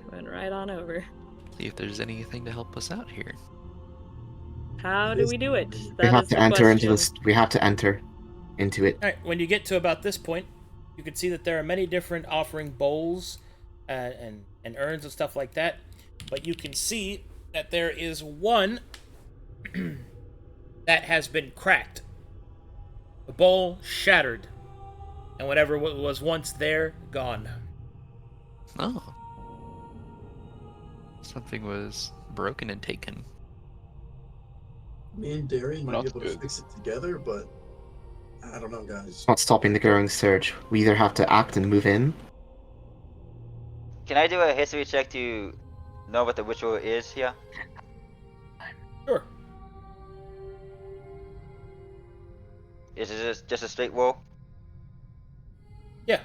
Coming right on over. See if there's anything to help us out here. How do we do it? We That have is to the enter into question. this. We have to enter into it. All right, when you get to about this point, you can see that there are many different offering bowls and urns and stuff like that. But you can see that there is one that has been cracked. The bowl shattered, and whatever was once there, gone. Oh. Something was broken and taken. Me and Darien might be Not able good. to fix it together, but I don't know, guys. It's not stopping the growing surge. We either have to act and move in. Can I do a history check to know what the ritual is here? Sure. Is it just a straight roll? Yeah.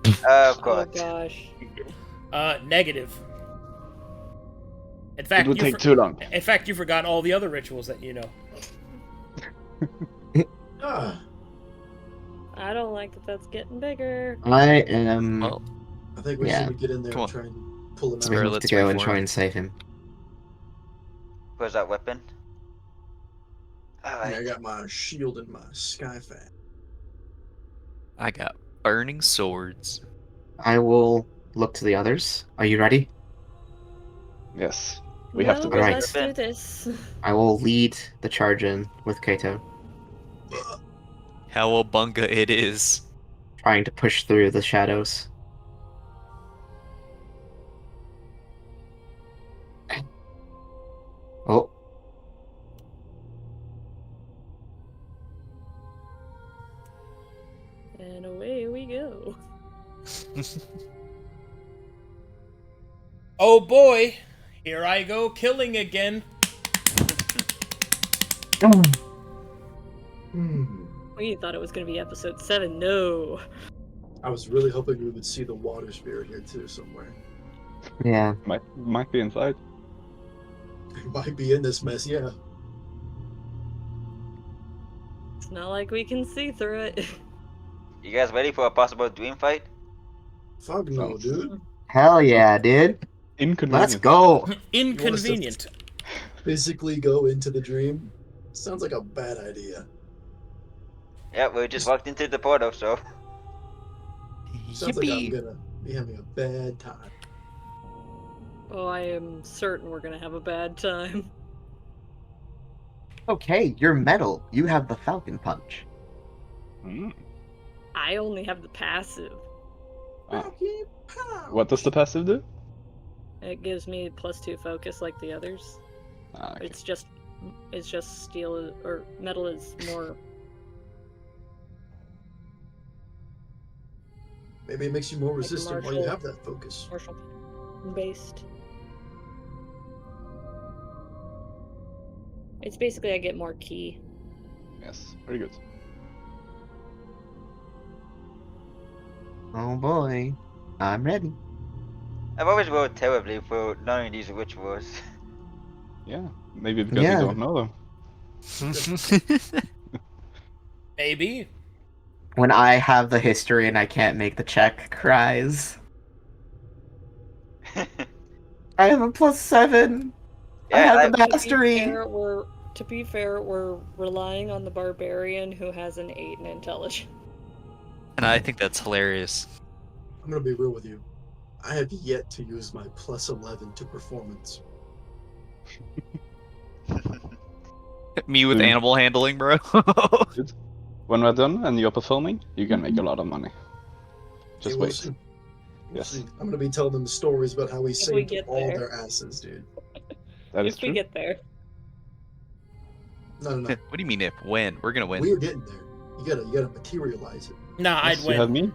Of Oh course. gosh. Negative. In It fact, would take too long. In fact, you forgot all the other rituals that you know. Ah, I don't like that that's getting bigger. I am. Well, I think we just Yeah. need to get in there Come and on. try and pull him we out. Sparrow, have to let's go and reform. try and save him. Where's that weapon? Yeah, I Alright. got my shield and my sky fan. I got burning swords. I will look to the others. Are you ready? Yes. We have to No, build Alright. let's it. do this. I will lead the charge in with Kaito, Cowabunga it is. trying to push through the shadows. Oh, And away we go. Oh boy, here I go killing again. We thought it was going to be episode 7. No. I was really hoping we would see the water spirit here too somewhere. yeah. Might be inside. It might be in this mess, yeah. It's not like we can see through it. You guys ready for a possible dream fight? Fuck no, Sounds- dude. Hell yeah, dude. Inconvenient. Let's go. Inconvenient. Physically go into the dream? Sounds like a bad idea. Yeah, we just walked into the portal, so. Sounds like I'm Yippee. gonna be having a bad time. Oh, I am certain we're going to have a bad time. Okay, you're metal. You have the Falcon Punch. Mm. I only have the passive. Ah. Rocky pow! What does the passive do? It gives me +2 focus like the others. Ah, okay. It's just steel or metal is more. Maybe it makes you more resistant while you martial- have that focus. Martial based. It's basically I get more ki. Yes, very good. Oh boy. I'm ready. I've always rolled terribly for knowing these rituals. Yeah, maybe because Yeah. you don't know them. Maybe. When I have the history and I can't make the check, cries. I have a +7. I Yeah, have the To be mastery. fair, we're relying on the barbarian who has an 8 in intelligence. And I think that's hilarious. I'm gonna be real with you. I have yet to use my +11 to performance. Me with Dude. animal handling, bro. When we're done and you're performing, you can make a lot of money. Just We'll wait. see. We'll Yes. see. I'm gonna be telling them stories about how we we saved get all there. their asses, dude. That is If we true. get there. No. What do you mean if? When? We're gonna win. We're getting there. You gotta materialize it. Nah, Yes, I'd you win. have me.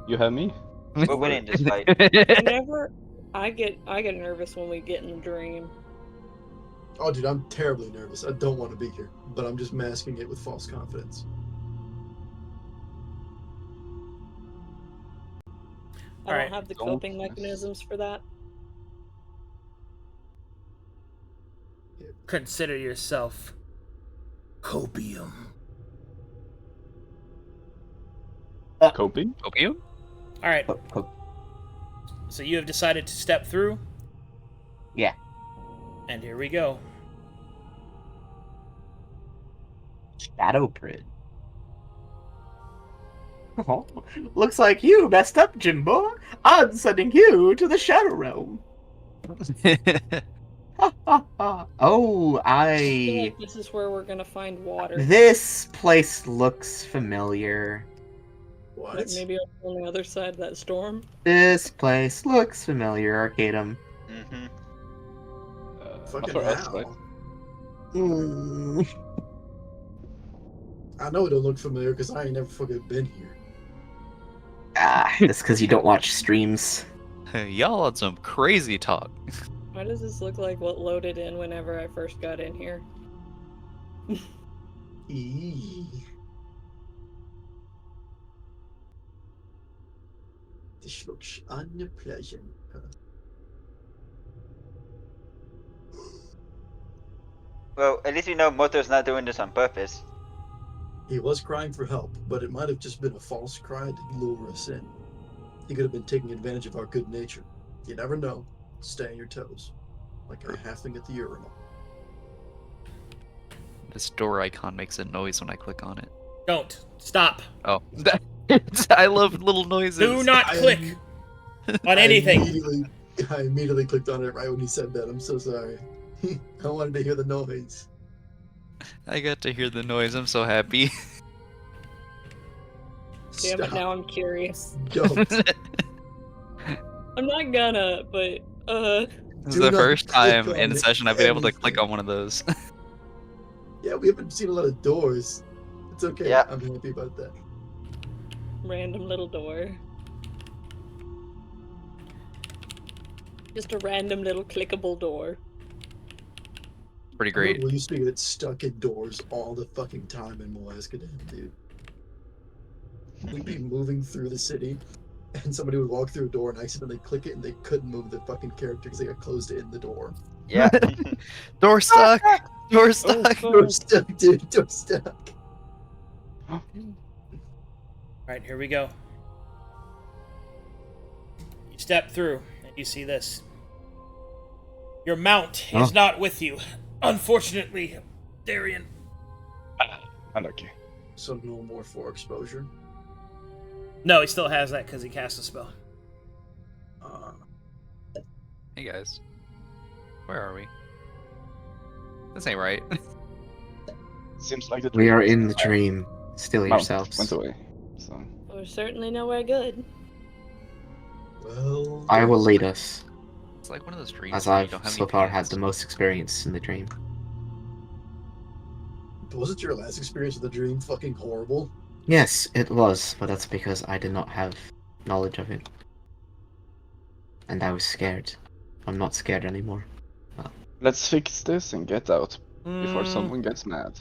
You have me. We're winning this fight. I get nervous when we get in the dream. Oh, dude, I'm terribly nervous. I don't want to be here, but I'm just masking it with false confidence. I Alright. don't have the Don't coping mess. mechanisms for that. Consider yourself copium. Coping? Opium? Alright, Oh, so you have decided to step through, yeah. and here we go. Shadow Bridge. Oh, looks like you messed up, Jimbo. I'm sending you to the Shadow Realm. Oh, I feel like this is where we're gonna find water. This place looks familiar. What? Like maybe on the other side of that storm. This place looks familiar, Arcadum. Mm-hmm. Not Fucking for us, how? right? I know it don't look familiar because I ain't never fucking been here. It's because you don't watch streams. Y'all on some crazy talk. Why does this look like what loaded in whenever I first got in here? Eee. This looks unpleasant. Well, at least we know Moto's not doing this on purpose. He was crying for help, but it might have just been a false cry to lure us in. He could have been taking advantage of our good nature. You never know. Stay on your toes. Like a halfling at the urinal. This door icon makes a noise when I click on it. Don't. Stop. Oh. I love little noises. Do not I- click on anything. I immediately clicked on it right when he said that. I'm so sorry. I wanted to hear the noise. I got to hear the noise. I'm so happy. Damn it, Stop. now I'm curious. Don't. I'm not gonna, but This is Do the not first click time in on the session I've been able to click anything. on one of those. Yeah, we haven't seen a lot of doors. It's okay. Yeah. I'm happy about that. random little door. Just a random little clickable door. Pretty I remember great. we used to get stuck indoors all the fucking time in Moascadam, dude. We'd be moving through the city, and somebody would walk through a door and accidentally click it, and they couldn't move the fucking character because they got closed in the door. Yeah. Door stuck! Door stuck! Door stuck, dude. Door stuck. Alright, here we go. You step through, and you see this. Your mount is Oh. not with you. Unfortunately, Darien. Unlucky. So no more for exposure. No, he still has that because he cast a spell. Hey guys. Where are we? This ain't right. Seems like the We are in the dream dream. Still Mount yourselves. went away. So We're certainly nowhere good. Well, I will lead us, It's like one of those dreams as where you I've don't have so any far had pants. the most experience in the dream. wasn't your last experience with the dream fucking horrible? Yes, it was, but that's because I did not have knowledge of it. And I was scared. I'm not scared anymore. let's fix this and get out before Mm, someone gets mad.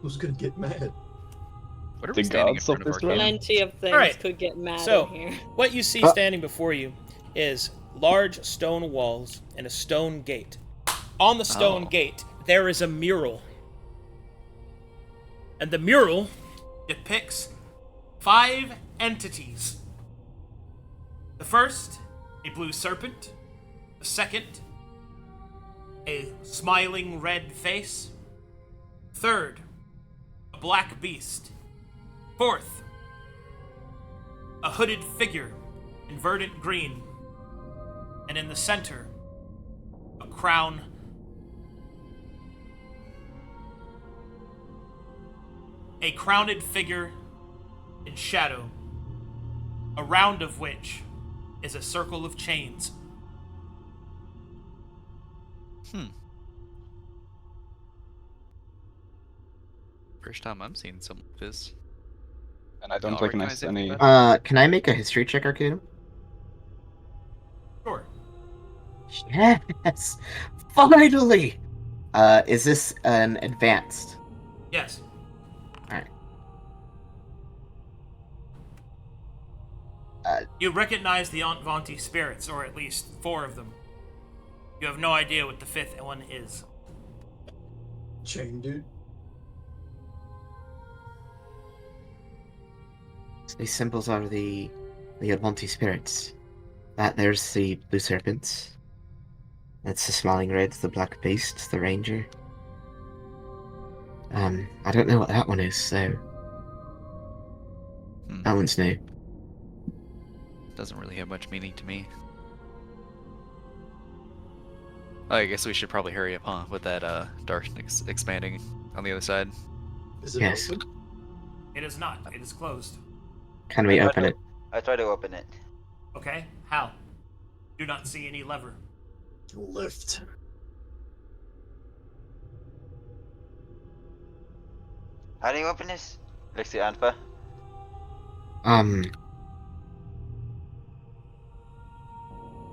Who's gonna get mad? What are The we standing in gods front of of this Arcadum? realm? Plenty of things Alright, could get mad so- in here. What you see Ah. standing before you is large stone walls and a stone gate. On the stone Oh. gate, there is a mural. And the mural depicts 5 entities. The first, a blue serpent. The second, a smiling red face. Third, a black beast. Fourth, a hooded figure in verdant green. And in the center, a crown. A crowned figure in shadow, around of which is a circle of chains. First time I'm seeing something like this. And I don't Y'all recognize recognize anything any. about Can I make a history check, Arcadum? Sure. Yes! Finally! Is this an advanced? Yes. Alright. You recognize the Aunt Vonti spirits, or at least 4 of them. You have no idea what the 5th one is. Chain dude. These symbols are the Admonti spirits. That there's the blue serpents. That's the smiling red, the black beast, the ranger. I don't know what that one is, so that one's new. Doesn't really have much meaning to me. I guess we should probably hurry up, huh? With that darkness expanding on the other side. Is it Yes. open? It is not. It is closed. Can we I open it? try to open it. Okay? How? Do not see any lever. Lift. How do you open this? Looks to Anfa.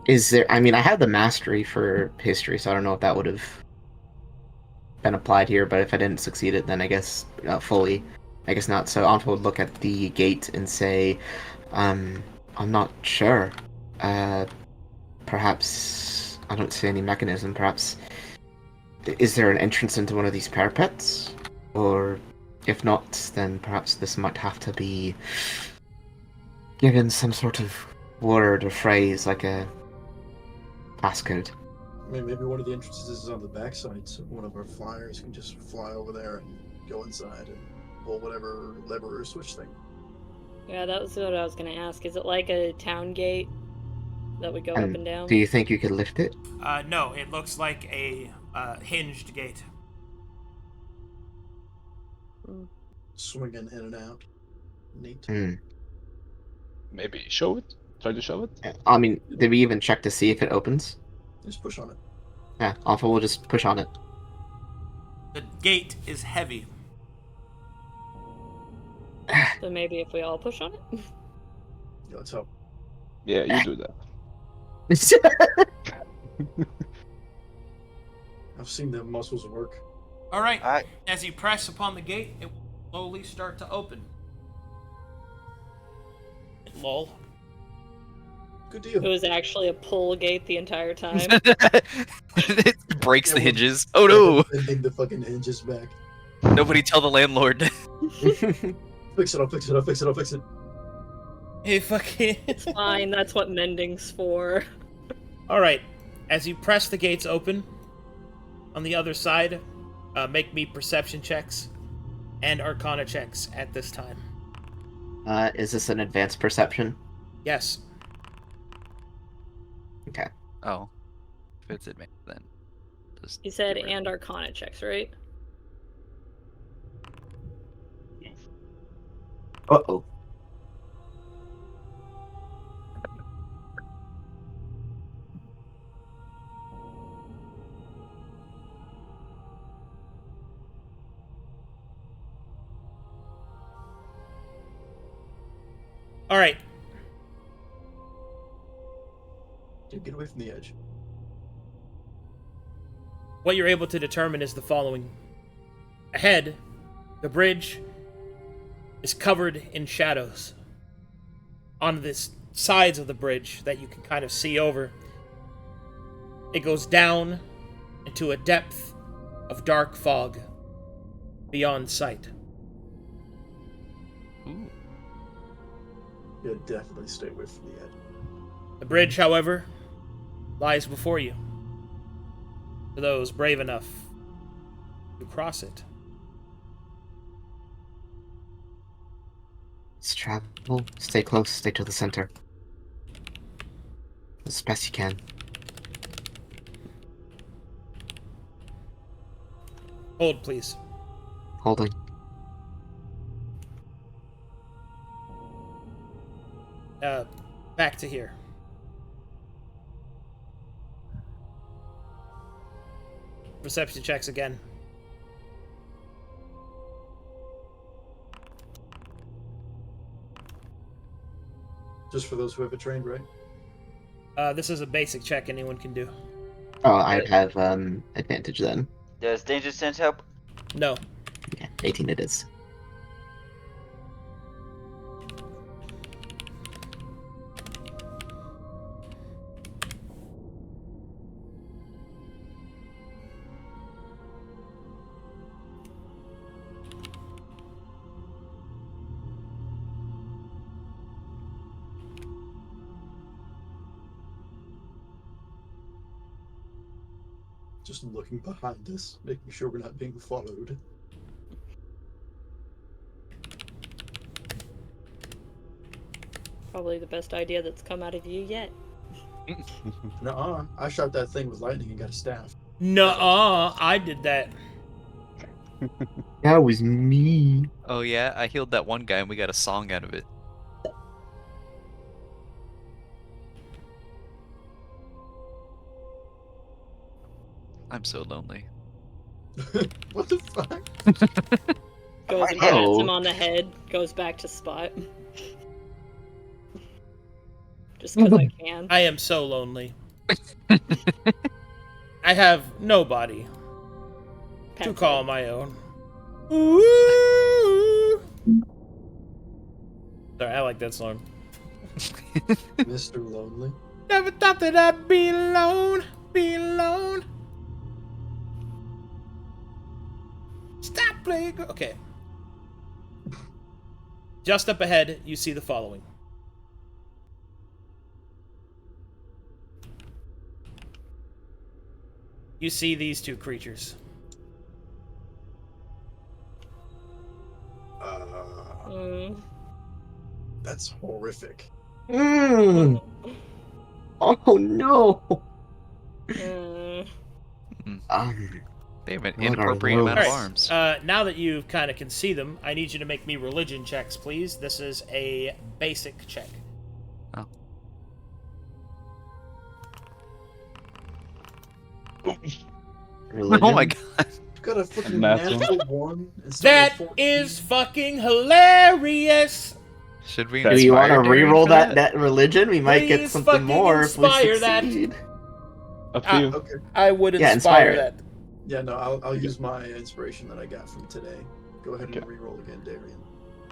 Is there? I mean, I have the mastery for history, so I don't know if that would have been applied here. But if I didn't succeed it, then I guess fully, I guess not. So Anfa would look at the gate and say, "I'm not sure. Perhaps I don't see any mechanism. Perhaps is there an entrance into one of these parapets? Or if not, then perhaps this might have to be given some sort of word or phrase, like a passcode." I mean, maybe one of the entrances is on the backside, so one of our flyers can just fly over there and go inside and pull whatever lever or switch thing. Yeah, that was what I was gonna ask. Is it like a town gate that would go up and down? Do you think you could lift it? No, it looks like a hinged gate. Swinging in and out. Neat. Maybe show it. Try to show it. I mean, did we even check to see if it opens? Just push on it. Yeah, Alpha will just push on it. The gate is heavy. So maybe if we all push on it? Yeah, let's hope. Yeah, you do that. I've seen the muscles work. All right. Alright. As you press upon the gate, it will slowly start to open. Lol. Good It deal. was actually a pull gate the entire time. It breaks the Yeah, hinges. Oh no! Bending the fucking hinges back. Nobody tell the landlord. Fix it, I'll fix it, I'll fix it, I'll fix it. Hey, fucking. It's fine, that's what mending's for. All right. As you press the gates open, on the other side, make me perception checks and arcana checks at this time. Is this an advanced perception? Yes. Okay. Oh, if it's advanced, then just You said get rid of and arcana checks, right? Uh-oh. All right. Dude, get away from the edge. What you're able to determine is the following. Ahead, the bridge is covered in shadows. On the sides of the bridge that you can kind of see over, it goes down into a depth of dark fog beyond sight. Ooh. Yeah, definitely stay away from the edge. The bridge, however, lies before you. For those brave enough to cross it. Let's travel. Stay close. Stay to the center. As best you can. Hold, please. Holding. Back to here. Perception checks again. Just for those who have it trained, right? This is a basic check anyone can do. Oh, I have advantage then. Does danger sense help? No. Yeah, 18 it is. Just looking behind us, making sure we're not being followed. Probably the best idea that's come out of you yet. Nuh-uh. I shot that thing with lightning and got a staff. Nuh-uh, I did that. That was me. Oh yeah, I healed that one guy and we got a song out of it. I'm so lonely. What the fuck? Goes and Oh. pats him on the head, goes back to Spot. Just because I can. I am so lonely. I have nobody to Pats call him. my own. Ooh. Sorry, I like that song. Mr. Lonely. Never thought that I'd be alone, be alone. Stop playing. Okay. Just up ahead, you see the following. You see these two creatures. That's horrific. Mm. Oh no. They have an What are inappropriate amount of those? arms. Now that you kind of can see them, I need you to make me religion checks, please. This is a basic check. Oh. Religion? Oh my god. You got a fucking Natural. natural one instead That of 14. is fucking hilarious! Should we Do you want to inspire Darien reroll for that religion? We might get Please something fucking more if we inspire that. succeed. Up to you. Okay. I would Yeah, inspire inspire that. Yeah, no, I'll use my inspiration that I got from today. Go ahead and reroll again, Darien.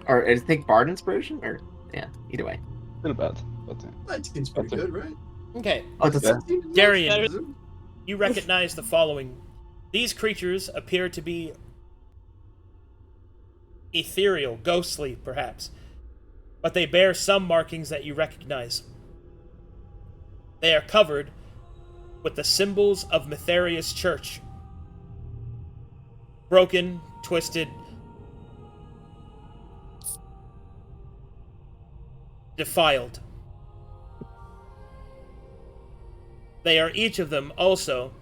Or I think Bard inspiration? Or yeah, either way. Still bad, but 19's pretty Okay. good, right? Okay, Oh, that's Yeah. Darien, you recognize the following. These creatures appear to be ethereal, ghostly, perhaps, but they bear some markings that you recognize. They are covered with the symbols of Metherius Church. Broken, twisted, defiled. They are each of them also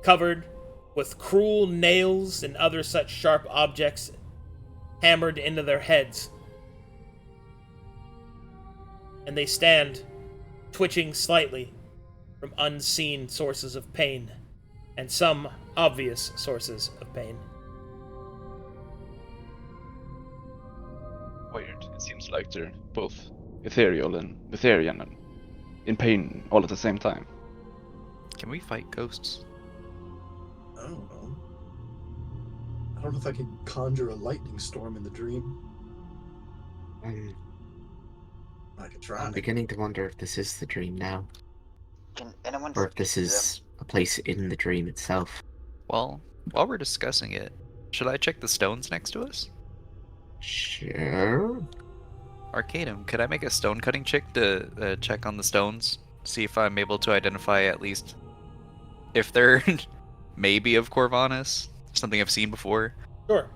covered with cruel nails and other such sharp objects hammered into their heads. And they stand twitching slightly from unseen sources of pain, and some obvious sources of pain. weird. It seems like they're both ethereal and Etherian and in pain all at the same time. Can we fight ghosts? I don't know. I don't know if I can conjure a lightning storm in the dream. I could try. I'm beginning to wonder if this is the dream now, Can anyone or if this speak to them? is a place in the dream itself. Well, while we're discussing it, should I check the stones next to us? Sure. Arcadum, could I make a stone cutting check to check on the stones? See if I'm able to identify at least if they're maybe of Corvanus, something I've seen before. Sure.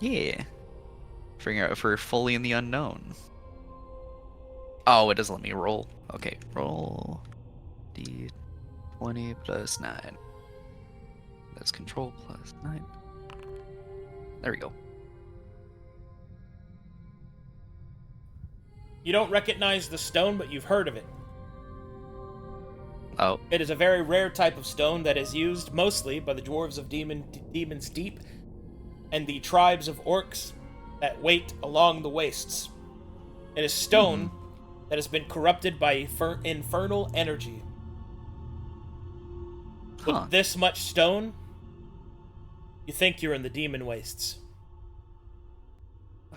Yeah. Figuring out if we're fully in the unknown. Oh, it doesn't let me roll. Okay, roll D20 plus 9. That's control plus 9. There we go. You don't recognize the stone, but you've heard of it. Oh, It is a very rare type of stone that is used mostly by the dwarves of Demon's Deep and the tribes of orcs that wait along the wastes. It is stone that has been corrupted by infernal energy. Huh. With this much stone, you think you're in the demon wastes.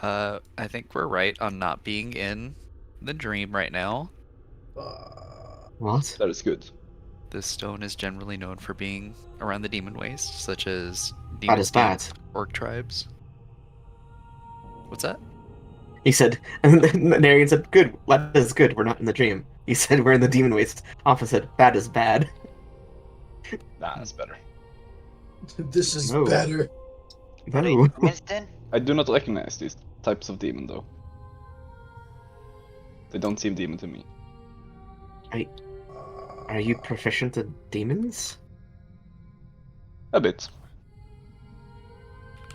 I think we're right on not being in the dream right now. What? That is good. This stone is generally known for being around the demon wastes, such as That demon is steeds, bad. orc tribes. What's that? He said, and then Darien said, good, that is good, we're not in the dream. He said, we're in the demon waste. Alpha said, bad is bad. Nah, that's better. This is No. better. Are they No. demons then? I do not recognize these types of demon, though. They don't seem demon to me. Are you proficient at demons? A bit.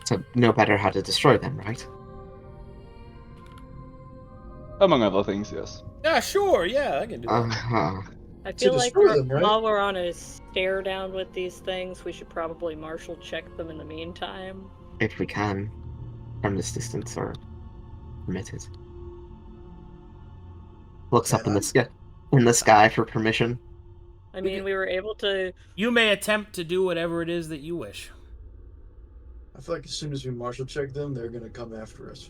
So know better how to destroy them, right? Among other things, yes. Yeah, sure, yeah, I can do that. Uh-huh. I feel like destroy them, right? while we're on a stare down with these things, we should probably marshal check them in the meantime. If we can. From this distance or permitted. Looks up in the sky for permission. I mean, we were able to. You may attempt to do whatever it is that you wish. I feel like as soon as we marshal check them, they're gonna come after us.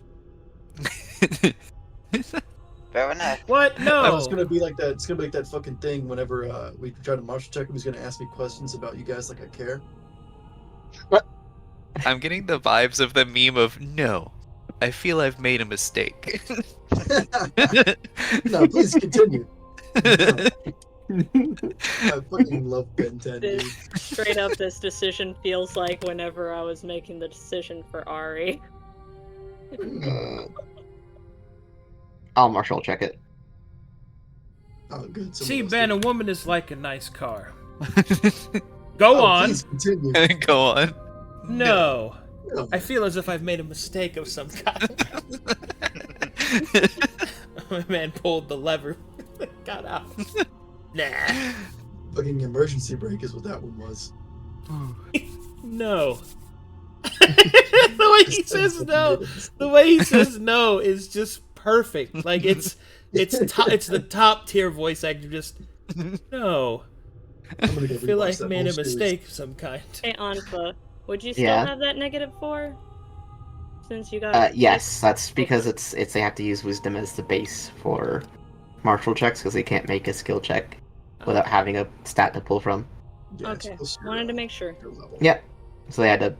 Fair enough. What? No! It's gonna be like that. It's gonna be like that fucking thing. Whenever we try to marshal check him, he's gonna ask me questions about you guys like I care. I'm getting the vibes of the meme of, no, I feel I've made a mistake. No, please continue. I fucking love Ben 10, dude. Straight up, this decision feels like whenever I was making the decision for Ari. I'll marshal check it. Oh, good. See, someone Ben, a else woman is like a nice car. Go on. Please continue. Go on. No. No. I feel as if I've made a mistake of some kind. My man pulled the lever. Got out. Nah. Fucking emergency brake is what that one was. No. The way he says no. The way he says no is just perfect. Like it's the top tier voice actor. Just no. I'm gonna go I feel rewatch like that I made a whole series. mistake of some kind. Hey, Anfa, would you still Yeah? have that -4? Since you got. Yes, that's because it's they have to use wisdom as the base for martial checks because they can't make a skill check without having a stat to pull from. Yeah, it's Okay, plus your, wanted to make sure. your level. Yep. So they had to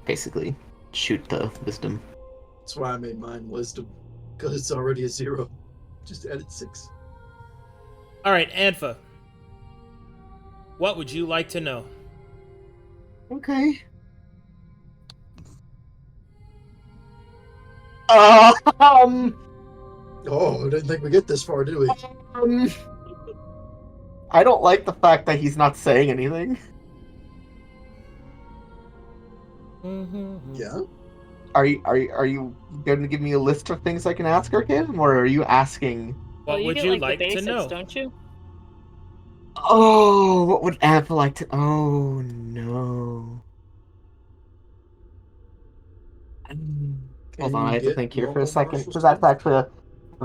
basically shoot the wisdom. That's why I made mine wisdom, because it's already a 0. Just added 6. All right, Anfa. What would you like to know? Okay. Oh, I didn't think we get this far, did we? I don't like the fact that he's not saying anything. Yeah. Are you going to give me a list of things I can ask him, or are you asking? What Well, would get, you like like the to basics, know? don't you? Oh, what would Anfa like to? Oh no. Hold on, I have to think here for a second because that's actually a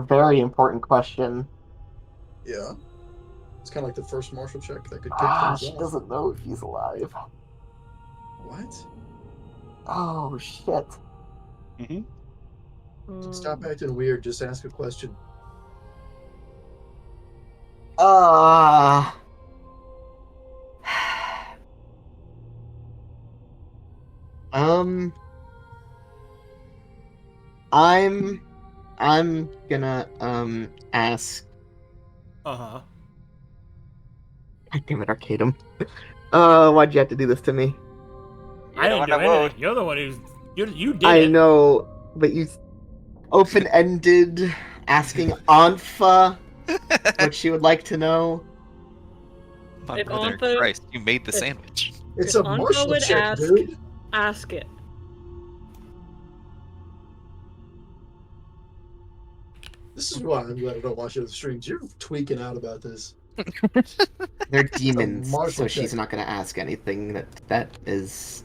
very important question. Yeah. It's kind of like the first martial check that could kick Ah, things she off. doesn't know if he's alive. What? Oh shit. Stop acting weird. Just ask a question. I'm gonna ask. Uh-huh. God damn it, Arcadum. Why'd you have to do this to me? I didn't do You're the one that anything. You're the one who's you did I it. know, but you open-ended asking Anfa what she would like to know. My If brother in Anfa- Christ, you made the if- sandwich. It's If a Anfa martial would check, ask- dude. Ask it. This is why I'm glad I don't watch other streams. You're tweaking out about this. They're demons, martial so she's check. not gonna ask anything that is.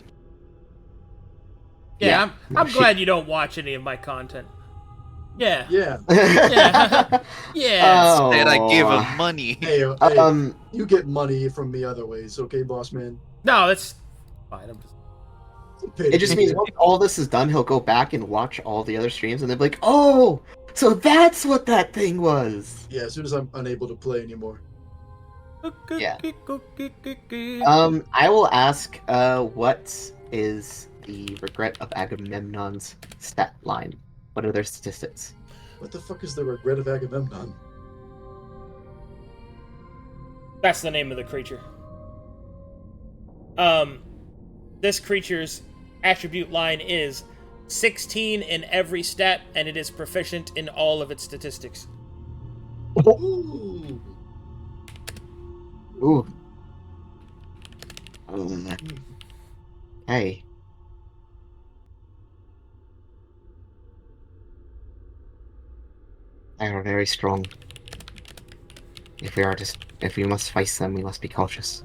Yeah, no, I'm she- glad you don't watch any of my content. Yeah. Yeah. Yeah. Yeah. Instead, I give Oh. him money. Hey, hey, you get money from me other ways, okay, boss man? No, that's fine. I'm just... Pay It just means once all this is done, he'll go back and watch all the other streams, and they'll be like, "Oh, so that's what that thing was." Yeah, as soon as I'm unable to play anymore. Yeah. I will ask, what is the regret of Agamemnon's stat line? What are their statistics? What the fuck is the regret of Agamemnon? That's the name of the creature. This creature's attribute line is 16 in every stat, and it is proficient in all of its statistics. Ooh. Ooh. Hey. They are very strong. If we must face them, we must be cautious.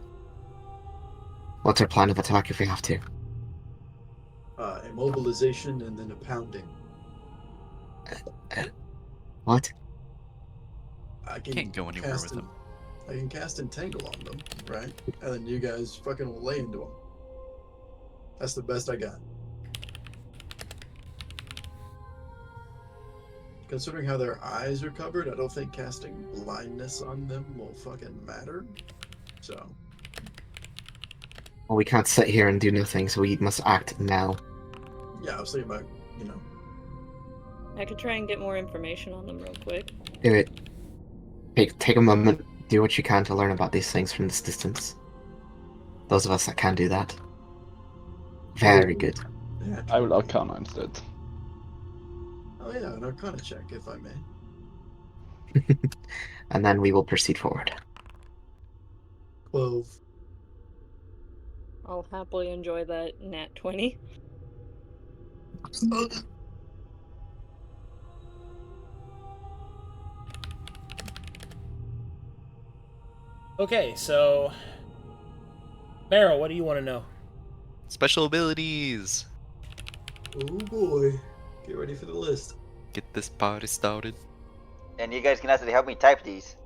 What's our plan of attack if we have to? Immobilization and then a pounding. What? I Can't go anywhere with them. I can cast Entangle on them, right? And then you guys fucking will lay into them. That's the best I got. Considering how their eyes are covered, I don't think casting blindness on them will fucking matter. So. Well, we can't sit here and do nothing, so we must act now. Yeah, I was thinking about, you know. I could try and get more information on them real quick. Do it. Take a moment. Do what you can to learn about these things from this distance. Those of us that can do that. Very good. Yeah, I will Arcana instead. oh yeah, an Arcana check, if I may. And then we will proceed forward. 12. I'll happily enjoy that nat 20. Okay, so Meryl, what do you want to know? Special abilities. Oh boy. Get ready for the list. Get this party started. And you guys can actually help me type these.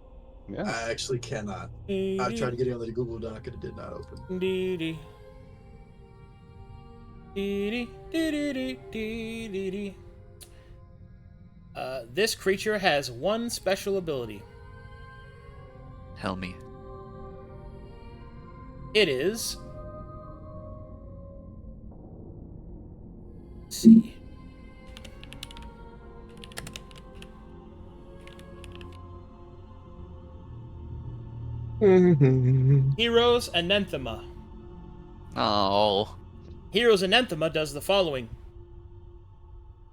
Yeah. I actually cannot. I've tried to get it on the Google Doc and it did not open. This creature has one special ability. Tell me. It is... Let's see. Hero's Anathema. Oh. Hero's Anathema does the following.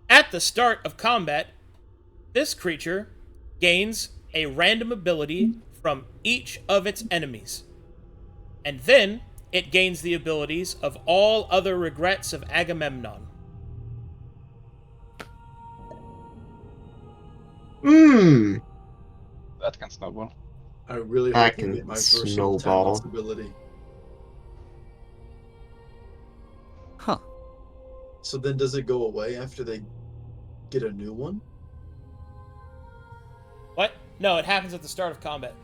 At the start of combat, this creature gains a random ability from each of its enemies. And then it gains the abilities of all other regrets of Agamemnon. That can snowball. I really I hope they can get my versatile snowball. talents ability. Huh. So then does it go away after they get a new one? What? No, it happens at the start of combat.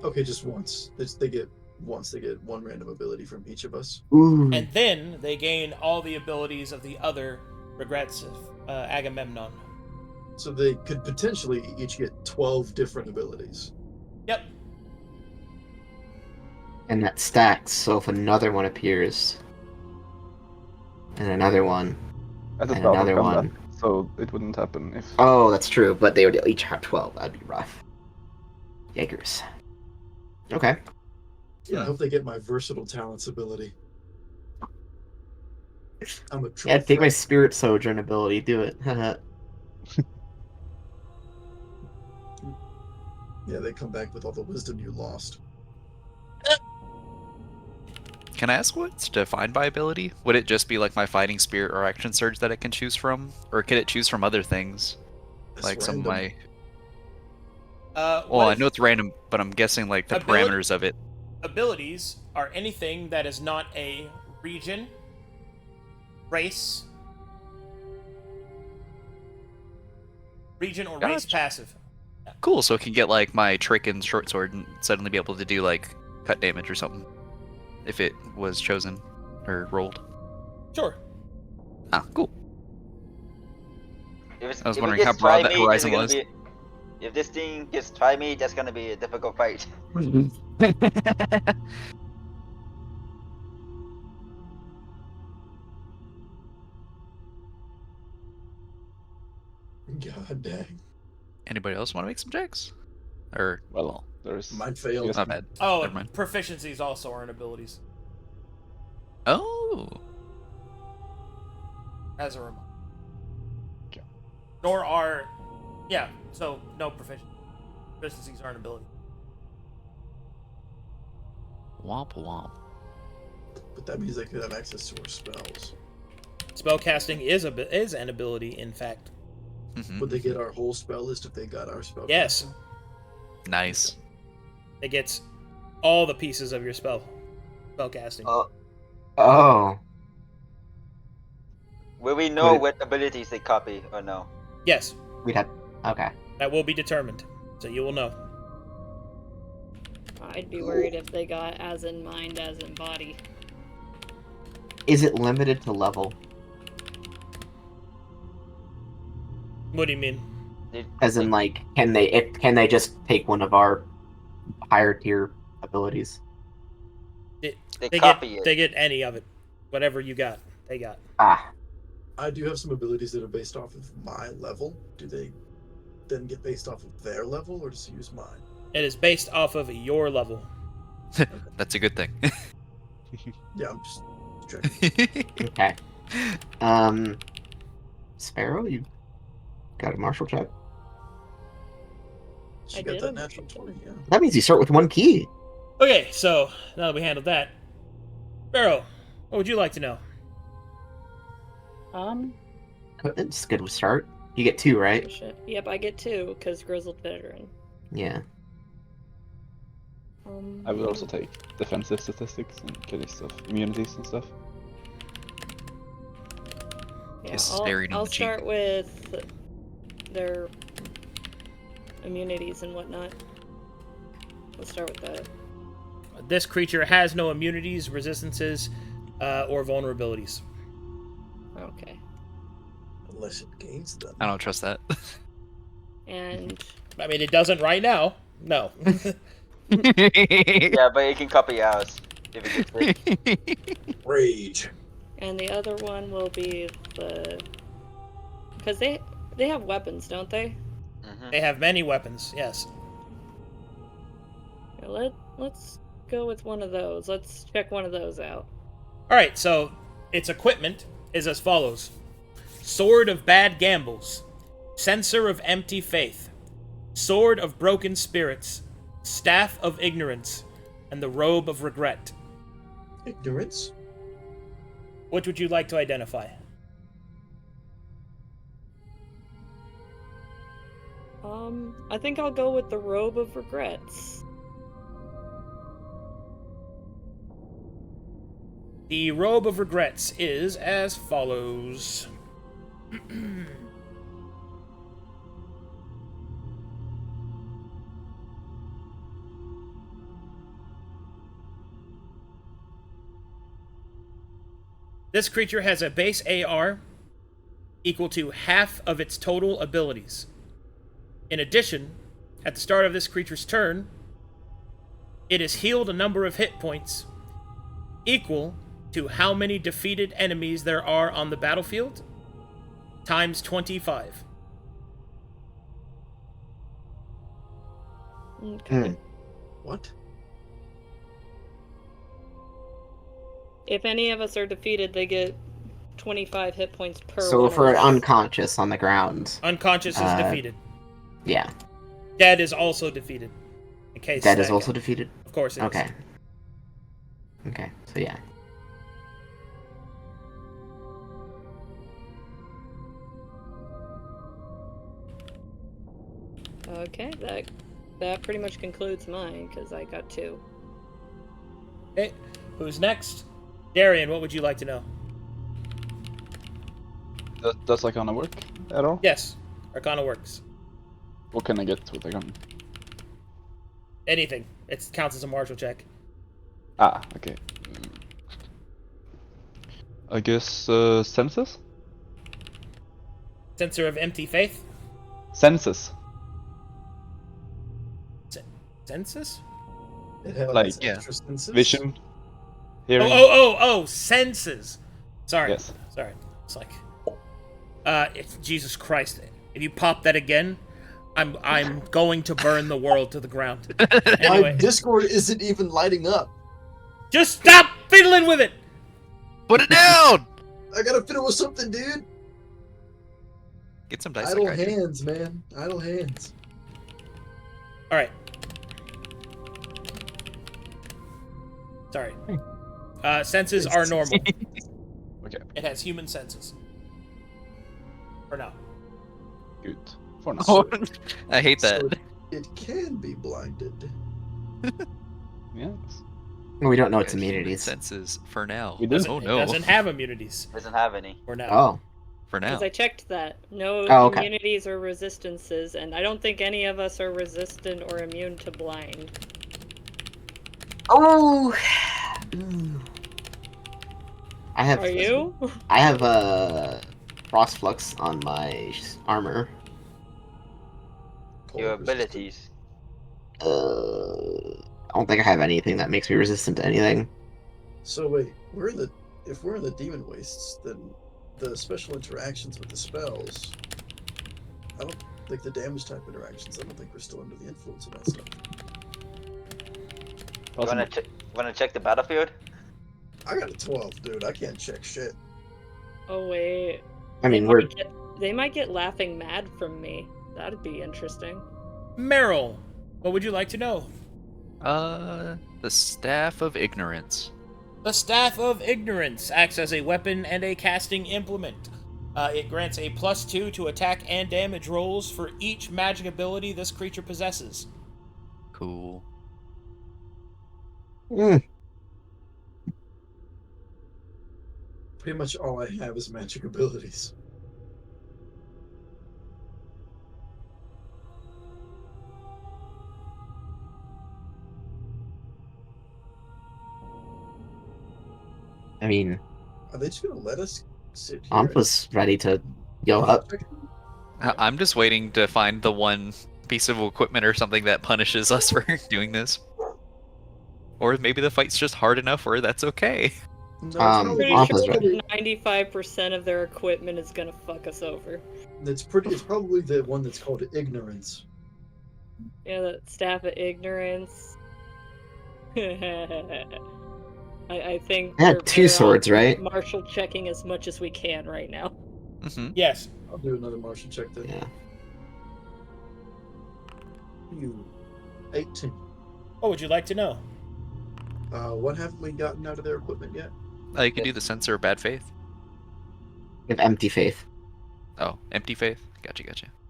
Okay, just once. They get one random ability from each of us. Ooh. And then they gain all the abilities of the other regrets of Agamemnon. So they could potentially each get 12 different abilities. Yep. And that stacks, so if another one appears, and another one, At the and start of another combat, one. so it wouldn't happen if. Oh, that's true, but they would each have 12. That'd be rough. Yikers. Okay. Yeah, I hope they get my versatile talents ability. I'm a troll Yeah, take my threat. Spirit Sojourn ability, do it. Yeah, they come back with all the wisdom you lost. Can I ask what's defined by ability? Would it just be like my fighting spirit or action surge that it can choose from? Or could it choose from other things? It's Like some of random. my... Well, I know it's random, but I'm guessing like the parameters of it. Abilities are anything that is not a region, race, Region or race Gotcha. passive. Cool, so it can get like my trick and short sword and suddenly be able to do like cut damage or something. If it was chosen or rolled. Sure. Ah, cool. If I was if it wondering how gets try broad that me, horizon it's gonna was. be. If this thing gets try me, that's gonna be a difficult fight. God dang. Anybody else want to make some checks? Or Well, there's. Mine failed. Yes. not bad. Oh, Never mind. proficiencies also aren't abilities. Oh, As a reminder. Okay. Nor are, yeah. So no proficiencies aren't abilities. womp womp. But that means they could have access to our spells. Spellcasting is an ability, in fact. Mhm. Would they get our whole spell list if they got our spell? Yes. Nice. It gets all the pieces of your spellcasting. Oh. Will we know Would it- what abilities they copy or no? Yes, We'd have. Okay. that will be determined, so you will know. I'd be worried if they got as in mind, as in body. Is it limited to level? What do you mean? As in, like, can they just take one of our higher tier abilities? They They copy it. They get any of it, whatever you got. They got. Ah. I do have some abilities that are based off of my level. Do they then get based off of their level, or just use mine? It is based off of your level. That's a good thing. Yeah, I'm just checking. Okay. Sparrow, you got a martial check. She I got did. that natural 20, yeah. That means you start with one key. Okay, so now that we handled that, Sparrow, what would you like to know? It's a good start. You get 2, right? Shit. Yep, I get 2 because grizzled veteran. Yeah. I would also take defensive statistics in case of immunities and stuff. Yeah, Kisses Darien on I'll the cheek. start with their immunities and whatnot. Let's start with that. This creature has no immunities, resistances, or vulnerabilities. Okay. Unless it gains them. I don't trust that. And I mean, it doesn't right now. No. Yeah, but it can copy ours if it gets hit. Rage. and the other one will be the, because they have weapons, don't they? Mhm. They have many weapons, yes. Yeah, let's go with one of those. Let's check one of those out. Alright, so its equipment is as follows: Sword of Bad Gambles, Censer of Empty Faith, Sword of Broken Spirits, Staff of Ignorance, and the Robe of Regret. Ignorance? Which would you like to identify? I think I'll go with the Robe of Regrets. The Robe of Regrets is as follows. This creature has a base AR equal to half of its total abilities. In addition, at the start of this creature's turn, it is healed a number of hit points equal to how many defeated enemies there are on the battlefield times 25. Okay. What? If any of us are defeated, they get 25 hit points per So one if we're of us. unconscious on the ground, Unconscious is defeated. yeah. Dead is also defeated. In case Dead is that also counts. defeated? Of course it is. Okay. Okay, so yeah. Okay, that pretty much concludes mine, because I got 2. Okay, who's next? Darien, what would you like to know? Does Arcana work at all? Yes, Arcana works. What can I get with the gun? Anything. It counts as a martial check. Ah, okay. I guess senses? Sensor of empty faith? Senses. Census? It has Like, yeah. extra senses. Vision. Hearing. Oh, senses. Sorry. Yes. Sorry. It's like, Jesus Christ. If you pop that again, I'm going to burn the world to the ground. My Anyway, Discord isn't even lighting up. just stop fiddling with it. Put it down! I gotta fiddle with something, dude. Get some dice Idle like I do. hands, man. Idle hands. All right. Sorry. Senses are normal. Okay, It has human senses. Or not. good. For now. Oh, I hate that. So it can be blinded. Yes. We don't know its Yeah, human immunities. senses for now. We do. Oh It no. doesn't have immunities. Doesn't have any. For now. Oh, For now. Because I checked that. No Oh, okay. immunities or resistances, and I don't think any of us are resistant or immune to blind. oh. Ooh. I have. Are you? I have frost flux on my armor. Your abilities. I don't think I have anything that makes me resistant to anything. So wait, if we're in the demon wastes, then the special interactions with the spells, I don't think the damage type interactions. I don't think we're still under the influence of that stuff. Wanna check the battlefield? I got a 12, dude. I can't check shit. Oh wait. I mean, we're They might get laughing mad from me. That'd be interesting. Meryl, what would you like to know? The Staff of Ignorance. The Staff of Ignorance acts as a weapon and a casting implement. It grants a +2 to attack and damage rolls for each magic ability this creature possesses. Cool. Pretty much all I have is magic abilities. I mean, Are they just gonna let us sit here? Anfa's ready to go up. I'm just waiting to find the one piece of equipment or something that punishes us for doing this. Or maybe the fight's just hard enough where that's okay. No, it's Um, probably- Pretty Anfa's sure ready. 95% of their equipment is gonna fuck us over. It's probably the one that's called ignorance. Yeah, the Staff of Ignorance. I think I had we're 2 better swords, off right? martial checking as much as we can right now. Mm-hmm. Yes. I'll do another martial check then. Yeah. You 18. What would you like to know? What haven't we gotten out of their equipment yet? You can do the Censor of Bad Faith. We have empty faith. Oh, Empty Faith? Gotcha.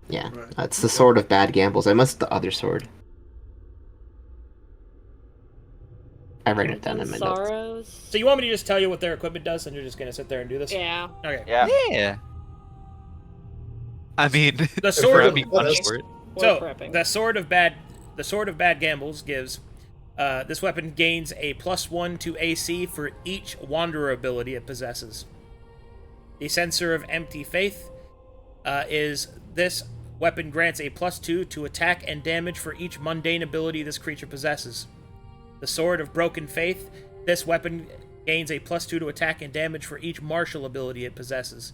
Yeah, Right. that's the sword of bad gambles. I must the other sword. I write it down in my notes. Sorrows. So you want me to just tell you what their equipment does, and you're just gonna sit there and do this? Yeah. Okay. Yeah. Yeah. I mean, The if sword we're of- being punished for it. We're So prepping. the sword of bad gambles gives. This weapon gains a +1 to AC for each Wanderer ability it possesses. The Censor of Empty Faith is this weapon grants a +2 to attack and damage for each mundane ability this creature possesses. The Sword of Broken Faith, this weapon gains a +2 to attack and damage for each martial ability it possesses.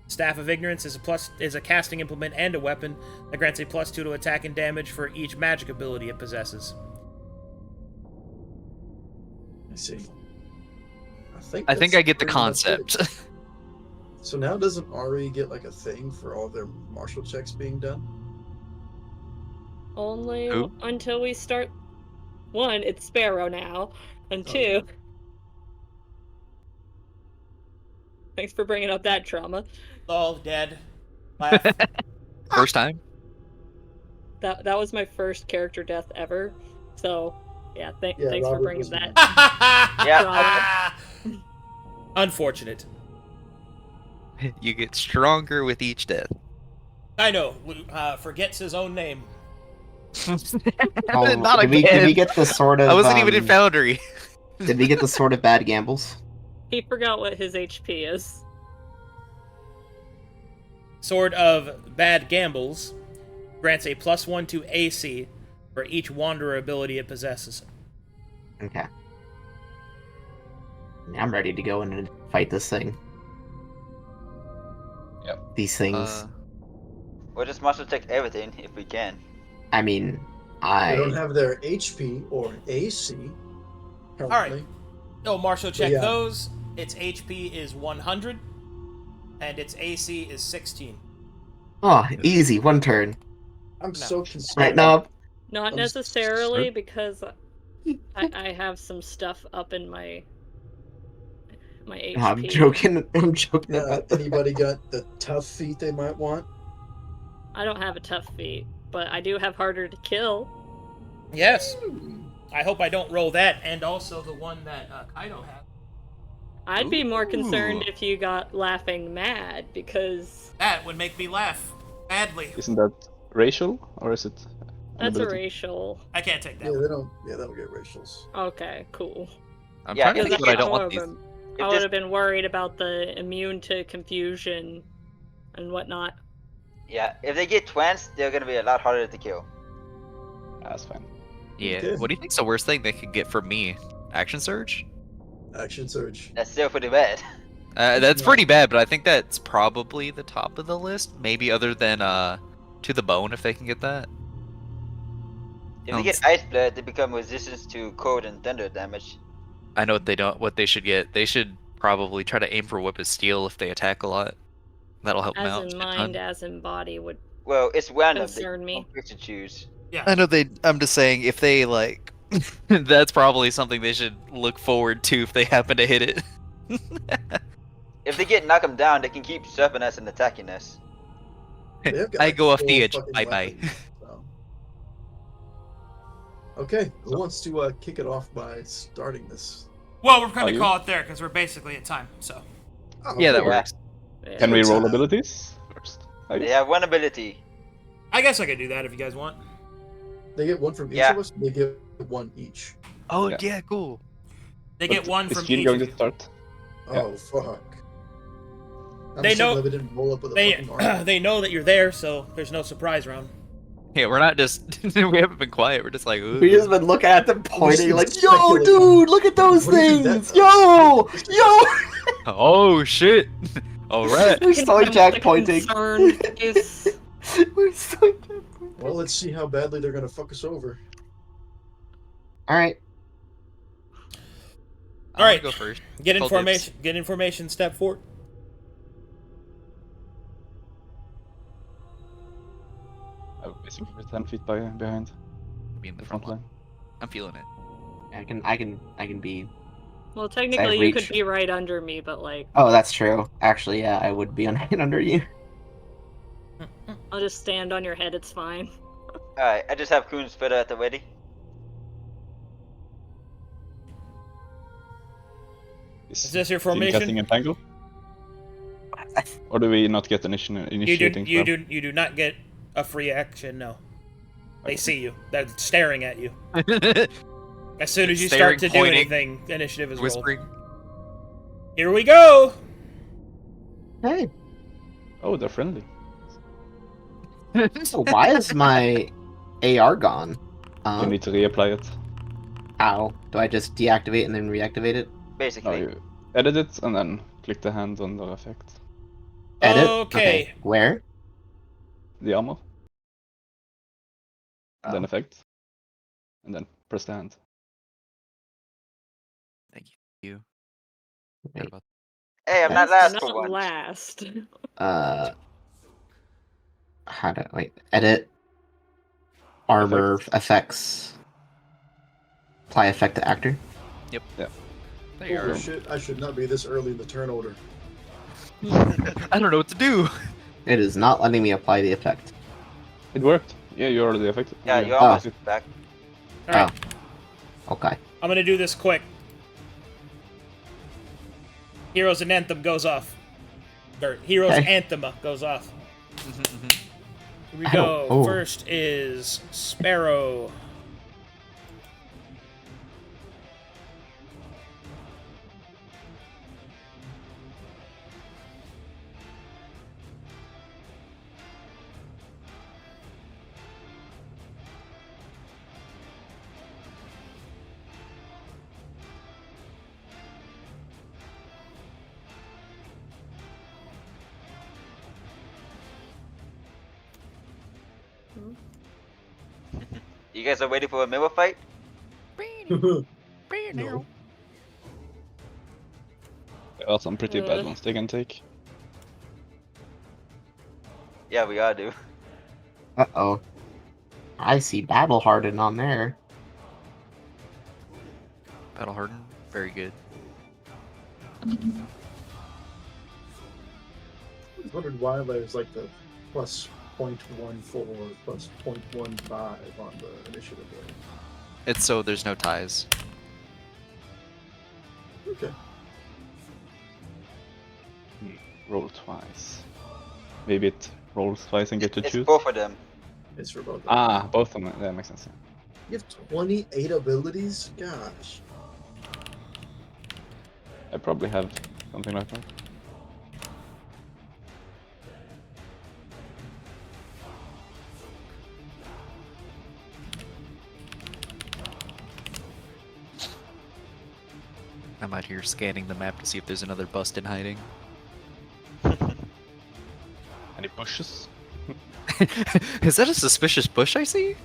Staff of Ignorance is a casting implement and a weapon that grants a +2 to attack and damage for each magic ability it possesses. I see. I think that's I get the pretty much it. concept. So now doesn't Ari get like a thing for all their martial checks being done? Only Who? until we start. One, it's Sparrow now, and Oh, two. yeah. Thanks for bringing up that trauma. Lol, dead. Laugh. First time? That was my first character death ever. So, yeah, Yeah, thanks for Robert bringing was that. Yeah. Unfortunate. You get stronger with each death. Kaito forgets his own name. Oh, Not did we again. get the sort of? I wasn't even in Foundry. Did we get the sort of bad gambles? He forgot what his HP is. Sword of Bad Gambles grants a +1 to AC for each Wanderer ability it possesses. Okay. I'm ready to go in and fight this thing. Yep. These things. We'll just must take everything if we can. I mean, They don't have their HP or AC. Currently. Oh, Marshall, check Yeah. those. Its HP is 100, and its AC is 16. Oh, easy, one turn. I'm so concerned. Right now, Not I'm necessarily, because I have some stuff up in my HP. I'm joking. I'm joking Yeah, about that. anybody got the tough feat they might want? I don't have a tough feat, but I do have harder to kill. Yes. I hope I don't roll that, and also the one that Kaito had. I'd be more concerned Ooh. if you got laughing mad, because That would make me laugh badly. Isn't that racial, or is it? an that's a ability? racial. I can't take that. Yeah, one. they don't. Yeah, they don't get racials. Okay, cool. I'm Yeah, trying to if think they what I get don't want I these. If would this- have been worried about the immune to confusion and whatnot. Yeah, if they get twins, they're gonna be a lot harder to kill. That's fine. Yeah. Okay. What do you think's the worst thing they could get from me? Action surge? Action surge. That's still pretty bad. That's No. pretty bad, but I think that's probably the top of the list. Maybe other than to the bone if they can get that. If they get ice blood, they become resistant to cold and thunder damage. I know what they should get. They should probably try to aim for whip of steel if they attack a lot. That'll help them As out. in a shit mind, ton. as in body would Well, it's random. They concern me. don't pick to choose. Yeah. I know I'm just saying if they like, that's probably something they should look forward to if they happen to hit it. If they get knock them down, they can keep surfing us and attacking us. They've got, I like, go off the full edge. fucking Bye bye. weapons, so. Okay, who wants to kick it off by starting this? Well, we're going Are to you? call it there because we're basically at time. So Oh, Yeah, that okay. works. Yeah. Can we Let's roll have- abilities first? I They guess. have one ability. I guess I could do that if you guys want. They get one from each Yeah. of us. They get one each. Oh Yeah. cool. They But get one is from Gene each going of to you. start? Oh fuck! I'm They so know- glad they didn't roll up with a They fucking arm. they know that you're there, so there's no surprise round. Yeah, we're not just we haven't been quiet. We're just like, ooh. We just been looking at them pointing just like, yo, speculating. dude, look at those What do you think that things! does? Yo! Yo! Oh shit! All right. We're so The Jack pointing. concern is We're so Jack pointing. Well, let's see how badly they're gonna fuck us over. Alright. All right, Alright. go first. Get Call information. Get information. Step forward. I'm basically 10 feet behind Be in the the front front line. line. I'm feeling it. I can be. well, technically you could reach. be right under me, but like Oh, that's true. Actually, yeah, I would be under you. I'll just stand on your head. It's fine. Alright, I just have Coon's Spitter at the ready. Is this your Gene formation? casting Entangle? Or do we not get initiating? You do not get a free action. No. They Okay. see you. They're staring at you. As soon as you Staring, start to do pointing, anything, initiative is rolled. Whispering. Here we go. Hey. Oh, they're friendly. So why is my AR gone? You need to reapply it. How? Do I just deactivate and then reactivate it? No, Basically. you edit it and then click the hand on the effect. Edit? Okay. Where? The armor, then Oh. effect, and then press the hand. Thank you. Wait. Forgot about Hey, I'm not That's- last for Not once. last. How do wait? Edit. Armor effects. Apply effect to actor. There Holy you are. shit! I should not be this early in the turn order. I don't know what to do. It is not letting me apply the effect. It worked. Yeah, you already affected. Yeah, you're Oh. almost back. All right. Okay. I'm gonna do this quick. Heroes and Anthem goes off. Or Heroes Okay. Anthem goes off. Here we I go. don't- oh. First is Sparrow. You guys are waiting for a middle fight? No. There are some pretty bad Uh. ones they can take. Yeah, we all do. Uh-oh. I see Battle Hardened on there. Battle hardened, very good. I wondered why there's like the plus 0.14, plus 0.15 on the initiative there. It's so there's no ties. Okay. Roll twice. Maybe it rolls twice and get to It's choose. both of them. It's for both. Ah, both of them. That makes sense. You have 28 abilities? Gosh. I probably have something like that. I'm out here scanning the map to see if there's another bust in hiding. Any bushes? Is that a suspicious bush I see?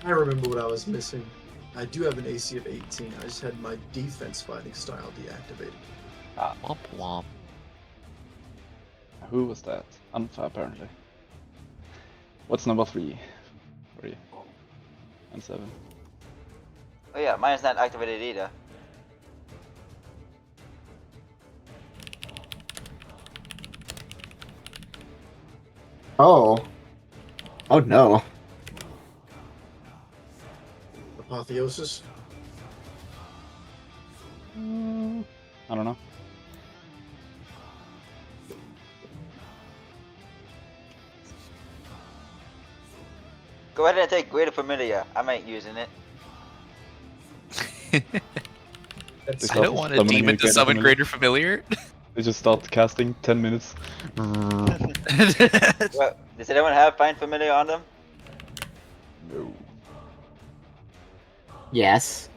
I remember what I was missing. I do have an AC of 18. I just had my defense fighting style deactivated. Ah, Womp womp. who was that? Anfa, apparently. What's number 3 for you? And 7. Oh yeah, mine's not activated either. Oh. Oh no. Apotheosis? I don't know. Go ahead and take Greater Familiar. I ain't using it. That's I don't want a Summoning demon a to Greater summon Familiar. Greater Familiar. They just start casting 10 minutes. Well, does anyone have Find Familiar on them? No. Yes.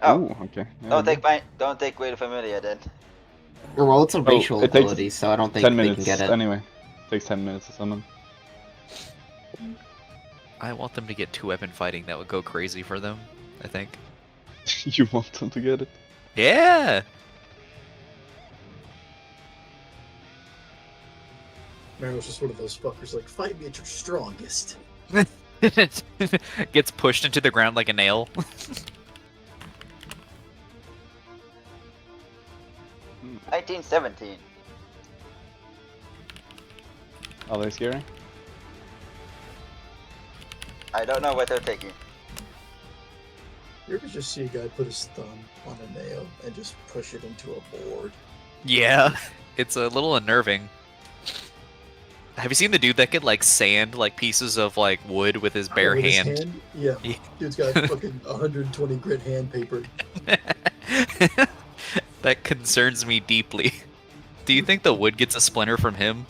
Oh, Ooh, okay. Yeah, don't take Greater Familiar then. Well, it's a racial it takes ability, so I don't think 10 they minutes can get it. anyway. Takes 10 minutes to summon. I want them to get 2-weapon fighting. That would go crazy for them, I think. You want them to get it? Yeah! Meryl's just one of those fuckers like, fight me at your strongest. Gets pushed into the ground like a nail. 1917. Are they scary? I don't know what they're taking. You ever just see a guy put his thumb on a nail and just push it into a board? Yeah, it's a little unnerving. Have you seen the dude that could like sand like pieces of like wood with his bare With his hand? Yeah. Yeah. Dude's got fucking 120 grit hand paper. That concerns me deeply. Do you think the wood gets a splinter from him?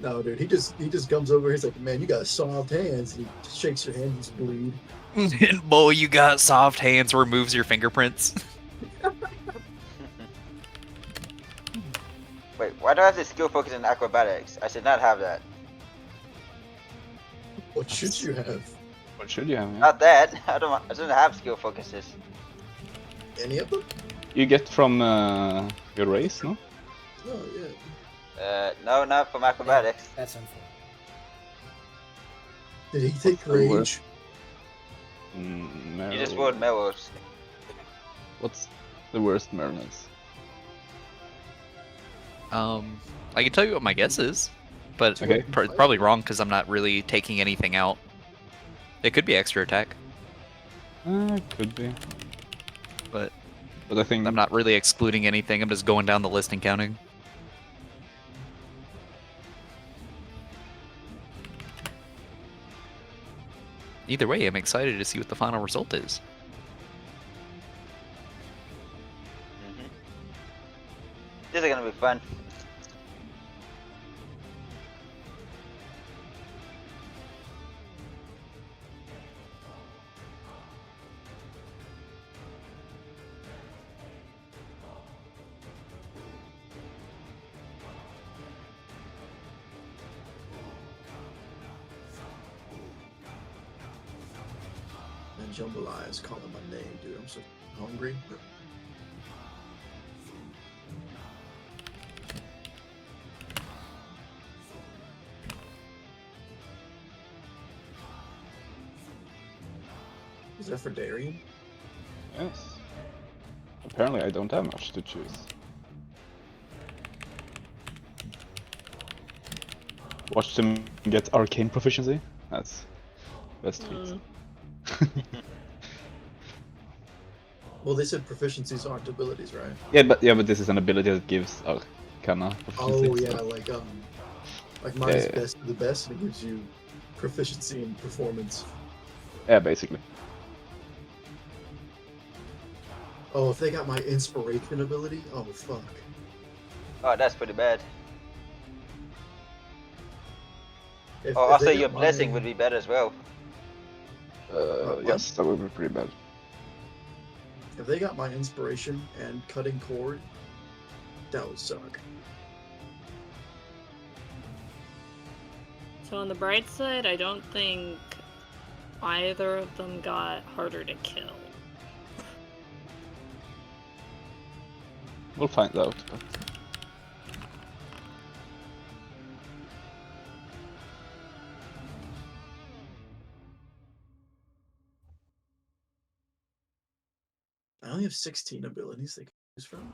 No, dude, he just comes over. He's like, man, you got soft hands. And he shakes your hand and just bleed. Boy, you got soft hands, removes your fingerprints. Wait, why do I have this skill focus in acrobatics? I should not have that. What should you have? What should you have? Yeah? Not that. I don't have skill focuses. Any of them? You get from your race, no? Oh yeah. No, not from acrobatics. That's unfortunate. Did he take What's the word? rage? You just Meryl. rolled Meryl's. What's the worst Meryl's? I can tell you what my guess is, but Okay. probably wrong because I'm not really taking anything out. It could be extra attack, Could be. but I think I'm not really excluding anything. I'm just going down the list and counting. Either way, I'm excited to see what the final result is. This is gonna be fun. And Jambalaya is calling my name, dude. I'm so hungry. Is that for Darien? yes. Apparently, I don't have much to choose. Watch them get arcane proficiency. That's best feat. Well, they said proficiencies aren't abilities, right? Yeah, but this is an ability that gives Arcana proficiency. Oh yeah, so- like mine's Yeah. best of the best, and it gives you proficiency in performance. Yeah, basically. Oh, if they got my inspiration ability, oh fuck. Oh, that's pretty bad. If, Oh, if also they your got blessing my- would be better as well. Yes, that would be pretty bad. If they got my inspiration and cutting cord, that would suck. So on the bright side, I don't think either of them got harder to kill. We'll find out. But... I only have 16 abilities they can choose from.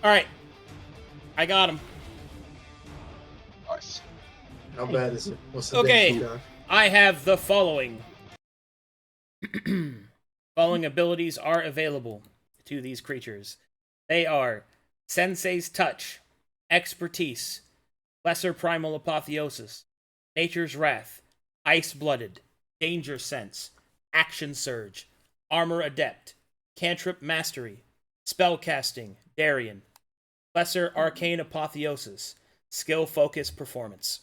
All right, I got him. Nice. How bad is it? What's the Okay. damage, Doc? I have the following. Following abilities are available to these creatures. They are Sensei's Touch, Expertise, Lesser Primal Apotheosis, Nature's Wrath, Ice-Blooded, Danger Sense, Action Surge, Armor Adept, Cantrip Mastery, Spellcasting, Darien, Lesser Arcane Apotheosis, Skill Focus Performance.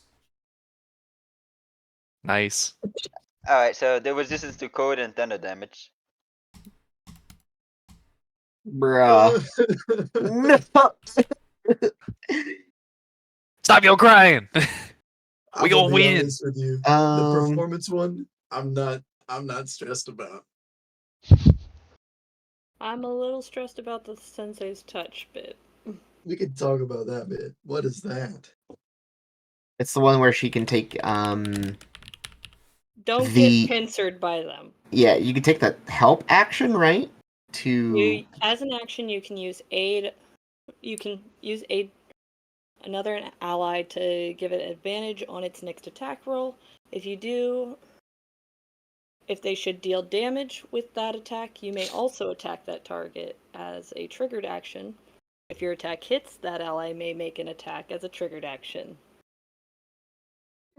Nice. Alright, so the resistance to cold and thunder damage. Bruh. No. Stop your crying! I'm We gonna be win. honest with you. The performance one, I'm not stressed about. I'm a little stressed about the Sensei's Touch bit. We could talk about that bit. What is that? It's the one where she can take Don't The- get pincered by them. yeah, you can take the help action, right? To You, as an action, you can use aid. You can use aid another ally to give it advantage on its next attack roll. If you do, if they should deal damage with that attack, you may also attack that target as a triggered action. If your attack hits, that ally may make an attack as a triggered action.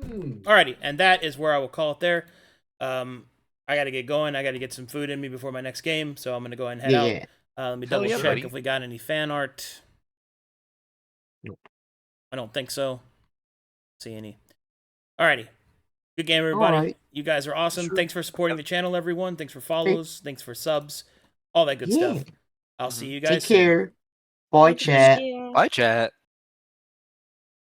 Alrighty, and that is where I will call it there. I gotta get going. I gotta get some food in me before my next game, so I'm gonna go ahead and head yeah. out. Let me Hell double yeah, check buddy. if we got any fan art. Nope. I don't think so. See any. Alrighty. Good game, everybody. Alright. You guys are awesome. Sure. Thanks for supporting the channel, everyone. Thanks for follows. Thanks for subs. All that good Yeah. stuff. I'll see you guys Take soon. care. Bye, chat. Yeah. Bye, chat.